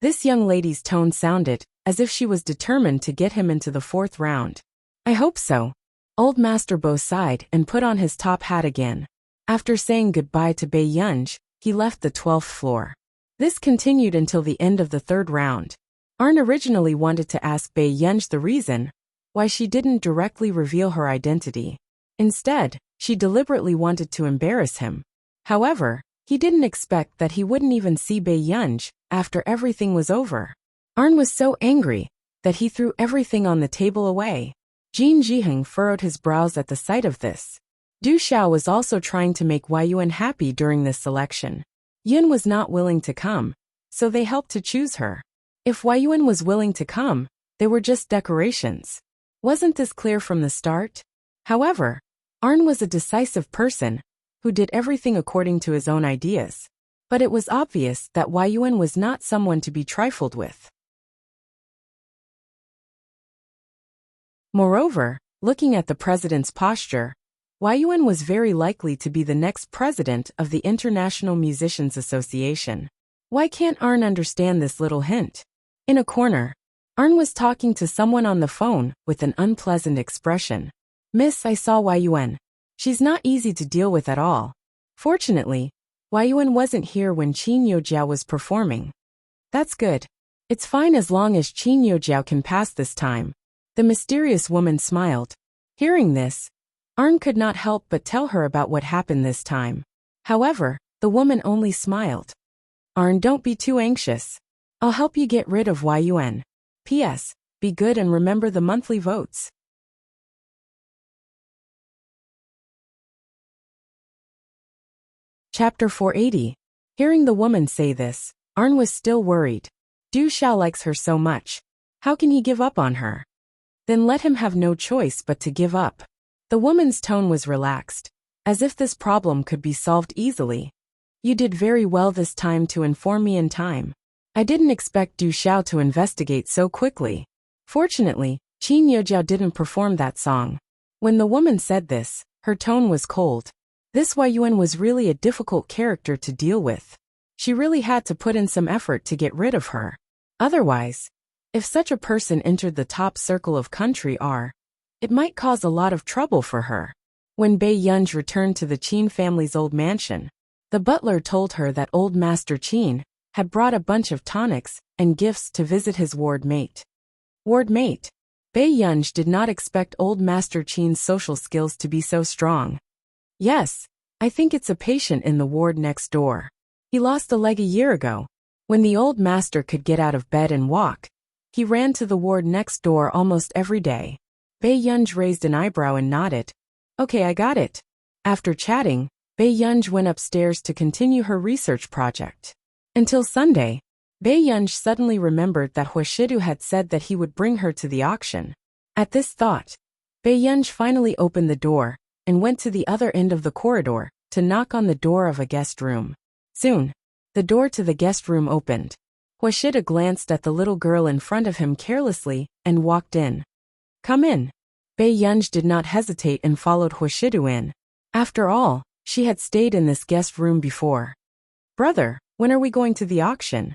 This young lady's tone sounded as if she was determined to get him into the 4th round. I hope so. Old Master Bo sighed and put on his top hat again. After saying goodbye to Pei Yun, he left the 12th floor. This continued until the end of the 3rd round. Arn originally wanted to ask Pei Yun the reason why she didn't directly reveal her identity. Instead, she deliberately wanted to embarrass him. However, he didn't expect that he wouldn't even see Pei Yun after everything was over. Arn was so angry that he threw everything on the table away. Jin Jiheng furrowed his brows at the sight of this. Du Xiao was also trying to make Wei Yuan happy during this selection. Yun was not willing to come, so they helped to choose her. If Wei Yuan was willing to come, they were just decorations. Wasn't this clear from the start? However, Arn was a decisive person who did everything according to his own ideas. But it was obvious that Wei Yuan was not someone to be trifled with. Moreover, looking at the president's posture, Wei Yuan was very likely to be the next president of the International Musicians Association. Why can't Arn understand this little hint? In a corner, Arn was talking to someone on the phone with an unpleasant expression. Miss, I saw Yuan. She's not easy to deal with at all. Fortunately, Yuan wasn't here when Qin Youjiao was performing. That's good. It's fine as long as Qin Youjiao can pass this time. The mysterious woman smiled. Hearing this, Arn could not help but tell her about what happened this time. However, the woman only smiled. Arn, don't be too anxious. I'll help you get rid of Yuan. P.S. Be good and remember the monthly votes. Chapter 480. Hearing the woman say this, Arn was still worried. Du Xiao likes her so much. How can he give up on her? Then let him have no choice but to give up. The woman's tone was relaxed, as if this problem could be solved easily. You did very well this time to inform me in time. I didn't expect Du Xiao to investigate so quickly. Fortunately, Qin Youjiao didn't perform that song. When the woman said this, her tone was cold. This Yuan was really a difficult character to deal with. She really had to put in some effort to get rid of her. Otherwise, if such a person entered the top circle of country R, it might cause a lot of trouble for her. When Bei Yunj returned to the Qin family's old mansion, the butler told her that old Master Qin had brought a bunch of tonics and gifts to visit his ward mate. Ward mate? Bei Yunj did not expect old Master Qin's social skills to be so strong. Yes, I think it's a patient in the ward next door. He lost a leg a year ago. When the old master could get out of bed and walk, he ran to the ward next door almost every day. Bei Yunj raised an eyebrow and nodded. Okay, I got it. After chatting, Bei Yunj went upstairs to continue her research project. Until Sunday, Bei Yunj suddenly remembered that Huashidu had said that he would bring her to the auction. At this thought, Bei Yunj finally opened the door and went to the other end of the corridor to knock on the door of a guest room. Soon, the door to the guest room opened. Huashida glanced at the little girl in front of him carelessly and walked in. Come in. Bei Yunj did not hesitate and followed Huashidu in. After all, she had stayed in this guest room before. Brother, when are we going to the auction?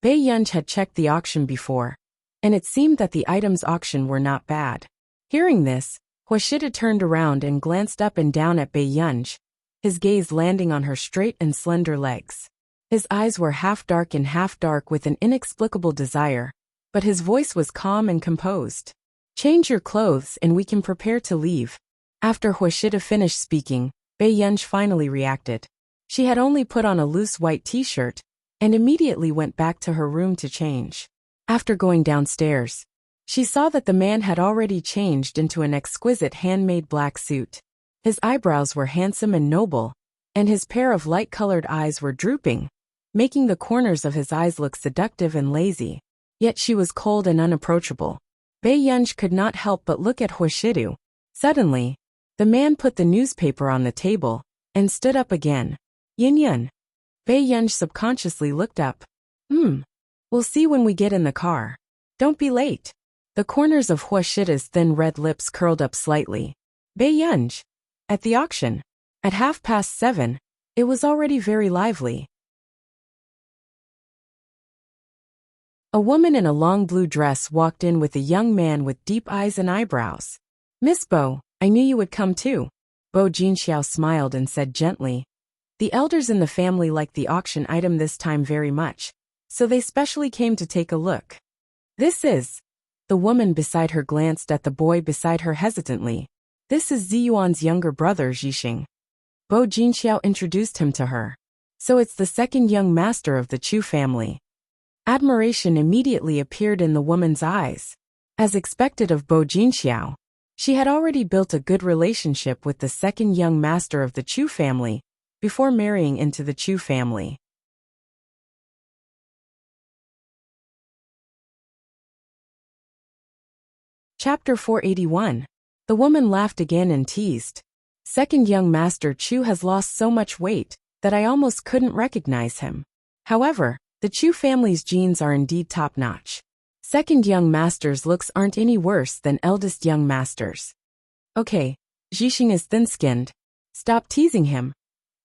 Bei Yunj had checked the auction before, and it seemed that the items auctioned were not bad. Hearing this, Huashida turned around and glanced up and down at Bei Yunj, his gaze landing on her straight and slender legs. His eyes were half dark with an inexplicable desire, but his voice was calm and composed. Change your clothes and we can prepare to leave. After Huashida finished speaking, Bei Yunj finally reacted. She had only put on a loose white t-shirt and immediately went back to her room to change. After going downstairs, she saw that the man had already changed into an exquisite handmade black suit. His eyebrows were handsome and noble, and his pair of light-colored eyes were drooping, making the corners of his eyes look seductive and lazy. Yet she was cold and unapproachable. Bei Yunj could not help but look at Huashidu. Suddenly, the man put the newspaper on the table and stood up again. Yin Yun. Bei Yunj subconsciously looked up. We'll see when we get in the car. Don't be late. The corners of Huashida's thin red lips curled up slightly. Bei Yunj. At the auction. At 7:30, it was already very lively. A woman in a long blue dress walked in with a young man with deep eyes and eyebrows. Miss Bo, I knew you would come too. Bo Jinxiao smiled and said gently. The elders in the family liked the auction item this time very much, so they specially came to take a look. This is... The woman beside her glanced at the boy beside her hesitantly. This is Ziyuan's younger brother Zhixing. Bo Jinxiao introduced him to her. So it's the second young master of the Chu family. Admiration immediately appeared in the woman's eyes. As expected of Bo Jinxiao, she had already built a good relationship with the second young master of the Chu family before marrying into the Chu family. Chapter 481. The woman laughed again and teased. Second young master Chu has lost so much weight that I almost couldn't recognize him. However, the Chu family's genes are indeed top-notch. Second young master's looks aren't any worse than eldest young master's. Okay, Zhixing is thin-skinned. Stop teasing him,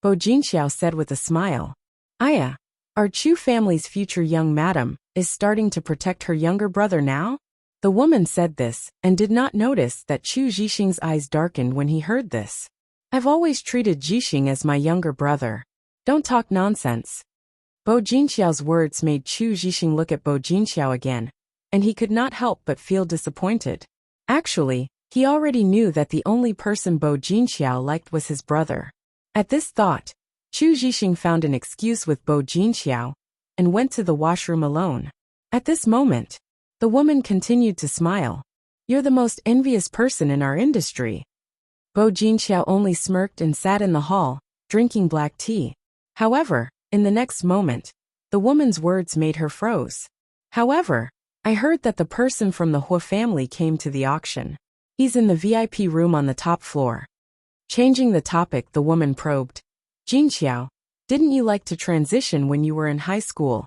Bo Jinxiao said with a smile. Aya, our Chu family's future young madam is starting to protect her younger brother now? The woman said this and did not notice that Chu Zhixing's eyes darkened when he heard this. I've always treated Zhixing as my younger brother. Don't talk nonsense. Bo Jinxiao's words made Chu Zhixing look at Bo Jinxiao again, and he could not help but feel disappointed. Actually, he already knew that the only person Bo Jinxiao liked was his brother. At this thought, Chu Zhixing found an excuse with Bo Jinxiao and went to the washroom alone. At this moment, the woman continued to smile. You're the most envious person in our industry. Bo Jinxiao only smirked and sat in the hall, drinking black tea. However, in the next moment, the woman's words made her froze. However, I heard that the person from the Hua family came to the auction. He's in the VIP room on the top floor. Changing the topic, the woman probed. Jinxiao, didn't you like to transition when you were in high school?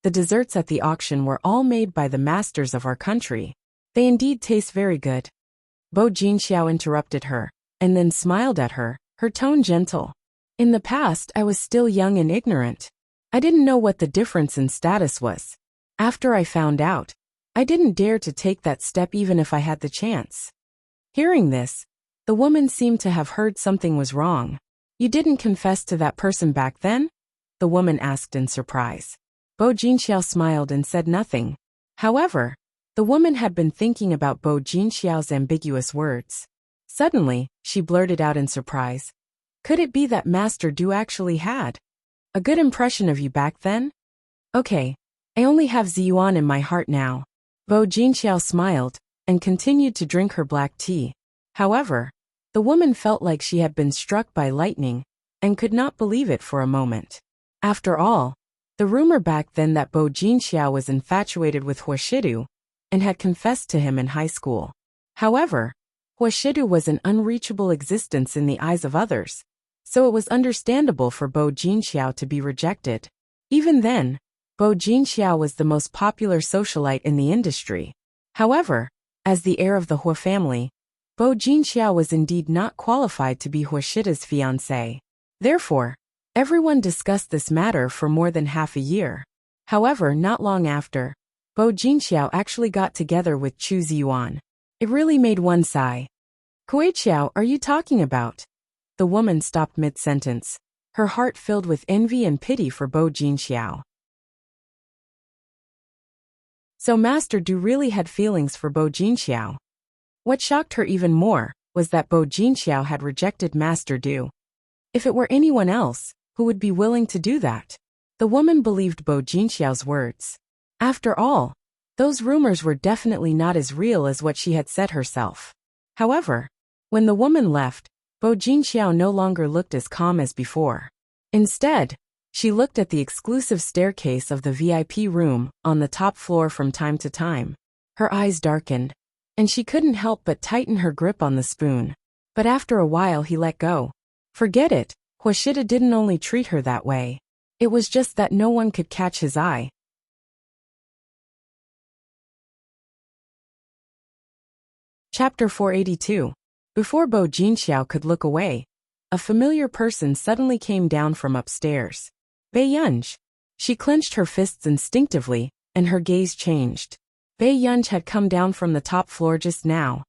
The desserts at the auction were all made by the masters of our country. They indeed taste very good. Bo Jinxiao interrupted her, and then smiled at her, her tone gentle. In the past, I was still young and ignorant. I didn't know what the difference in status was. After I found out, I didn't dare to take that step even if I had the chance. Hearing this, the woman seemed to have heard something was wrong. You didn't confess to that person back then? The woman asked in surprise. Bo Jinxiao smiled and said nothing. However, the woman had been thinking about Bo Jinxiao's ambiguous words. Suddenly, she blurted out in surprise. Could it be that Master Du actually had a good impression of you back then? Okay, I only have Ziyuan in my heart now. Bo Jinxiao smiled and continued to drink her black tea. However, the woman felt like she had been struck by lightning and could not believe it for a moment. After all, the rumor back then that Bo Jinxiao was infatuated with Hua Shidu and had confessed to him in high school. However, Hua Shidu was an unreachable existence in the eyes of others, so it was understandable for Bo Jinxiao to be rejected. Even then, Bo Jinxiao was the most popular socialite in the industry. However, as the heir of the Hua family, Bo Jinxiao was indeed not qualified to be Hua Shida's fiancé. Therefore, everyone discussed this matter for more than half a year. However, not long after, Bo Jinxiao actually got together with Chu Ziyuan. It really made one sigh. Kuei-chiao, are you talking about? The woman stopped mid-sentence, her heart filled with envy and pity for Bo Jinxiao. So Master Du really had feelings for Bo Jinxiao. What shocked her even more was that Bo Jinxiao had rejected Master Du. If it were anyone else, who would be willing to do that? The woman believed Bo Jinxiao's words. After all, those rumors were definitely not as real as what she had said herself. However, when the woman left, Bo Jinxiao no longer looked as calm as before. Instead, she looked at the exclusive staircase of the VIP room on the top floor from time to time. Her eyes darkened, and she couldn't help but tighten her grip on the spoon. But after a while he let go. Forget it, Hua Shida didn't only treat her that way. It was just that no one could catch his eye. Chapter 482. Before Bo Jinxiao could look away, a familiar person suddenly came down from upstairs. Bei Yunj. She clenched her fists instinctively, and her gaze changed. Bei Yunj had come down from the top floor just now.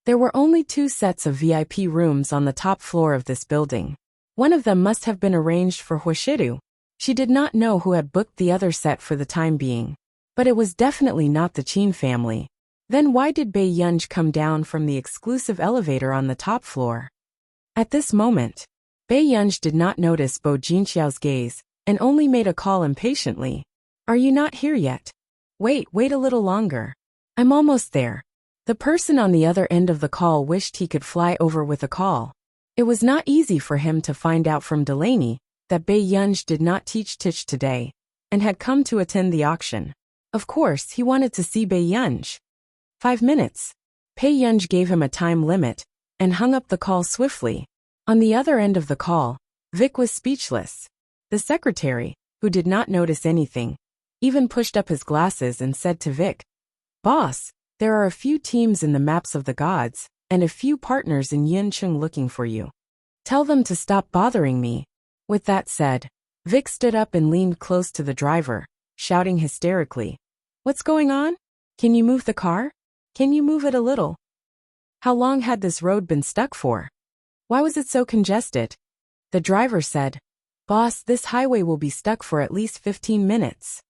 There were only 2 sets of VIP rooms on the top floor of this building. One of them must have been arranged for Hua Shidu. She did not know who had booked the other set for the time being. But it was definitely not the Qin family. Then why did Bei Yunj come down from the exclusive elevator on the top floor? At this moment, Bei Yunj did not notice Bo Jinxiao's gaze and only made a call impatiently. Are you not here yet? Wait a little longer. I'm almost there. The person on the other end of the call wished he could fly over with a call. It was not easy for him to find out from Delaney that Bei Yunj did not teach Tich today and had come to attend the auction. Of course, he wanted to see Bei Yunj. 5 minutes. Bei Yunj gave him a time limit and hung up the call swiftly. On the other end of the call, Vic was speechless. The secretary, who did not notice anything, even pushed up his glasses and said to Vic, "Boss, there are a few teams in the Maps of the Gods and a few partners in Yincheng looking for you. Tell them to stop bothering me." With that said, Vic stood up and leaned close to the driver, shouting hysterically, "What's going on? Can you move the car?" Can you move it a little? How long had this road been stuck for? Why was it so congested? The driver said, Boss, this highway will be stuck for at least 15 minutes.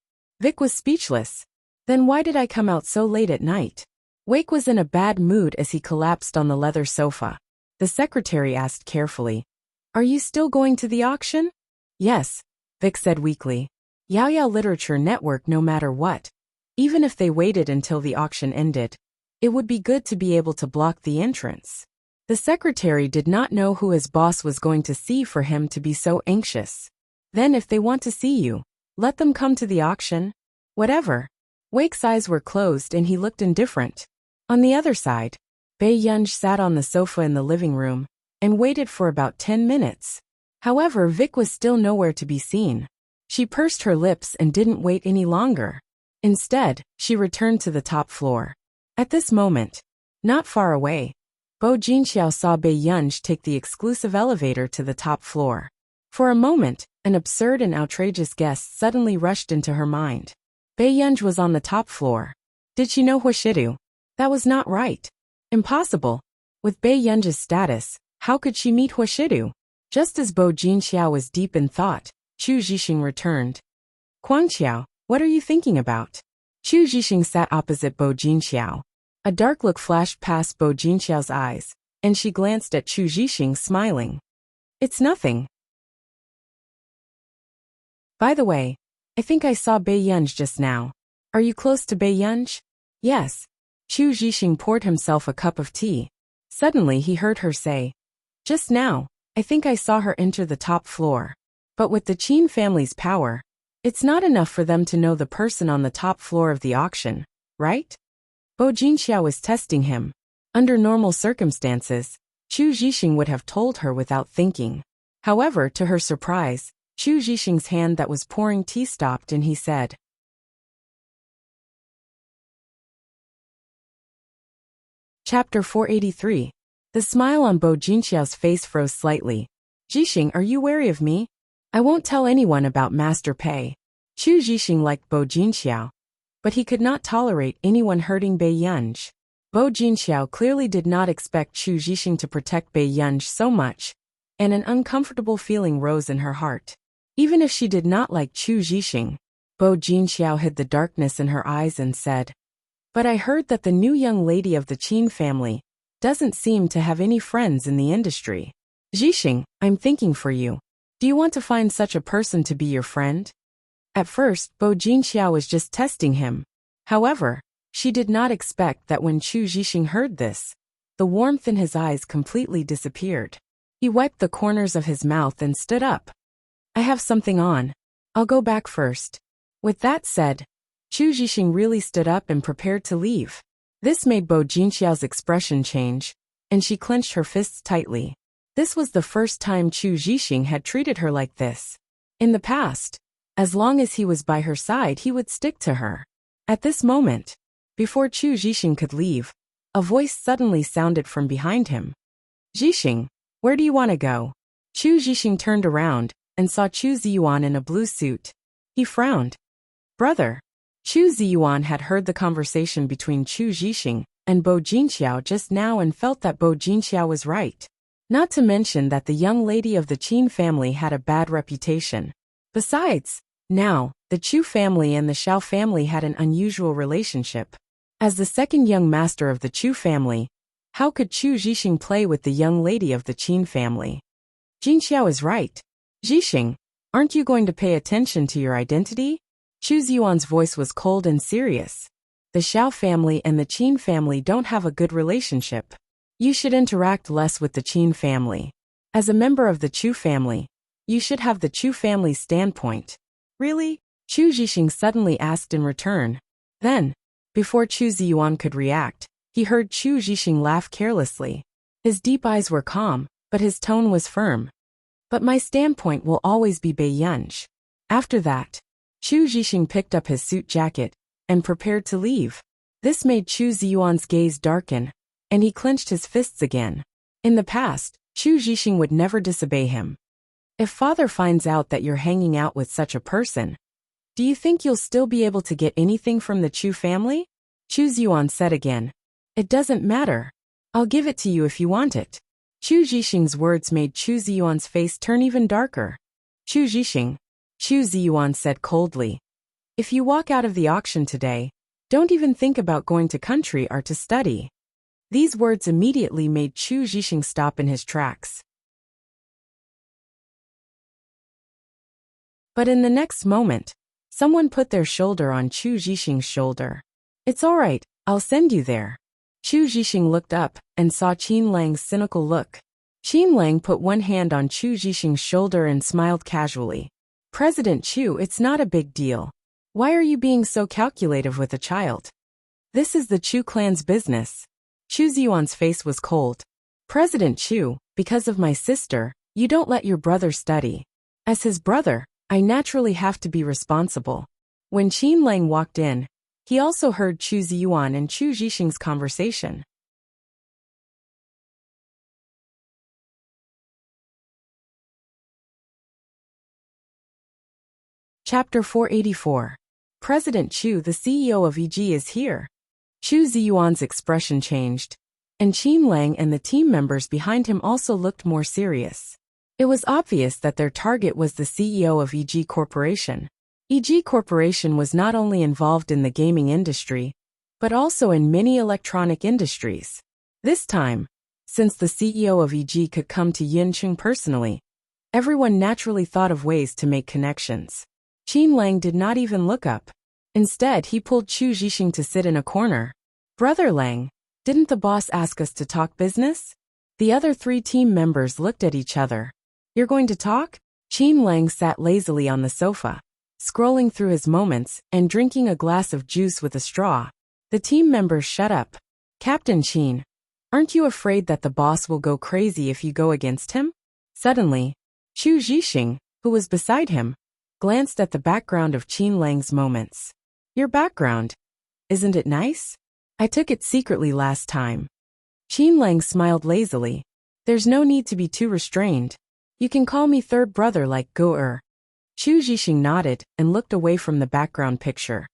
Vic was speechless. Then why did I come out so late at night? Wake was in a bad mood as he collapsed on the leather sofa. The secretary asked carefully, Are you still going to the auction? Yes, Vic said weakly. Yao Yao Literature Network no matter what. Even if they waited until the auction ended, it would be good to be able to block the entrance. The secretary did not know who his boss was going to see for him to be so anxious. Then if they want to see you, let them come to the auction. Whatever. Wake's eyes were closed and he looked indifferent. On the other side, Bei Yunj sat on the sofa in the living room and waited for about 10 minutes. However, Vic was still nowhere to be seen. She pursed her lips and didn't wait any longer. Instead, she returned to the top floor. At this moment, not far away, Bo Jinxiao saw Bei Yunj take the exclusive elevator to the top floor. For a moment, an absurd and outrageous guest suddenly rushed into her mind. Bei Yunj was on the top floor. Did she know Huashidu? That was not right. Impossible. With Bei Yunj's status, how could she meet Huashidu? Just as Bo Jinxiao was deep in thought, Chu Zhixing returned. Guangqiao, what are you thinking about? Chu Zhixing sat opposite Bo Jinxiao. A dark look flashed past Bo Jinxiao's eyes, and she glanced at Chu Zhixing smiling. It's nothing. By the way, I think I saw Bei Yunj just now. Are you close to Bei Yunj? Yes. Chu Zhixing poured himself a cup of tea. Suddenly he heard her say, Just now, I think I saw her enter the top floor. But with the Qin family's power, it's not enough for them to know the person on the top floor of the auction, right? Bo Jinxiao was testing him. Under normal circumstances, Chu Zhixing would have told her without thinking. However, to her surprise, Chu Zhixing's hand that was pouring tea stopped and he said, Chapter 483. The smile on Bo Jinxiao's face froze slightly. Zhixing, are you wary of me? I won't tell anyone about Master Pei. Chu Zhixing liked Bo Jinxiao, but he could not tolerate anyone hurting Bei Yunj. Bo Jinxiao clearly did not expect Chu Zhixing to protect Bei Yunj so much, and an uncomfortable feeling rose in her heart. Even if she did not like Chu Zhixing, Bo Jinxiao hid the darkness in her eyes and said, But I heard that the new young lady of the Qin family doesn't seem to have any friends in the industry. Zhixing, I'm thinking for you. Do you want to find such a person to be your friend? At first, Bo Jinxiao was just testing him. However, she did not expect that when Chu Zhixing heard this, the warmth in his eyes completely disappeared. He wiped the corners of his mouth and stood up. I have something on. I'll go back first. With that said, Chu Zhixing really stood up and prepared to leave. This made Bo Jinxiao's expression change, and she clenched her fists tightly. This was the first time Chu Zhixing had treated her like this. In the past, as long as he was by her side, he would stick to her. At this moment, before Chu Zhixing could leave, a voice suddenly sounded from behind him. Zhixing, where do you want to go? Chu Zhixing turned around and saw Chu Ziyuan in a blue suit. He frowned. Brother. Chu Ziyuan had heard the conversation between Chu Zhixing and Bo Jinxiao just now and felt that Bo Jinxiao was right. Not to mention that the young lady of the Qin family had a bad reputation. Besides, now, the Chu family and the Xiao family had an unusual relationship. As the second young master of the Chu family, how could Chu Zhixing play with the young lady of the Qin family? Jinxiao is right. Zhixing, aren't you going to pay attention to your identity? Chu Ziyuan's voice was cold and serious. The Xiao family and the Qin family don't have a good relationship. You should interact less with the Qin family. As a member of the Chu family, you should have the Chu family's standpoint. Really? Chu Zhixing suddenly asked in return. Then, before Chu Ziyuan could react, he heard Chu Zhixing laugh carelessly. His deep eyes were calm, but his tone was firm. But my standpoint will always be Bei Yunj. After that, Chu Zhixing picked up his suit jacket and prepared to leave. This made Chu Ziyuan's gaze darken, and he clenched his fists again. In the past, Chu Zhixing would never disobey him. If father finds out that you're hanging out with such a person, do you think you'll still be able to get anything from the Chu family? Chu Ziyuan said again. It doesn't matter. I'll give it to you if you want it. Chu Zhixing's words made Chu Ziyuan's face turn even darker. Chu Zhixing, Chu Ziyuan said coldly. If you walk out of the auction today, don't even think about going to country or to study. These words immediately made Chu Zhixing stop in his tracks. But in the next moment, someone put their shoulder on Chu Zhixing's shoulder. It's all right, I'll send you there. Chu Zhixing looked up and saw Qin Lang's cynical look. Qin Lang put one hand on Chu Zhixing's shoulder and smiled casually. President Chu, it's not a big deal. Why are you being so calculative with a child? This is the Chu clan's business. Chu Ziyuan's face was cold. President Chu, because of my sister, you don't let your brother study. As his brother, I naturally have to be responsible. When Qin Lang walked in, he also heard Chu Ziyuan and Chu Zhixing's conversation. Chapter 484. President Chu, the CEO of EG, is here. Chu Ziyuan's expression changed, and Qin Lang and the team members behind him also looked more serious. It was obvious that their target was the CEO of EG Corporation. EG Corporation was not only involved in the gaming industry, but also in many electronic industries. This time, since the CEO of EG could come to Yincheng personally, everyone naturally thought of ways to make connections. Qin Lang did not even look up. Instead, he pulled Chu Zhixing to sit in a corner. Brother Lang, didn't the boss ask us to talk business? The other three team members looked at each other. You're going to talk? Qin Lang sat lazily on the sofa, scrolling through his moments and drinking a glass of juice with a straw. The team members shut up. Captain Qin, aren't you afraid that the boss will go crazy if you go against him? Suddenly, Chu Zhixing, who was beside him, glanced at the background of Qin Lang's moments. Your background? Isn't it nice? I took it secretly last time. Qin Lang smiled lazily. There's no need to be too restrained. You can call me third brother like Go-er. Chu Zhixing nodded and looked away from the background picture.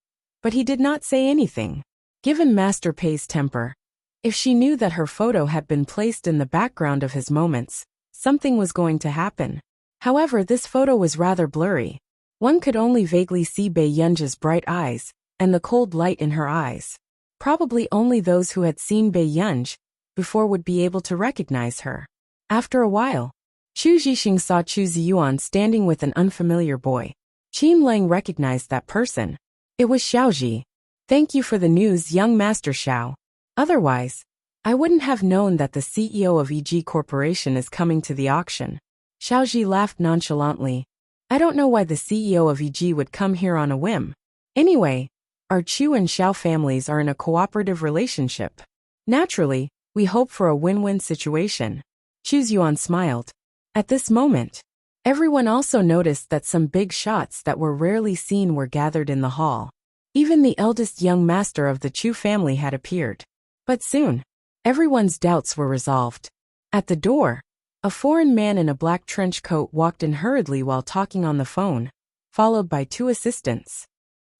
But he did not say anything. Given Master Pei's temper, if she knew that her photo had been placed in the background of his moments, something was going to happen. However, this photo was rather blurry. One could only vaguely see Bei Yunji's bright eyes and the cold light in her eyes. Probably only those who had seen Bei Yunji before would be able to recognize her. After a while, Chu Zhixing saw Chu Ziyuan standing with an unfamiliar boy. Qin Lang recognized that person. It was Xiaoji. Thank you for the news, young Master Xiao. Otherwise, I wouldn't have known that the CEO of EG Corporation is coming to the auction. Xiaoji laughed nonchalantly. I don't know why the CEO of EG would come here on a whim. Anyway, our Chu and Xiao families are in a cooperative relationship. Naturally, we hope for a win-win situation. Chu Ziyuan smiled. At this moment, everyone also noticed that some big shots that were rarely seen were gathered in the hall. Even the eldest young master of the Chu family had appeared. But soon, everyone's doubts were resolved. At the door, a foreign man in a black trench coat walked in hurriedly while talking on the phone, followed by two assistants.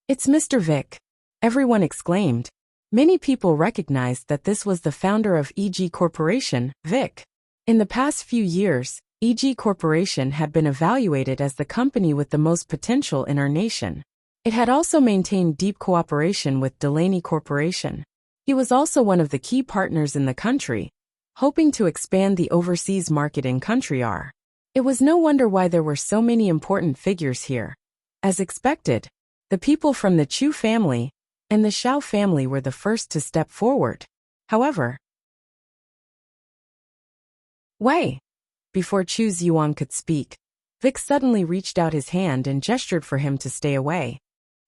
It's Mr. Vic, everyone exclaimed. Many people recognized that this was the founder of EG Corporation, Vic. In the past few years, EG Corporation had been evaluated as the company with the most potential in our nation. It had also maintained deep cooperation with Delaney Corporation. He was also one of the key partners in the country, hoping to expand the overseas market in country R. It was no wonder why there were so many important figures here. As expected, the people from the Chu family and the Xiao family were the first to step forward. However, Wei! Before Chu Ziyuan could speak, Vic suddenly reached out his hand and gestured for him to stay away.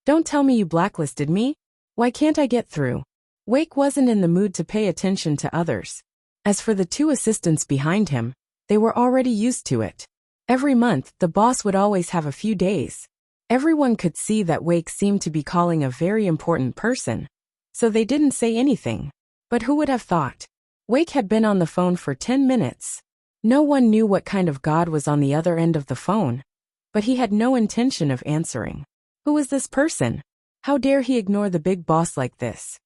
Don't tell me you blacklisted me? Why can't I get through? Wake wasn't in the mood to pay attention to others. As for the two assistants behind him, they were already used to it. Every month, the boss would always have a few days. Everyone could see that Wake seemed to be calling a very important person, so they didn't say anything. But who would have thought? Wake had been on the phone for 10 minutes. No one knew what kind of god was on the other end of the phone, but he had no intention of answering. Who was this person? How dare he ignore the big boss like this?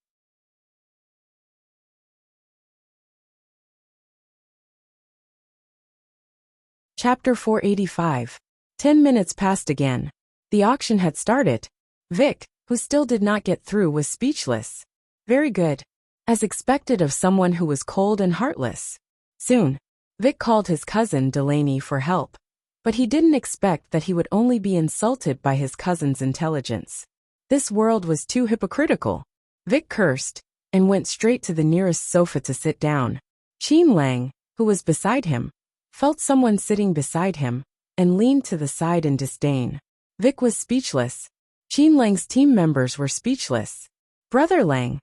Chapter 485. 10 minutes passed again. The auction had started. Vic, who still did not get through, was speechless. Very good. As expected of someone who was cold and heartless. Soon, Vic called his cousin Delaney for help. But he didn't expect that he would only be insulted by his cousin's intelligence. This world was too hypocritical. Vic cursed, and went straight to the nearest sofa to sit down. Qin Lang, who was beside him, felt someone sitting beside him, and leaned to the side in disdain. Vic was speechless. Qin Lang's team members were speechless. Brother Lang,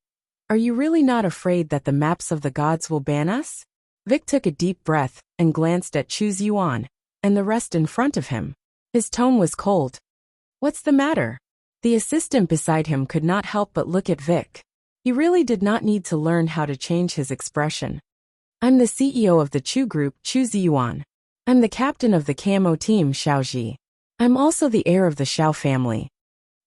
are you really not afraid that the maps of the gods will ban us? Vic took a deep breath and glanced at Chu Yuan and the rest in front of him. His tone was cold. What's the matter? The assistant beside him could not help but look at Vic. He really did not need to learn how to change his expression. I'm the CEO of the Chu Group, Chu Yuan. I'm the captain of the Camo team, Xiaoji. I'm also the heir of the Xiao family.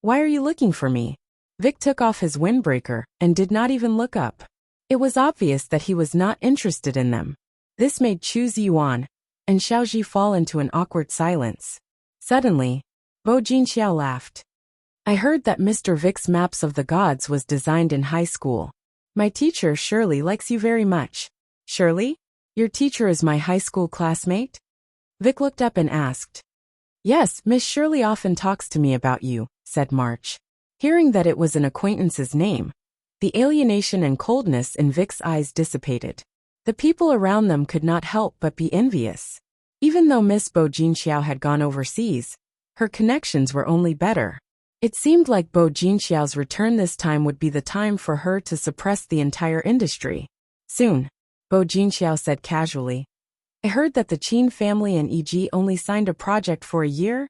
Why are you looking for me? Vic took off his windbreaker and did not even look up. It was obvious that he was not interested in them. This made Chu Yuan and Xiaoji fall into an awkward silence. Suddenly, Bo Jinxiao laughed. I heard that Mr. Vic's Maps of the Gods was designed in high school. My teacher Shirley likes you very much. Shirley? Your teacher is my high school classmate? Vic looked up and asked. Yes, Miss Shirley often talks to me about you, said March. Hearing that it was an acquaintance's name, the alienation and coldness in Vic's eyes dissipated. The people around them could not help but be envious. Even though Miss Bo Jinxiao had gone overseas, her connections were only better. It seemed like Bo Jinxiao's return this time would be the time for her to suppress the entire industry. Soon, Bo Jinxiao said casually, I heard that the Qin family and EG only signed a project for a year?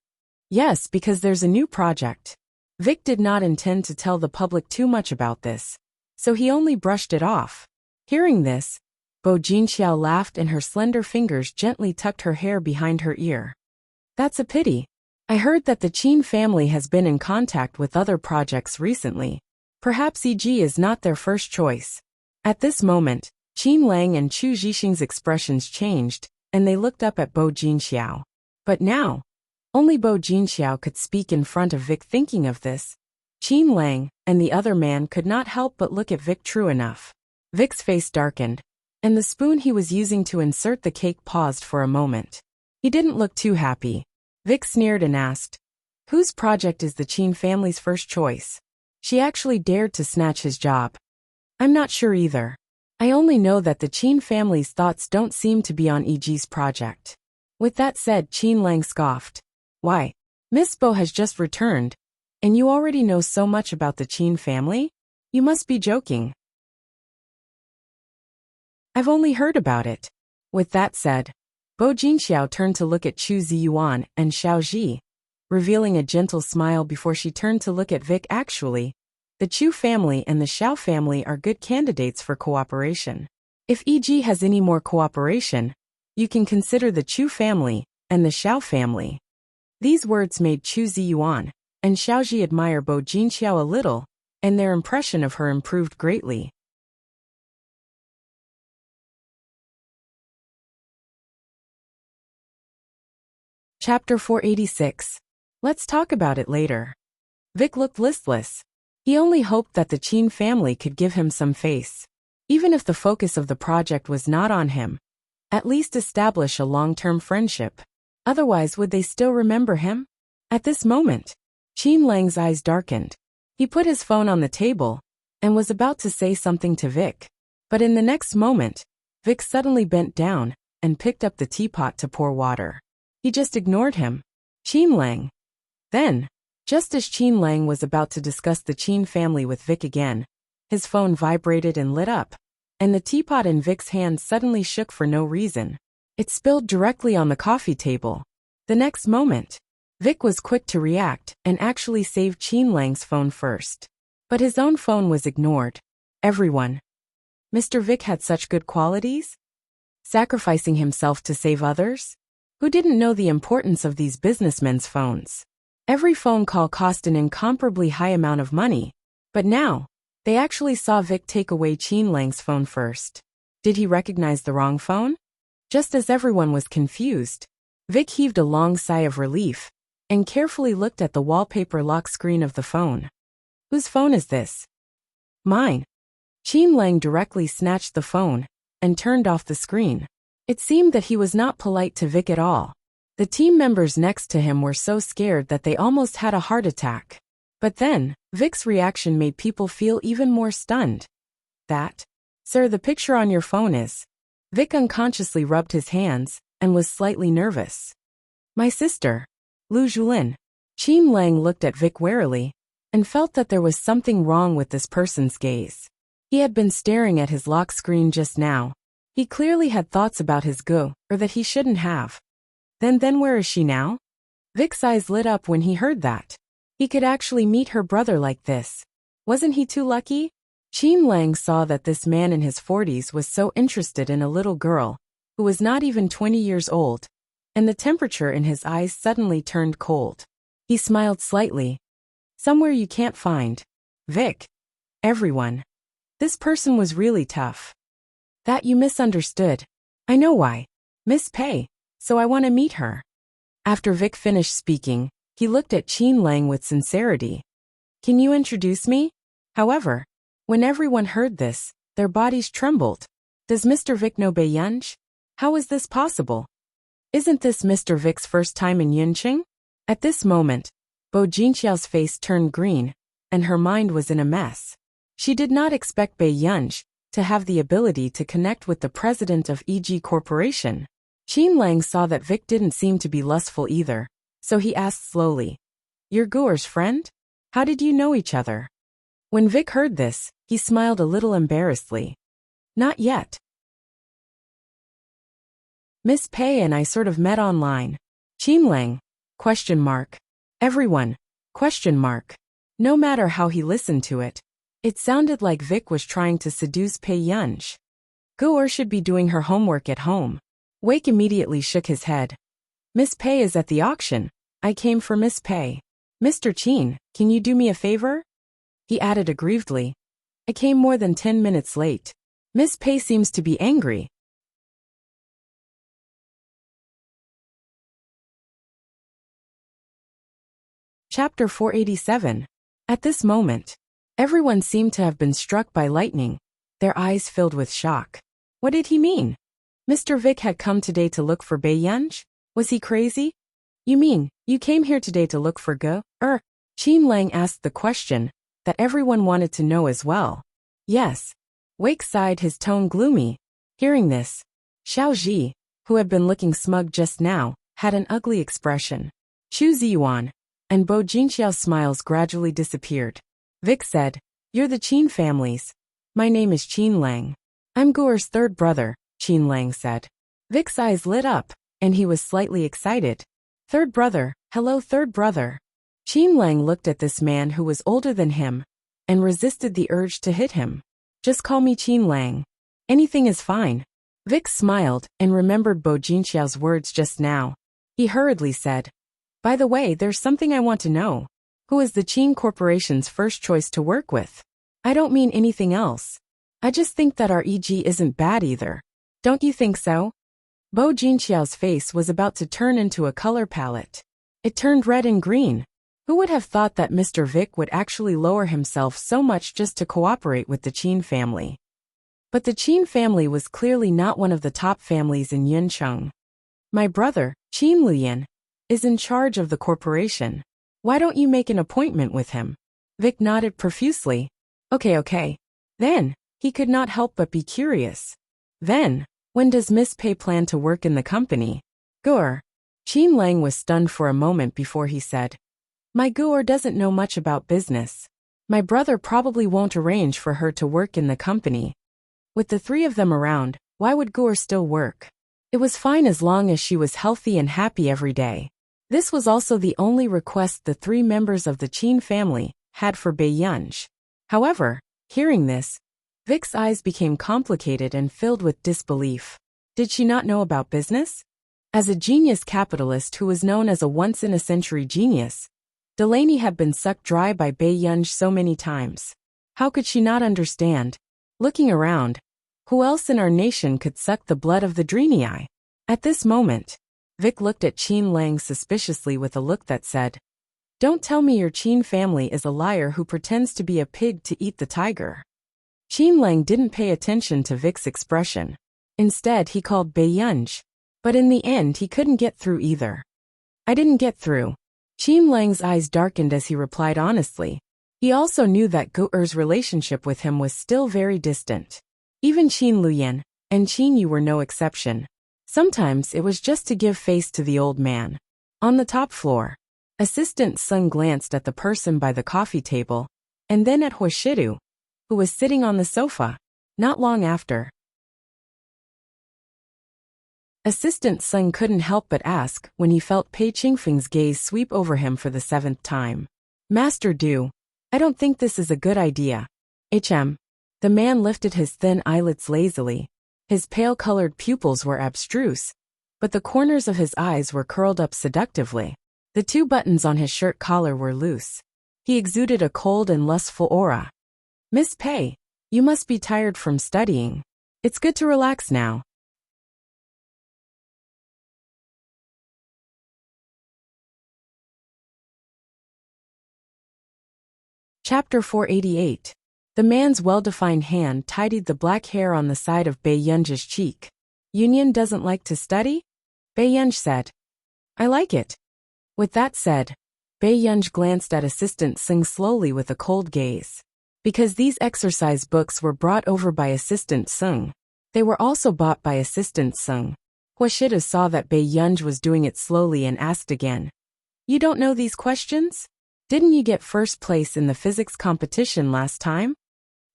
Yes, because there's a new project. Vic did not intend to tell the public too much about this, so he only brushed it off. Hearing this, Bo Jinxiao laughed and her slender fingers gently tucked her hair behind her ear. That's a pity. I heard that the Qin family has been in contact with other projects recently. Perhaps EG is not their first choice. At this moment, Qin Lang and Chu Zhixing's expressions changed, and they looked up at Bo Jinxiao. But now, only Bo Jinxiao could speak in front of Vic. Thinking of this, Qin Lang and the other man could not help but look at Vic. True enough. Vic's face darkened, and the spoon he was using to insert the cake paused for a moment. He didn't look too happy. Vic sneered and asked, whose project is the Qin family's first choice? She actually dared to snatch his job. I'm not sure either. I only know that the Qin family's thoughts don't seem to be on EG's project. With that said, Qin Lang scoffed. Why? Miss Bo has just returned, and you already know so much about the Qin family? You must be joking. I've only heard about it. With that said, Bo Jinxiao turned to look at Chu Yuan and Xiaoji, revealing a gentle smile before she turned to look at Vic. Actually, the Chu family and the Xiao family are good candidates for cooperation. If EG has any more cooperation, you can consider the Chu family and the Xiao family. These words made Chu Yuan and Xiaoji admire Bo Jinxiao a little, and their impression of her improved greatly. Chapter 486. Let's talk about it later. Vic looked listless. He only hoped that the Qin family could give him some face. Even if the focus of the project was not on him, at least establish a long-term friendship. Otherwise, would they still remember him? At this moment, Qin Lang's eyes darkened. He put his phone on the table and was about to say something to Vic. But in the next moment, Vic suddenly bent down and picked up the teapot to pour water. He just ignored him. Qin Lang. Then, just as Qin Lang was about to discuss the Qin family with Vic again, his phone vibrated and lit up, and the teapot in Vic's hand suddenly shook for no reason. It spilled directly on the coffee table. The next moment, Vic was quick to react and actually saved Qin Lang's phone first. But his own phone was ignored. Everyone. Mr. Vic had such good qualities? Sacrificing himself to save others? Who didn't know the importance of these businessmen's phones? Every phone call cost an incomparably high amount of money. But now, they actually saw Vic take away Qin Lang's phone first. Did he recognize the wrong phone? Just as everyone was confused, Vic heaved a long sigh of relief and carefully looked at the wallpaper lock screen of the phone. Whose phone is this? Mine. Qin Lang directly snatched the phone and turned off the screen. It seemed that he was not polite to Vic at all. The team members next to him were so scared that they almost had a heart attack. But then, Vic's reaction made people feel even more stunned. That? Sir, the picture on your phone is. Vic unconsciously rubbed his hands and was slightly nervous. My sister, Lu Julin. Qin Lang looked at Vic warily and felt that there was something wrong with this person's gaze. He had been staring at his lock screen just now. He clearly had thoughts about his go, or that he shouldn't have. Then where is she now? Vic's eyes lit up when he heard that. He could actually meet her brother like this. Wasn't he too lucky? Qin Lang saw that this man in his 40s was so interested in a little girl, who was not even 20 years old, and the temperature in his eyes suddenly turned cold. He smiled slightly. Somewhere you can't find. Vic. Everyone. This person was really tough. That you misunderstood. I know why. Miss Pei. So I want to meet her. After Vic finished speaking, he looked at Qin Lang with sincerity. Can you introduce me? However, when everyone heard this, their bodies trembled. Does Mr. Vic know Beiyang? How is this possible? Isn't this Mr. Vic's first time in Yunqing? At this moment, Bo Jinxiao's face turned green, and her mind was in a mess. She did not expect Beiyang to have the ability to connect with the president of EG Corporation. Qin Lang saw that Vic didn't seem to be lustful either, so he asked slowly, You're Guer's friend? How did you know each other? When Vic heard this, he smiled a little embarrassedly. Not yet. Miss Pei and I sort of met online. Qin Lang? Question mark. Everyone? Question mark. No matter how he listened to it, it sounded like Vic was trying to seduce Beiyang. Guer should be doing her homework at home. Wake immediately shook his head. Miss Pei is at the auction. I came for Miss Pei. Mr. Qin, can you do me a favor? He added aggrievedly. I came more than 10 minutes late. Miss Pei seems to be angry. Chapter 487. At this moment, everyone seemed to have been struck by lightning, their eyes filled with shock. What did he mean? Mr. Vic had come today to look for Beiyang? Was he crazy? You mean, you came here today to look for Ge? Qin Lang asked the question that everyone wanted to know as well. Yes. Wake sighed, his tone gloomy. Hearing this, Xiao Ji, who had been looking smug just now, had an ugly expression. Chu Ziyuan and Bo Jinxiao's smiles gradually disappeared. Vic said, You're the Qin families. My name is Qin Lang. I'm Guer's third brother, Qin Lang said. Vic's eyes lit up, and he was slightly excited. Third brother, hello third brother. Qin Lang looked at this man who was older than him, and resisted the urge to hit him. Just call me Qin Lang. Anything is fine. Vic smiled and remembered Bo Jinxiao's words just now. He hurriedly said, By the way, there's something I want to know. Who is the Qin Corporation's first choice to work with? I don't mean anything else. I just think that our EG isn't bad either. Don't you think so? Bo Jinxiao's face was about to turn into a color palette. It turned red and green. Who would have thought that Mr. Vic would actually lower himself so much just to cooperate with the Qin family? But the Qin family was clearly not one of the top families in Yuncheng. My brother, Qin Luyan, is in charge of the corporation. Why don't you make an appointment with him? Vic nodded profusely. Okay. Then, he could not help but be curious. Then, when does Miss Pei plan to work in the company? Guer. Qin Lang was stunned for a moment before he said, My Guer doesn't know much about business. My brother probably won't arrange for her to work in the company. With the three of them around, why would Guer still work? It was fine as long as she was healthy and happy every day. This was also the only request the three members of the Qin family had for Beiyang. However, hearing this, Vic's eyes became complicated and filled with disbelief. Did she not know about business? As a genius capitalist who was known as a once-in-a-century genius, Delaney had been sucked dry by Beiyang so many times. How could she not understand? Looking around, who else in our nation could suck the blood of the Dreamy Eye? At this moment, Vic looked at Qin Lang suspiciously with a look that said, "Don't tell me your Qin family is a liar who pretends to be a pig to eat the tiger." Qin Lang didn't pay attention to Vic's expression. Instead, he called Bei Yunj. But in the end, he couldn't get through either. "I didn't get through." Qin Lang's eyes darkened as he replied honestly. He also knew that Go-er's relationship with him was still very distant. Even Qin Luyan and Qin Yu were no exception. Sometimes it was just to give face to the old man. On the top floor, Assistant Sung glanced at the person by the coffee table, and then at Huashidu, who was sitting on the sofa. Not long after, Assistant Sung couldn't help but ask when he felt Pei Qingfeng's gaze sweep over him for the 7th time. "Master Du, I don't think this is a good idea." The man lifted his thin eyelids lazily. His pale-colored pupils were abstruse, but the corners of his eyes were curled up seductively. The 2 buttons on his shirt collar were loose. He exuded a cold and lustful aura. "Miss Pei, you must be tired from studying. It's good to relax now." Chapter 488. The man's well-defined hand tidied the black hair on the side of Bei Yunj's cheek. "Union doesn't like to study?" Bei Yunj said. "I like it." With that said, Bei Yunj glanced at Assistant Sung slowly with a cold gaze. Because these exercise books were brought over by Assistant Sung, they were also bought by Assistant Sung. Huashidu saw that Bei Yunj was doing it slowly and asked again, "You don't know these questions? Didn't you get first place in the physics competition last time?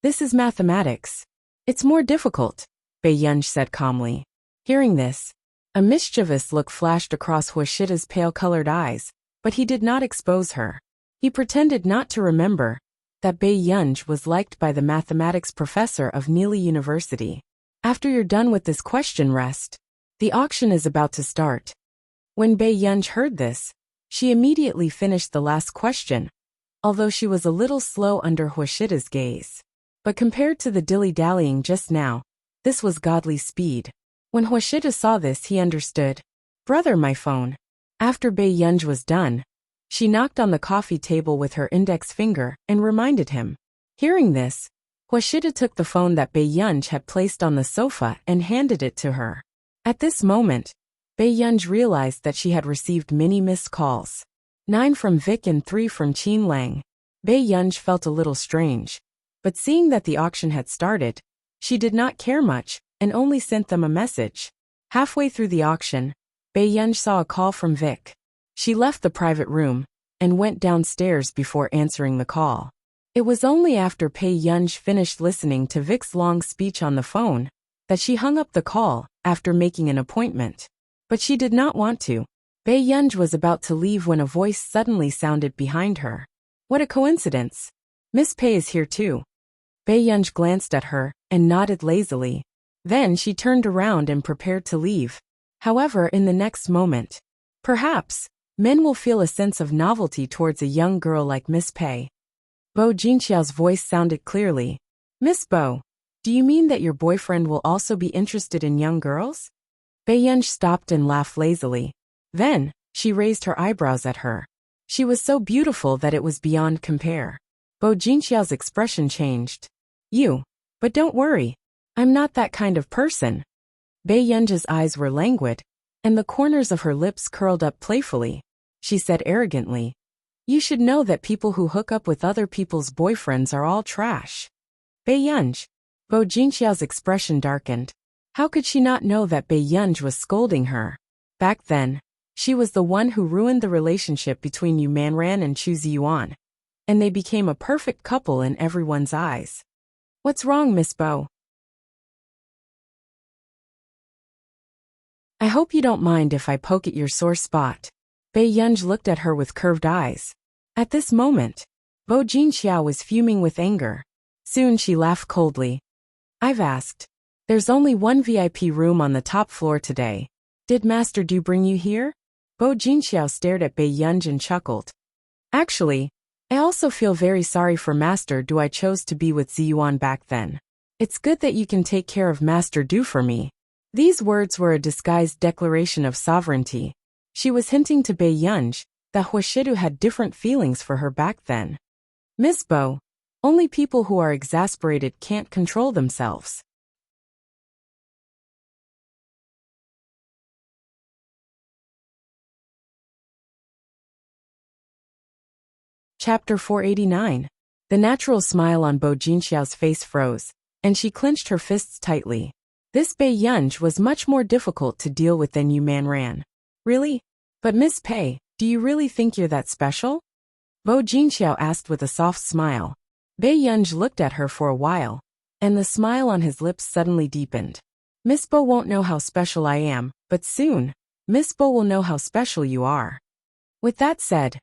This is mathematics. It's more difficult," Bei Yunj said calmly. Hearing this, a mischievous look flashed across Huashida's pale-colored eyes, but he did not expose her. He pretended not to remember that Bei Yunj was liked by the mathematics professor of Neely University. "After you're done with this question rest, the auction is about to start." When Bei Yunj heard this, she immediately finished the last question, although she was a little slow under Huashida's gaze. But compared to the dilly-dallying just now, this was godly speed. When Huashida saw this, he understood. "Brother, my phone." After Bei Yunj was done, she knocked on the coffee table with her index finger and reminded him. Hearing this, Huashida took the phone that Bei Yunj had placed on the sofa and handed it to her. At this moment, Bei Yunj realized that she had received many missed calls. 9 from Vic and 3 from Qin Lang. Bei Yunj felt a little strange, but seeing that the auction had started, she did not care much and only sent them a message. Halfway through the auction, Bei Yunj saw a call from Vic. She left the private room and went downstairs before answering the call. It was only after Bei Yunj finished listening to Vic's long speech on the phone that she hung up the call after making an appointment. But she did not want to. Bei Yunj was about to leave when a voice suddenly sounded behind her. "What a coincidence. Miss Pei is here too." Bei Yunj glanced at her and nodded lazily. Then she turned around and prepared to leave. However, in the next moment, perhaps, men will feel a sense of novelty towards a young girl like Miss Pei. Bo Jinxiao's voice sounded clearly. "Miss Bo, do you mean that your boyfriend will also be interested in young girls?" Bei Yunj stopped and laughed lazily. Then, she raised her eyebrows at her. She was so beautiful that it was beyond compare. Bo Jinxiao's expression changed. But don't worry. I'm not that kind of person." Bei Yunj's eyes were languid, and the corners of her lips curled up playfully. She said arrogantly, "You should know that people who hook up with other people's boyfriends are all trash." Bei Yunj. Bo Jinxiao's expression darkened. How could she not know that Bei Yunj was scolding her? Back then, she was the one who ruined the relationship between Yu Manran and Chu Ziyuan, and they became a perfect couple in everyone's eyes. "What's wrong, Miss Bo?" "I hope you don't mind if I poke at your sore spot." Bei Yunj looked at her with curved eyes. At this moment, Bo Jinxiao was fuming with anger. Soon she laughed coldly. "I've asked. There's only one VIP room on the top floor today. Did Master Du bring you here?" Bo Jinxiao stared at Bei Yunj and chuckled. "Actually, I also feel very sorry for Master Du. I chose to be with Ziyuan back then. It's good that you can take care of Master Du for me." These words were a disguised declaration of sovereignty. She was hinting to Bei Yunj that Huashidu had different feelings for her back then. Miss Bo, only people who are exasperated can't control themselves. Chapter 489. The natural smile on Bo Jinxiao's face froze, and she clenched her fists tightly. This Bei Yunj was much more difficult to deal with than Yu Manran. Really? But Miss Pei, do you really think you're that special? Bo Jinxiao asked with a soft smile. Bei Yunj looked at her for a while, and the smile on his lips suddenly deepened. Miss Bo won't know how special I am, but soon, Miss Bo will know how special you are. With that said,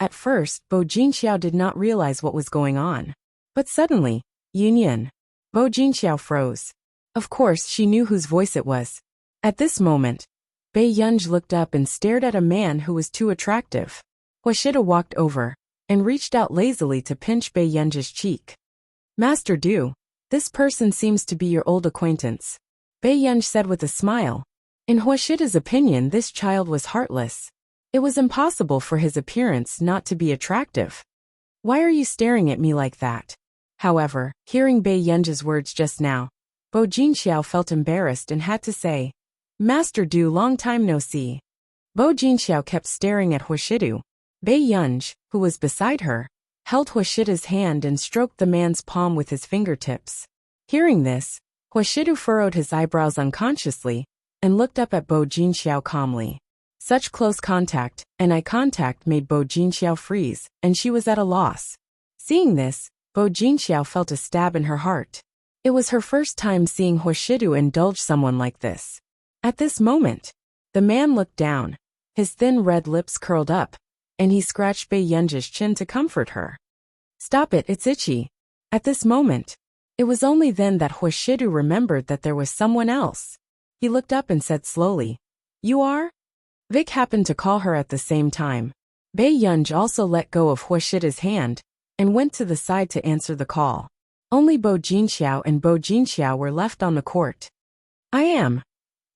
at first, Bo Jinxiao did not realize what was going on. But suddenly, Yunyan. Bo Jinxiao froze. Of course, she knew whose voice it was. At this moment, Bei Yunj looked up and stared at a man who was too attractive. Huashida walked over and reached out lazily to pinch Bei Yunj's cheek. Master Du, this person seems to be your old acquaintance, Bei Yunj said with a smile. In Huashida's opinion, this child was heartless. It was impossible for his appearance not to be attractive. Why are you staring at me like that? However, hearing Bei Yunj's words just now, Bo Jinxiao felt embarrassed and had to say, Master Du, long time no see. Bo Jinxiao kept staring at Huashidu. Bei Yunj, who was beside her, held Huashida's hand and stroked the man's palm with his fingertips. Hearing this, Huashidu furrowed his eyebrows unconsciously and looked up at Bo Jinxiao calmly. Such close contact and eye contact made Bo Jinxiao freeze, and she was at a loss. Seeing this, Bo Jinxiao felt a stab in her heart. It was her first time seeing Huashidu indulge someone like this. At this moment, the man looked down, his thin red lips curled up, and he scratched Bei Yunj's chin to comfort her. Stop it, it's itchy. At this moment, it was only then that Huashidu remembered that there was someone else. He looked up and said slowly, You are? Vic happened to call her at the same time. Bei Yunj also let go of Huashida's hand and went to the side to answer the call. Only Bo Jinxiao and Bo Jinxiao were left on the court. I am.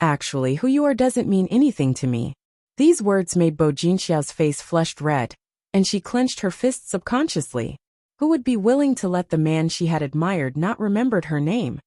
Actually, who you are doesn't mean anything to me. These words made Bo Jinxiao's face flushed red, and she clenched her fists subconsciously. Who would be willing to let the man she had admired not remembered her name?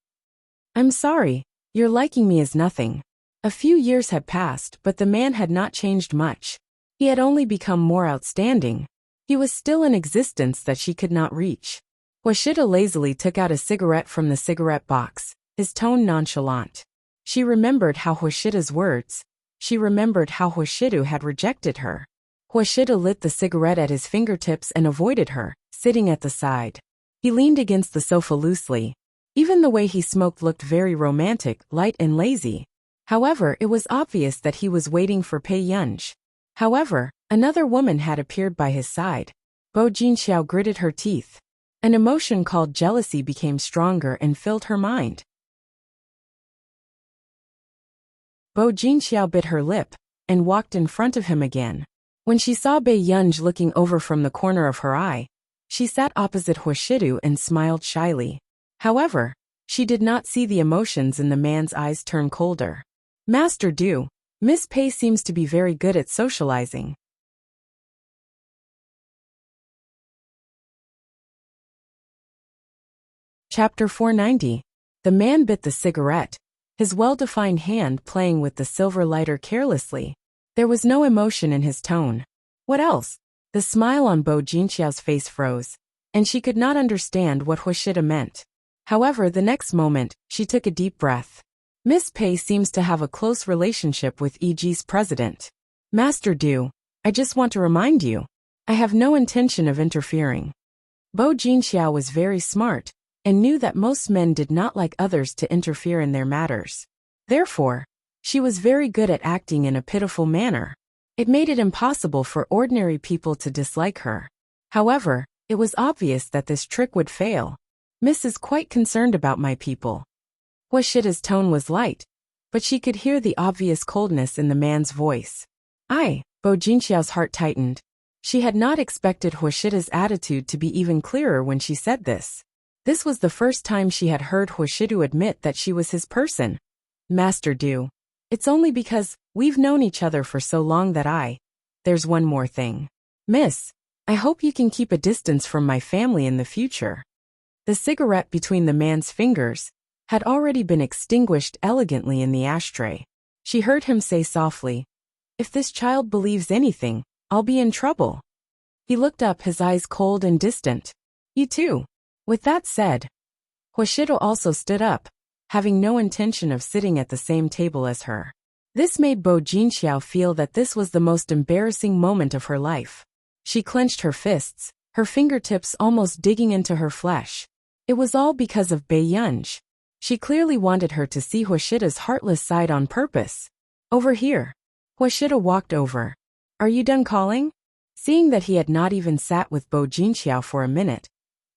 I'm sorry, your liking me is nothing. A few years had passed, but the man had not changed much. He had only become more outstanding. He was still in existence that she could not reach. Huashida lazily took out a cigarette from the cigarette box, his tone nonchalant. She remembered how Huashida's words. She remembered how Huashidu had rejected her. Huashida lit the cigarette at his fingertips and avoided her, sitting at the side. He leaned against the sofa loosely. Even the way he smoked looked very romantic, light and lazy. However, it was obvious that he was waiting for Bei Yunj. However, another woman had appeared by his side. Bo Jinxiao gritted her teeth. An emotion called jealousy became stronger and filled her mind. Bo Jinxiao bit her lip and walked in front of him again. When she saw Bei Yunj looking over from the corner of her eye, she sat opposite Huashidu and smiled shyly. However, she did not see the emotions in the man's eyes turn colder. Master Du, Miss Pei seems to be very good at socializing. Chapter 490. The man bit the cigarette, his well-defined hand playing with the silver lighter carelessly. There was no emotion in his tone. What else? The smile on Bo Jinxiao's face froze, and she could not understand what Huashida meant. However, the next moment, she took a deep breath. Miss Pei seems to have a close relationship with EG's president. Master Du, I just want to remind you, I have no intention of interfering. Bo Jinxiao was very smart and knew that most men did not like others to interfere in their matters. Therefore, she was very good at acting in a pitiful manner. It made it impossible for ordinary people to dislike her. However, it was obvious that this trick would fail. Miss is quite concerned about my people. Huashida's tone was light, but she could hear the obvious coldness in the man's voice. Bo Jinxiao's heart tightened. She had not expected Huashida's attitude to be even clearer when she said this. This was the first time she had heard Huashidu admit that she was his person. Master Du. It's only because we've known each other for so long that there's one more thing. Miss, I hope you can keep a distance from my family in the future. The cigarette between the man's fingers had already been extinguished elegantly in the ashtray. She heard him say softly, "If this child believes anything, I'll be in trouble." He looked up, his eyes cold and distant. "You too." With that said, Hoshido also stood up, having no intention of sitting at the same table as her. This made Bo Jinxiao feel that this was the most embarrassing moment of her life. She clenched her fists, her fingertips almost digging into her flesh. It was all because of Bei Yunj. She clearly wanted her to see Hoshida's heartless side on purpose. "Over here." Hoshida walked over. "Are you done calling?" Seeing that he had not even sat with Bo Jinxiao for a minute,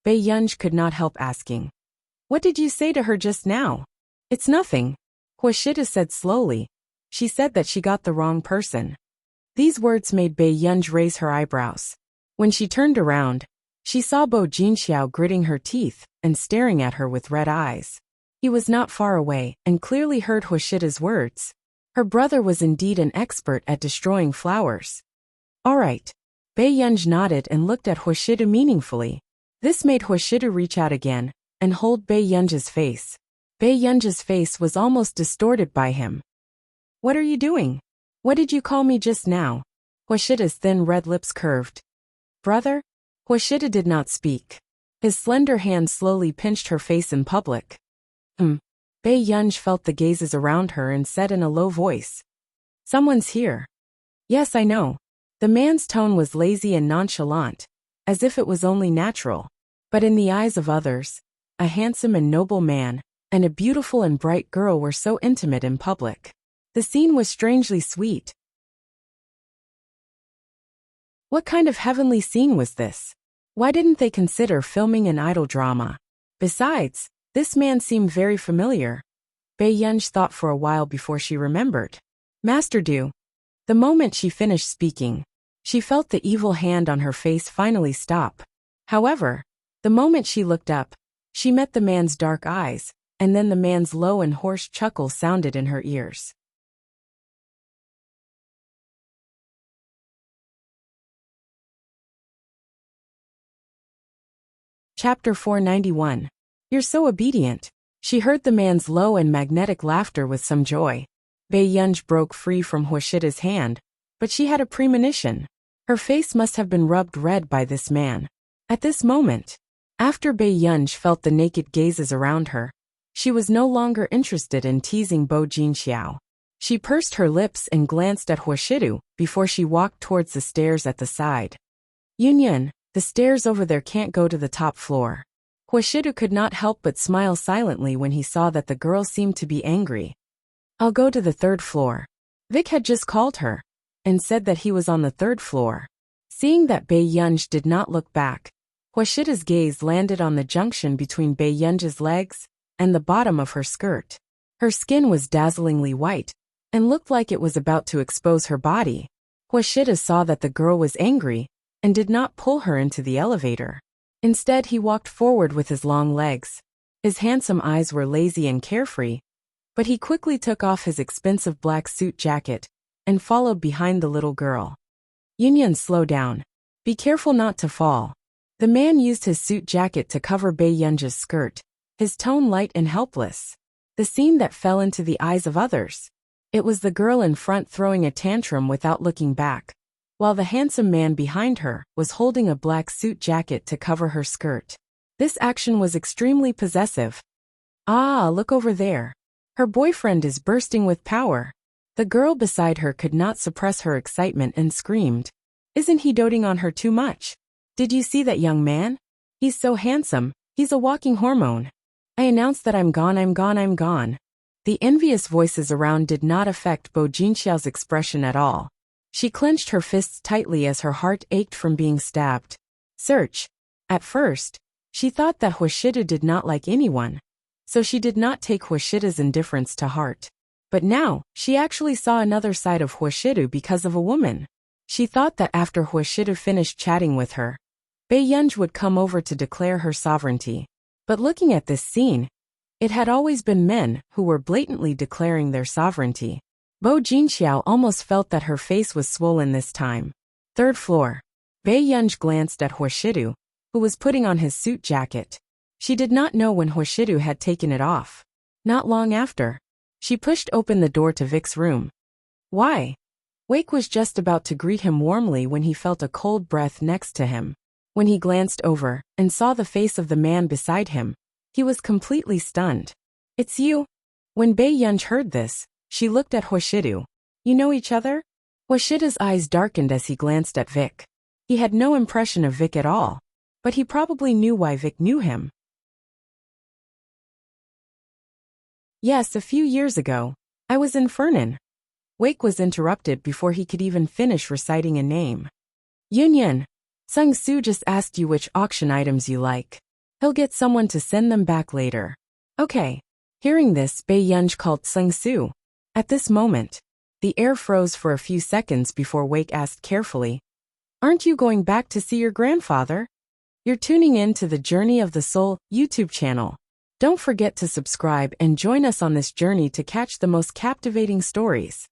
Bei Yunj could not help asking, "What did you say to her just now?" "It's nothing," Hoshida said slowly. "She said that she got the wrong person." These words made Bei Yunj raise her eyebrows. When she turned around, she saw Bo Jinxiao gritting her teeth and staring at her with red eyes. He was not far away and clearly heard Hoshida's words. Her brother was indeed an expert at destroying flowers. "All right." Bei Yunj nodded and looked at Hoshida meaningfully. This made Hoshida reach out again and hold Bei Yunj's face. Bei Yunj's face was almost distorted by him. "What are you doing? What did you call me just now?" Hoshida's thin red lips curved. "Brother?" Hoshida did not speak. His slender hand slowly pinched her face in public. Bei Yunj felt the gazes around her and said in a low voice, "Someone's here." "Yes, I know." The man's tone was lazy and nonchalant, as if it was only natural. But in the eyes of others, a handsome and noble man and a beautiful and bright girl were so intimate in public. The scene was strangely sweet. What kind of heavenly scene was this? Why didn't they consider filming an idol drama? Besides, this man seemed very familiar. Bei Yunj thought for a while before she remembered. "Master Du." The moment she finished speaking, she felt the evil hand on her face finally stop. However, the moment she looked up, she met the man's dark eyes, and then the man's low and hoarse chuckle sounded in her ears. Chapter 491. "You're so obedient." She heard the man's low and magnetic laughter with some joy. Bei Yunj broke free from Hoshida's hand, but she had a premonition. Her face must have been rubbed red by this man. At this moment, after Bei Yunj felt the naked gazes around her, she was no longer interested in teasing Bo Jinxiao. She pursed her lips and glanced at Hoshidu before she walked towards the stairs at the side. "Yunyan, the stairs over there can't go to the top floor." Hoshidu could not help but smile silently when he saw that the girl seemed to be angry. "I'll go to the third floor." Vic had just called her and said that he was on the third floor. Seeing that Bei Yunj did not look back, Hoshida's gaze landed on the junction between Bei Yunj's legs and the bottom of her skirt. Her skin was dazzlingly white and looked like it was about to expose her body. Hoshida saw that the girl was angry and did not pull her into the elevator. Instead, he walked forward with his long legs. His handsome eyes were lazy and carefree, but he quickly took off his expensive black suit jacket and followed behind the little girl. "Yunyan, slow down. Be careful not to fall." The man used his suit jacket to cover Bei Yunj's skirt, his tone light and helpless. The scene that fell into the eyes of others. It was the girl in front throwing a tantrum without looking back, while the handsome man behind her was holding a black suit jacket to cover her skirt. This action was extremely possessive. "Ah, look over there. Her boyfriend is bursting with power." The girl beside her could not suppress her excitement and screamed, "Isn't he doting on her too much? Did you see that young man? He's so handsome, he's a walking hormone. I announced that I'm gone, I'm gone, I'm gone." The envious voices around did not affect Bo Jinxiao's expression at all. She clenched her fists tightly as her heart ached from being stabbed. Search. At first, she thought that Hoshida did not like anyone, so she did not take Hoshida's indifference to heart. But now, she actually saw another side of Hoshida because of a woman. She thought that after Hoshida finished chatting with her, Bei Yunj would come over to declare her sovereignty. But looking at this scene, It had always been men who were blatantly declaring their sovereignty. Bo Jinxiao almost felt that her face was swollen this time. Third floor. Bei Yunj glanced at Huoshidu, who was putting on his suit jacket. She did not know when Huoshidu had taken it off. Not long after. She pushed open the door to Vic's room. Why? Wake was just about to greet him warmly when he felt a cold breath next to him. When he glanced over and saw the face of the man beside him, he was completely stunned. It's you? When Bei Yunj heard this, she looked at Huoshidu. You know each other? Huoshidu's eyes darkened as he glanced at Vic. He had no impression of Vic at all, but he probably knew why Vic knew him. Yes, a few years ago. I was in Fernan. Wake was interrupted before he could even finish reciting a name. Yunyan. Sung Su just asked you which auction items you like. He'll get someone to send them back later. Okay. Hearing this, Bei Yunj called Sung Su. At this moment, the air froze for a few seconds before Wake asked carefully, Aren't you going back to see your grandfather? You're tuning in to the Journey of the Soul YouTube channel. Don't forget to subscribe and join us on this journey to catch the most captivating stories.